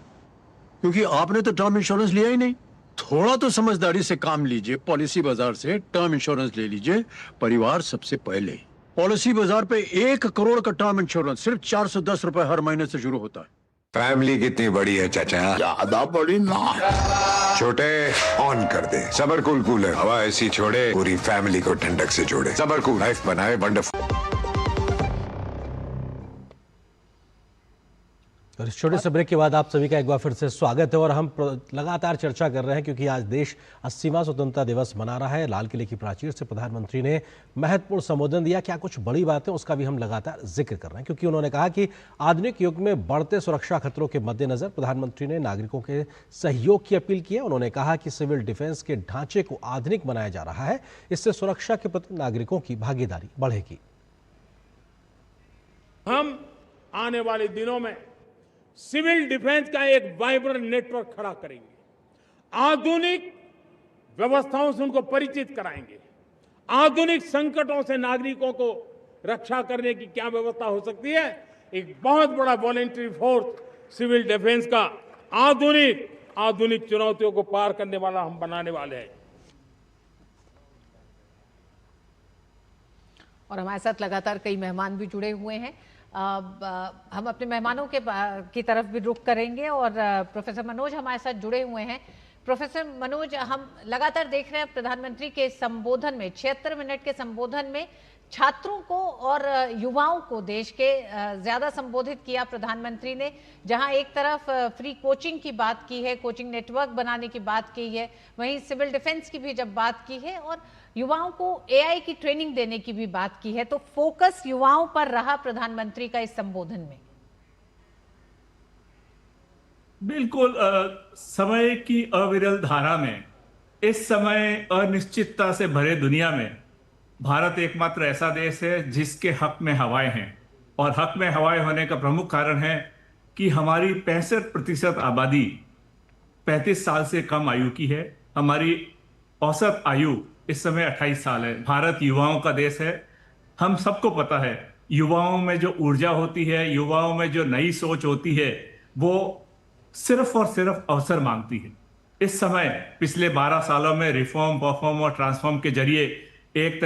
क्योंकि आपने तो टर्म इंश्योरेंस लिया ही नहीं। थोड़ा तो समझदारी से काम लीजिए, पॉलिसी बाजार से टर्म इंश्योरेंस ले लीजिए। परिवार सबसे पहले। पॉलिसी बाजार पे 1 करोड़ का टर्म इंश्योरेंस सिर्फ 410 रुपए हर महीने से शुरू होता है। फैमिली कितनी बड़ी है चाचा? ज्यादा बड़ी ना। छोटे ऑन कर दे सबर कूलर, हवा ऐसी छोड़े पूरी फैमिली को ठंडक से जोड़े। सबर कूल लाइफ बनाए वंडरफुल। और इस छोटे से ब्रेक के बाद आप सभी का एक बार फिर से स्वागत है। और हम लगातार चर्चा कर रहे हैं क्योंकि आज देश 80वां स्वतंत्रता दिवस मना रहा है। लाल किले की प्राचीर से प्रधानमंत्री ने महत्वपूर्ण संबोधन दिया। क्या कुछ बड़ी बातें, उसका भी हम लगातार जिक्र कर रहे हैं, क्योंकि उन्होंने कहा कि आधुनिक युग में बढ़ते सुरक्षा खतरों के मद्देनजर प्रधानमंत्री ने नागरिकों के सहयोग की अपील की है। उन्होंने कहा कि सिविल डिफेंस के ढांचे को आधुनिक बनाया जा रहा है, इससे सुरक्षा के प्रति नागरिकों की भागीदारी बढ़ेगी। हम आने वाले दिनों में सिविल डिफेंस का एक वाइब्रेंट नेटवर्क खड़ा करेंगे, आधुनिक व्यवस्थाओं से उनको परिचित कराएंगे, आधुनिक संकटों से नागरिकों को रक्षा करने की क्या व्यवस्था हो सकती है। एक बहुत बड़ा वॉलंटरी फोर्स सिविल डिफेंस का आधुनिक चुनौतियों को पार करने वाला हम बनाने वाले हैं। और हमारे साथ लगातार कई मेहमान भी जुड़े हुए हैं। हम अपने मेहमानों की तरफ भी रुख करेंगे और प्रोफेसर मनोज हमारे साथ जुड़े हुए हैं। प्रोफेसर मनोज, हम लगातार देख रहे हैं प्रधानमंत्री के संबोधन में, 76 मिनट के संबोधन में छात्रों को और युवाओं को देश के ज्यादा संबोधित किया प्रधानमंत्री ने। जहां एक तरफ फ्री कोचिंग की बात की है, कोचिंग नेटवर्क बनाने की बात की है, वहीं सिविल डिफेंस की भी जब बात की है और युवाओं को एआई की ट्रेनिंग देने की भी बात की है, तो फोकस युवाओं पर रहा प्रधानमंत्री का इस संबोधन में। बिल्कुल। समय की अविरल धारा में, इस समय अनिश्चितता से भरे दुनिया में भारत एकमात्र ऐसा देश है जिसके हक में हवाएं हैं। और हक में हवाएं होने का प्रमुख कारण है कि हमारी 65% आबादी 35 साल से कम आयु की है। हमारी औसत आयु इस समय 28 साल है। भारत युवाओं का देश है। हम सबको पता है युवाओं में जो ऊर्जा होती है, युवाओं में जो नई सोच होती है, वो सिर्फ और सिर्फ अवसर मांगती है। इस समय पिछले 12 सालों में रिफॉर्म, परफॉर्म और ट्रांसफॉर्म के जरिए एक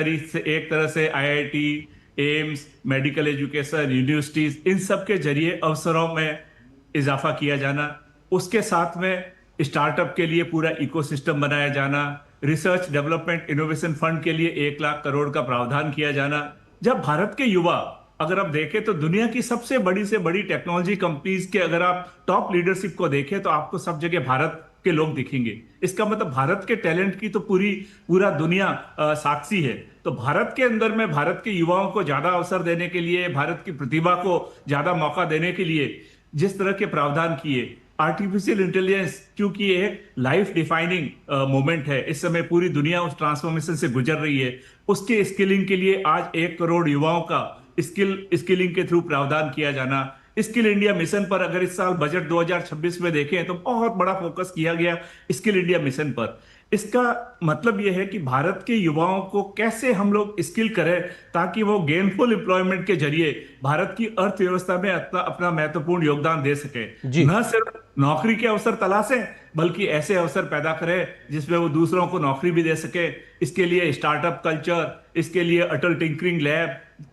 तरह से IIT, AIIMS, medical education, universities, इन सब के जरिए अवसरों में इजाफा किया जाना, उसके साथ में स्टार्टअप के लिए पूरा इकोसिस्टम बनाया जाना, रिसर्च डेवलपमेंट इनोवेशन फंड के लिए 1 लाख करोड़ का प्रावधान किया जाना। जब भारत के युवा, अगर आप देखें तो दुनिया की सबसे बड़ी से बड़ी टेक्नोलॉजी कंपनीज के अगर आप टॉप लीडरशिप को देखें तो आपको सब जगह भारत के लोग दिखेंगे। इसका मतलब भारत के टैलेंट की तो पूरा दुनिया साक्षी है। तो भारत के अंदर में भारत के युवाओं को ज्यादा अवसर देने के लिए, भारत की प्रतिभा को ज्यादा मौका देने के लिए जिस तरह के प्रावधान किए, आर्टिफिशियल इंटेलिजेंस क्योंकि एक लाइफ डिफाइनिंग मोमेंट है, इस समय पूरी दुनिया उस ट्रांसफॉर्मेशन से गुजर रही है, उसके स्किलिंग के लिए आज 1 करोड़ युवाओं का स्किलिंग के थ्रू प्रावधान किया जाना। स्किल इंडिया मिशन पर अगर इस साल बजट 2026 में देखें तो बहुत बड़ा फोकस किया गया स्किल इंडिया मिशन पर। इसका मतलब यह है कि भारत के युवाओं को कैसे हम लोग स्किल करें ताकि वो गेनफुल एम्प्लॉयमेंट के जरिए भारत की अर्थव्यवस्था में अपना महत्वपूर्ण योगदान दे सके। न सिर्फ नौकरी के अवसर तलाशें बल्कि ऐसे अवसर पैदा करें जिसमें वो दूसरों को नौकरी भी दे सके। इसके लिए स्टार्टअप कल्चर, इसके लिए अटल टिंकरिंग लैब,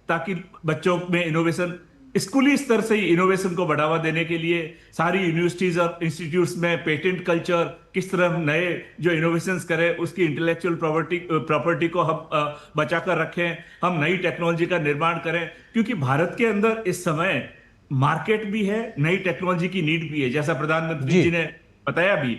ताकि बच्चों में इनोवेशन, स्कूली स्तर से ही इनोवेशन को बढ़ावा देने के लिए सारी यूनिवर्सिटीज और इंस्टीट्यूट्स में पेटेंट कल्चर, किस तरह नए जो इनोवेशंस करें, उसकी इंटेलेक्चुअल प्रॉपर्टी को हम बचाकर रखें, हम नई टेक्नोलॉजी का निर्माण करें, क्योंकि भारत के अंदर इस समय मार्केट भी है, नई टेक्नोलॉजी की नीड भी है, जैसा प्रधानमंत्री जी ने बताया भी।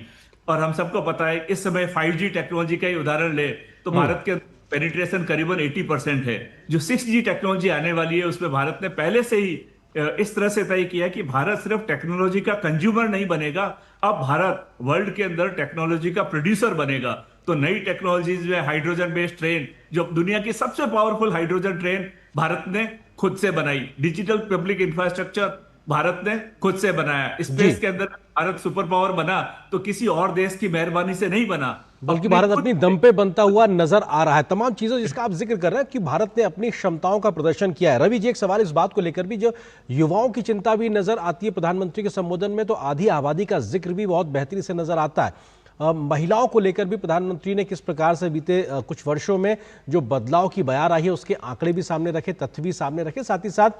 और हम सबको पता है इस समय 5G टेक्नोलॉजी का ही उदाहरण ले तो भारत के पेनिट्रेशन करीबन 80% है। जो 6G टेक्नोलॉजी आने वाली है उसमें भारत ने पहले से ही इस तरह से तय किया कि भारत सिर्फ टेक्नोलॉजी का कंज्यूमर नहीं बनेगा, अब भारत वर्ल्ड के अंदर टेक्नोलॉजी का प्रोड्यूसर बनेगा। तो नई टेक्नोलॉजीज में हाइड्रोजन बेस्ड ट्रेन, जो दुनिया की सबसे पावरफुल हाइड्रोजन ट्रेन भारत ने खुद से बनाई। डिजिटल पब्लिक इंफ्रास्ट्रक्चर भारत ने खुद से बनाया। स्पेस के अंदर भारत सुपर पावर बना तो किसी और देश की मेहरबानी से नहीं बना, बल्कि भारत अपनी दम पे बनता हुआ नजर आ रहा है। तमाम चीजों जिसका आप जिक्र कर रहे हैं कि भारत ने अपनी क्षमताओं का प्रदर्शन किया है। रवि जी, एक सवाल इस बात को लेकर भी, जो युवाओं की चिंता भी नजर आती है प्रधानमंत्री के संबोधन में, तो आधी आबादी का जिक्र भी बहुत बेहतरी से नजर आता है। महिलाओं को लेकर भी प्रधानमंत्री ने किस प्रकार से बीते कुछ वर्षों में जो बदलाव की बयार आई है उसके आंकड़े भी सामने रखे, तथ्य भी सामने रखे, साथ ही साथ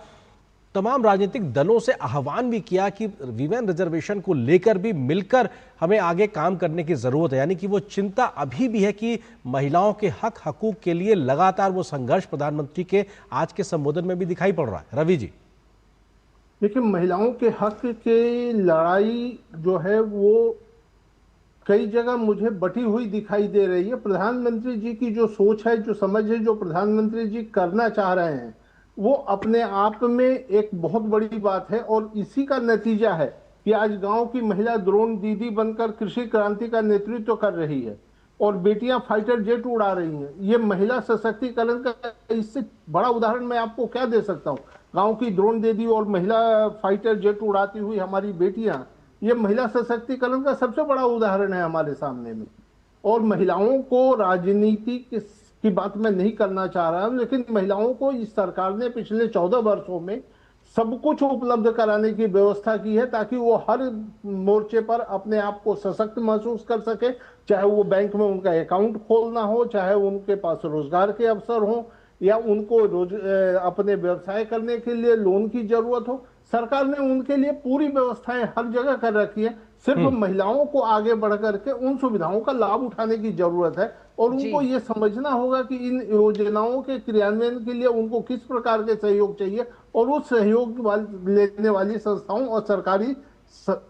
तमाम राजनीतिक दलों से आह्वान भी किया कि वीमेन रिजर्वेशन को लेकर भी मिलकर हमें आगे काम करने की जरूरत है। यानी कि वो चिंता अभी भी है कि महिलाओं के हक हकूक के लिए लगातार वो संघर्ष प्रधानमंत्री के आज के संबोधन में भी दिखाई पड़ रहा है। रवि जी, देखिए, महिलाओं के हक की लड़ाई जो है वो कई जगह मुझे बटी हुई दिखाई दे रही है। प्रधानमंत्री जी की जो सोच है, जो समझ है, जो प्रधानमंत्री जी करना चाह रहे हैं, वो अपने आप में एक बहुत बड़ी बात है। और इसी का नतीजा है कि आज गांव की महिला ड्रोन दीदी बनकर कृषि क्रांति का नेतृत्व कर रही है और बेटियां फाइटर जेट उड़ा रही हैं। ये महिला सशक्तिकरण का इससे बड़ा उदाहरण मैं आपको क्या दे सकता हूँ। गांव की ड्रोन दीदी और महिला फाइटर जेट उड़ाती हुई हमारी बेटियां, ये महिला सशक्तिकरण का सबसे बड़ा उदाहरण है हमारे सामने में। और महिलाओं को राजनीति की बात मैं नहीं करना चाह रहा हूं, लेकिन महिलाओं को इस सरकार ने पिछले 14 वर्षों में सब कुछ उपलब्ध कराने की व्यवस्था की है ताकि वो हर मोर्चे पर अपने आप को सशक्त महसूस कर सके। चाहे वो बैंक में उनका अकाउंट खोलना हो, चाहे उनके पास रोजगार के अवसर हो, या उनको अपने व्यवसाय करने के लिए लोन की जरूरत हो। सरकार ने उनके लिए पूरी व्यवस्थाएं हर जगह कर रखी है। सिर्फ महिलाओं को आगे बढ़ करके उन सुविधाओं का लाभ उठाने की जरूरत है और उनको ये समझना होगा कि इन योजनाओं के क्रियान्वयन के लिए उनको किस प्रकार के सहयोग चाहिए और उस सहयोग लेने वाली संस्थाओं और सरकारी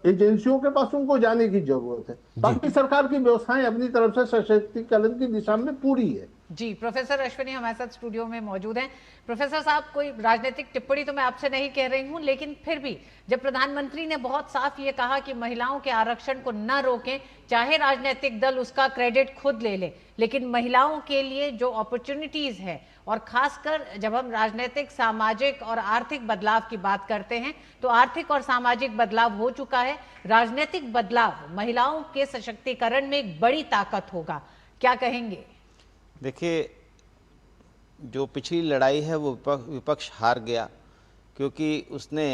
एजेंसियों के पास उनको जाने की जरूरत है। बाकी सरकार की व्यवस्थाएं अपनी तरफ से सशक्तिकरण की दिशा में पूरी है। जी, प्रोफेसर अश्विनी हमारे साथ स्टूडियो में मौजूद हैं। प्रोफेसर साहब, कोई राजनीतिक टिप्पणी तो मैं आपसे नहीं कह रही हूं, लेकिन फिर भी जब प्रधानमंत्री ने बहुत साफ ये कहा कि महिलाओं के आरक्षण को न रोकें, चाहे राजनीतिक दल उसका क्रेडिट खुद ले ले, लेकिन महिलाओं के लिए जो अपॉर्चुनिटीज है, और खासकर जब हम राजनीतिक, सामाजिक और आर्थिक बदलाव की बात करते हैं तो आर्थिक और सामाजिक बदलाव हो चुका है, राजनीतिक बदलाव महिलाओं के सशक्तिकरण में एक बड़ी ताकत होगा, क्या कहेंगे? देखिए, जो पिछली लड़ाई है वो विपक्ष हार गया क्योंकि उसने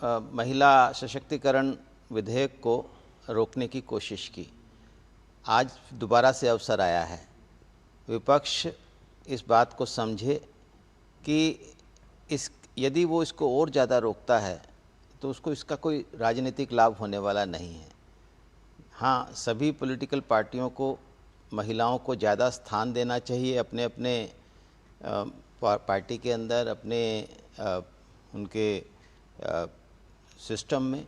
महिला सशक्तिकरण विधेयक को रोकने की कोशिश की। आज दोबारा से अवसर आया है, विपक्ष इस बात को समझे कि यदि वो इसको और ज़्यादा रोकता है तो उसको इसका कोई राजनीतिक लाभ होने वाला नहीं है। हाँ, सभी पॉलिटिकल पार्टियों को महिलाओं को ज़्यादा स्थान देना चाहिए अपने अपने पार्टी के अंदर, अपने उनके सिस्टम में,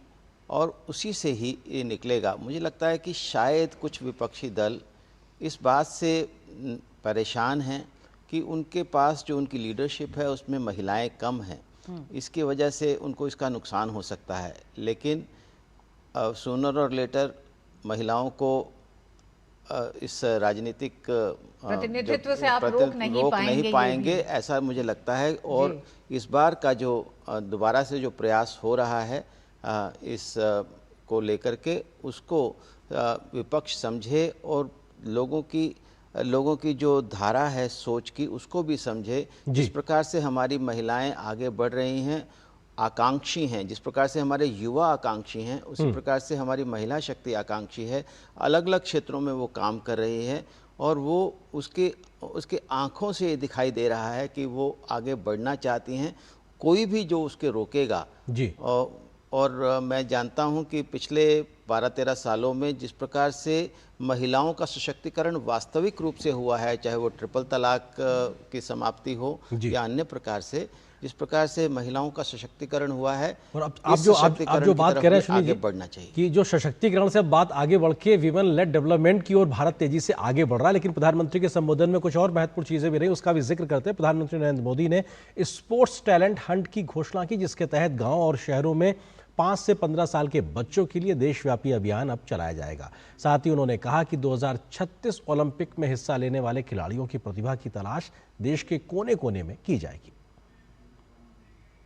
और उसी से ही ये निकलेगा। मुझे लगता है कि शायद कुछ विपक्षी दल इस बात से परेशान हैं कि उनके पास जो उनकी लीडरशिप है उसमें महिलाएं कम हैं, इसकी वजह से उनको इसका नुकसान हो सकता है। लेकिन सूनर और लेटर महिलाओं को इस राजनीतिक प्रतिनिधित्व से आप रोक नहीं पाएंगे ऐसा मुझे लगता है। और इस बार का जो दोबारा से जो प्रयास हो रहा है इस को लेकर के, उसको विपक्ष समझे और लोगों की जो धारा है सोच की उसको भी समझे। जिस प्रकार से हमारी महिलाएं आगे बढ़ रही हैं, आकांक्षी हैं, जिस प्रकार से हमारे युवा आकांक्षी हैं, उसी प्रकार से हमारी महिला शक्ति आकांक्षी है। अलग अलग क्षेत्रों में वो काम कर रही है और वो उसके आँखों से दिखाई दे रहा है कि वो आगे बढ़ना चाहती हैं, कोई भी जो उसके रोकेगा। जी। और मैं जानता हूं कि पिछले 12-13 सालों में जिस प्रकार से महिलाओं का सशक्तिकरण वास्तविक रूप से हुआ है, चाहे वो ट्रिपल तलाक की समाप्ति हो या अन्य प्रकार से, जिस प्रकार से महिलाओं का सशक्तिकरण हुआ है, और अब आप जो बात कह रहे हैं सुनील जी, बढ़ना चाहिए कि जो सशक्तिकरण से बात आगे बढ़ के विमेन लेड डेवलपमेंट की ओर भारत तेजी से आगे बढ़ रहा है, लेकिन प्रधानमंत्री के संबोधन में कुछ और महत्वपूर्ण चीजें भी रही, उसका भी जिक्र करते हैं। प्रधानमंत्री नरेंद्र मोदी ने स्पोर्ट्स टैलेंट हंट की घोषणा की, जिसके तहत गाँव और शहरों में 5 से 15 साल के बच्चों के लिए देशव्यापी अभियान अब चलाया जाएगा। साथ ही उन्होंने कहा कि 2036 ओलंपिक में हिस्सा लेने वाले खिलाड़ियों की प्रतिभा की तलाश देश के कोने कोने में की जाएगी।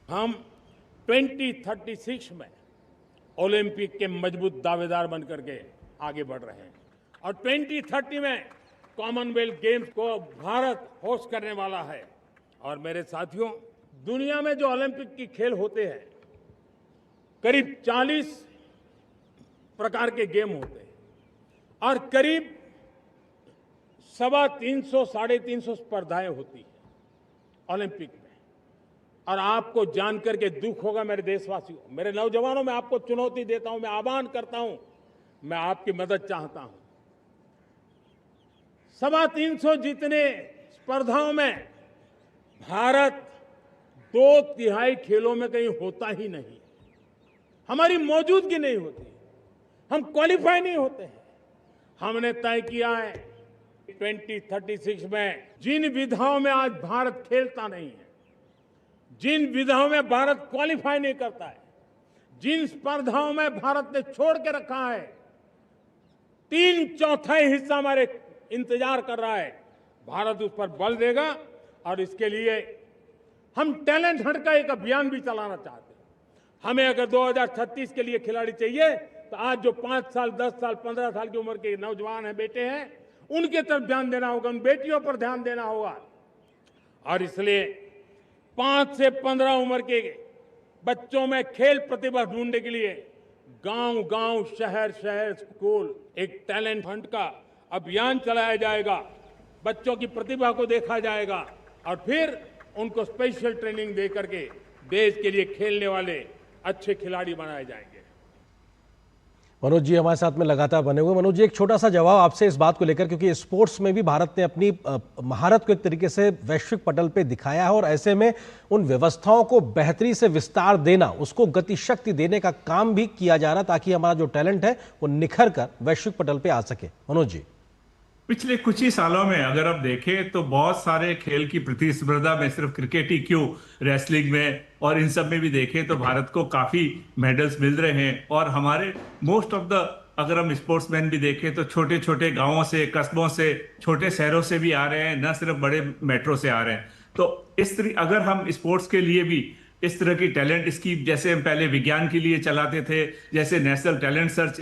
हम 2036 में ओलंपिक के मजबूत दावेदार बनकर के आगे बढ़ रहे हैं और 2030 में कॉमनवेल्थ गेम्स को भारत होस्ट करने वाला है। और मेरे साथियों, दुनिया में जो ओलंपिक की खेल होते हैं, करीब 40 प्रकार के गेम होते हैं और करीब 350-350 स्पर्धाएं होती हैं ओलंपिक में। और आपको जानकर के दुख होगा मेरे देशवासियों, मेरे नौजवानों, मैं आपको चुनौती देता हूं, मैं आह्वान करता हूं, मैं आपकी मदद चाहता हूं। 350 जितने स्पर्धाओं में भारत 2/3 खेलों में कहीं होता ही नहीं, हमारी मौजूदगी नहीं होती, हम क्वालिफाई नहीं होते हैं। हमने तय किया है 2036 में जिन विधाओं में आज भारत खेलता नहीं है, जिन विधाओं में भारत क्वालिफाई नहीं करता है, जिन स्पर्धाओं में भारत ने छोड़ के रखा है, 3/4 हिस्सा हमारे इंतजार कर रहा है। भारत उस पर बल देगा और इसके लिए हम टैलेंट हंट का एक अभियान भी चलाना चाहते हैं। हमें अगर 2036 के लिए खिलाड़ी चाहिए तो आज जो 5 साल, 10 साल, 15 साल की उम्र के नौजवान हैं, बेटे हैं, उनके तरफ ध्यान देना होगा, उन बेटियों पर ध्यान देना होगा। और इसलिए 5 से 15 उम्र के बच्चों में खेल प्रतिभा ढूंढने के लिए गांव-गांव, शहर-शहर, स्कूल एक टैलेंट हंट का अभियान चलाया जाएगा। बच्चों की प्रतिभा को देखा जाएगा और फिर उनको स्पेशल ट्रेनिंग दे करके देश के लिए खेलने वाले अच्छे खिलाड़ी बनाए जाएंगे। मनोज जी हमारे साथ में लगातार बने हुए। मनोज जी, एक छोटा सा जवाब आपसे इस बात को लेकर, क्योंकि स्पोर्ट्स में भी भारत ने अपनी महारत को एक तरीके से वैश्विक पटल पे दिखाया है और ऐसे में उन व्यवस्थाओं को बेहतरी से विस्तार देना, उसको गति शक्ति देने का काम भी किया जा रहा, ताकि हमारा जो टैलेंट है वो निखर कर वैश्विक पटल पे आ सके। मनोज जी, पिछले कुछ ही सालों में अगर आप देखें तो बहुत सारे खेल की प्रतिस्पर्धा में, सिर्फ क्रिकेट ही क्यों, रेसलिंग में और इन सब में भी देखें तो भारत को काफी मेडल्स मिल रहे हैं। और हमारे मोस्ट ऑफ द, अगर हम स्पोर्ट्समैन भी देखें तो छोटे छोटे गांवों से, कस्बों से, छोटे शहरों से भी आ रहे हैं, न सिर्फ बड़े मेट्रो से आ रहे हैं। तो इस तरह अगर हम स्पोर्ट्स के लिए भी इस तरह की टैलेंट स्कीम, जैसे हम पहले विज्ञान के लिए चलाते थे, जैसे नेशनल टैलेंट सर्च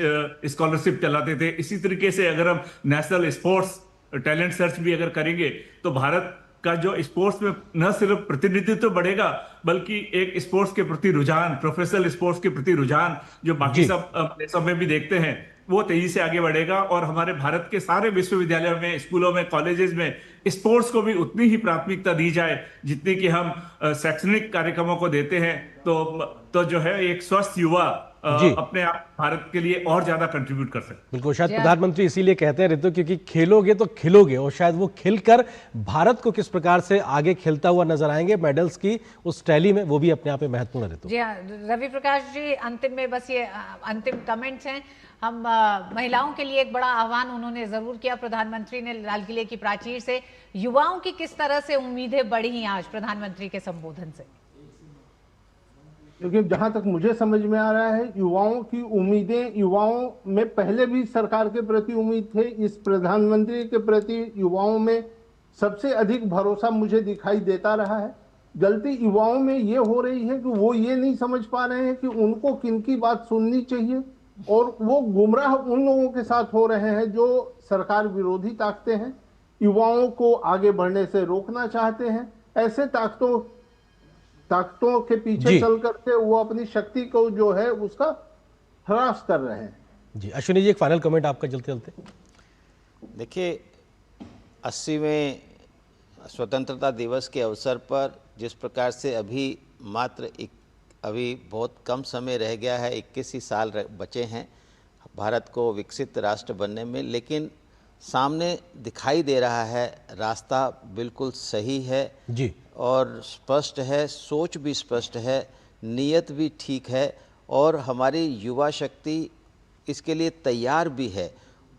स्कॉलरशिप चलाते थे, इसी तरीके से अगर हम नेशनल स्पोर्ट्स टैलेंट सर्च भी अगर करेंगे तो भारत का जो स्पोर्ट्स में न सिर्फ प्रतिनिधित्व बढ़ेगा, बल्कि एक स्पोर्ट्स के प्रति रुझान, प्रोफेशनल स्पोर्ट्स के प्रति रुझान जो बाकी सब देशों में भी देखते हैं, वो तेजी से आगे बढ़ेगा। और हमारे भारत के सारे विश्वविद्यालयों में, स्कूलों में, कॉलेजेस में स्पोर्ट्स को भी उतनी ही प्राथमिकता दी जाए जितनी कि हम शैक्षणिक कार्यक्रमों को देते हैं। तो जो है एक स्वस्थ युवा अपने आप भारत के लिए और ज्यादा कंट्रीब्यूट कर सकते। बिल्कुल, शायद प्रधानमंत्री इसीलिए कहते हैं ऋतु, क्योंकि खेलोगे तो खिलोगे, और शायद वो खिलकर भारत को किस प्रकार से आगे खेलता हुआ नजर आएंगे मेडल्स की उस टैली में, वो भी अपने आप में महत्वपूर्ण है। ऋतु जी हाँ, रवि प्रकाश जी, अंतिम में बस ये अंतिम कमेंट्स हैं। हम महिलाओं के लिए एक बड़ा आह्वान उन्होंने जरूर किया, प्रधानमंत्री ने लाल किले की प्राचीर से। युवाओं की किस तरह से उम्मीदें बढ़ी आज प्रधानमंत्री के संबोधन से? क्योंकि जहां तक मुझे समझ में आ रहा है, युवाओं की उम्मीदें, युवाओं में पहले भी सरकार के प्रति उम्मीद थे, इस प्रधानमंत्री के प्रति युवाओं में सबसे अधिक भरोसा मुझे दिखाई देता रहा है। गलती युवाओं में ये हो रही है कि वो ये नहीं समझ पा रहे हैं कि उनको किनकी बात सुननी चाहिए, और वो गुमराह उन लोगों के साथ हो रहे हैं जो सरकार विरोधी ताकतें हैं, युवाओं को आगे बढ़ने से रोकना चाहते हैं। ऐसे ताकतों के पीछे चल करके वो अपनी शक्ति को जो है उसका ह्रास कर रहे हैं। जी, अश्विनी जी, एक फाइनल कमेंट आपका चलते चलते। देखिए, 80वें स्वतंत्रता दिवस के अवसर पर जिस प्रकार से अभी बहुत कम समय रह गया है, 21 ही साल बचे हैं भारत को विकसित राष्ट्र बनने में, लेकिन सामने दिखाई दे रहा है रास्ता बिल्कुल सही है। जी, और स्पष्ट है, सोच भी स्पष्ट है, नीयत भी ठीक है और हमारी युवा शक्ति इसके लिए तैयार भी है।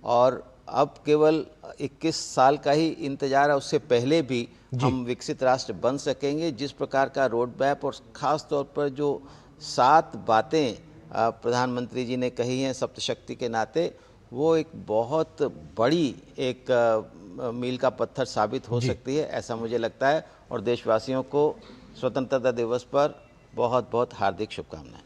और अब केवल 21 साल का ही इंतजार है, उससे पहले भी हम विकसित राष्ट्र बन सकेंगे। जिस प्रकार का रोड मैप और ख़ास तौर पर जो 7 बातें प्रधानमंत्री जी ने कही हैं सप्तशक्ति के नाते, वो एक बहुत बड़ी एक मील का पत्थर साबित हो सकती है, ऐसा मुझे लगता है। और देशवासियों को स्वतंत्रता दिवस पर बहुत बहुत हार्दिक शुभकामनाएं।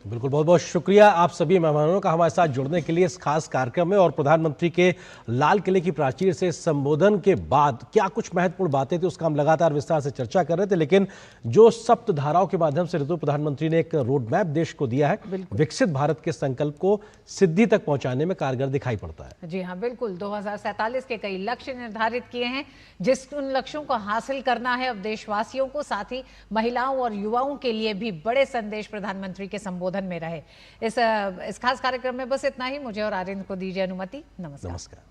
बिल्कुल, बहुत बहुत शुक्रिया आप सभी मेहमानों का हमारे साथ जुड़ने के लिए इस खास कार्यक्रम में। और प्रधानमंत्री के लाल किले की प्राचीर से संबोधन के बाद क्या कुछ महत्वपूर्ण बातें थी उसका हम लगातार विस्तार से चर्चा कर रहे थे, लेकिन जो सप्त धाराओं के माध्यम से ऋतु प्रधानमंत्री ने एक रोड मैप देश को दिया है, विकसित भारत के संकल्प को सिद्धि तक पहुंचाने में कारगर दिखाई पड़ता है। जी हाँ, बिल्कुल। 2047 के कई लक्ष्य निर्धारित किए हैं, जिस उन लक्ष्यों को हासिल करना है अब देशवासियों को, साथ ही महिलाओं और युवाओं के लिए भी बड़े संदेश प्रधानमंत्री के संबोधन में रहे। इस खास कार्यक्रम में बस इतना ही। मुझे और आर्यन को दीजिए अनुमति। नमस्कार।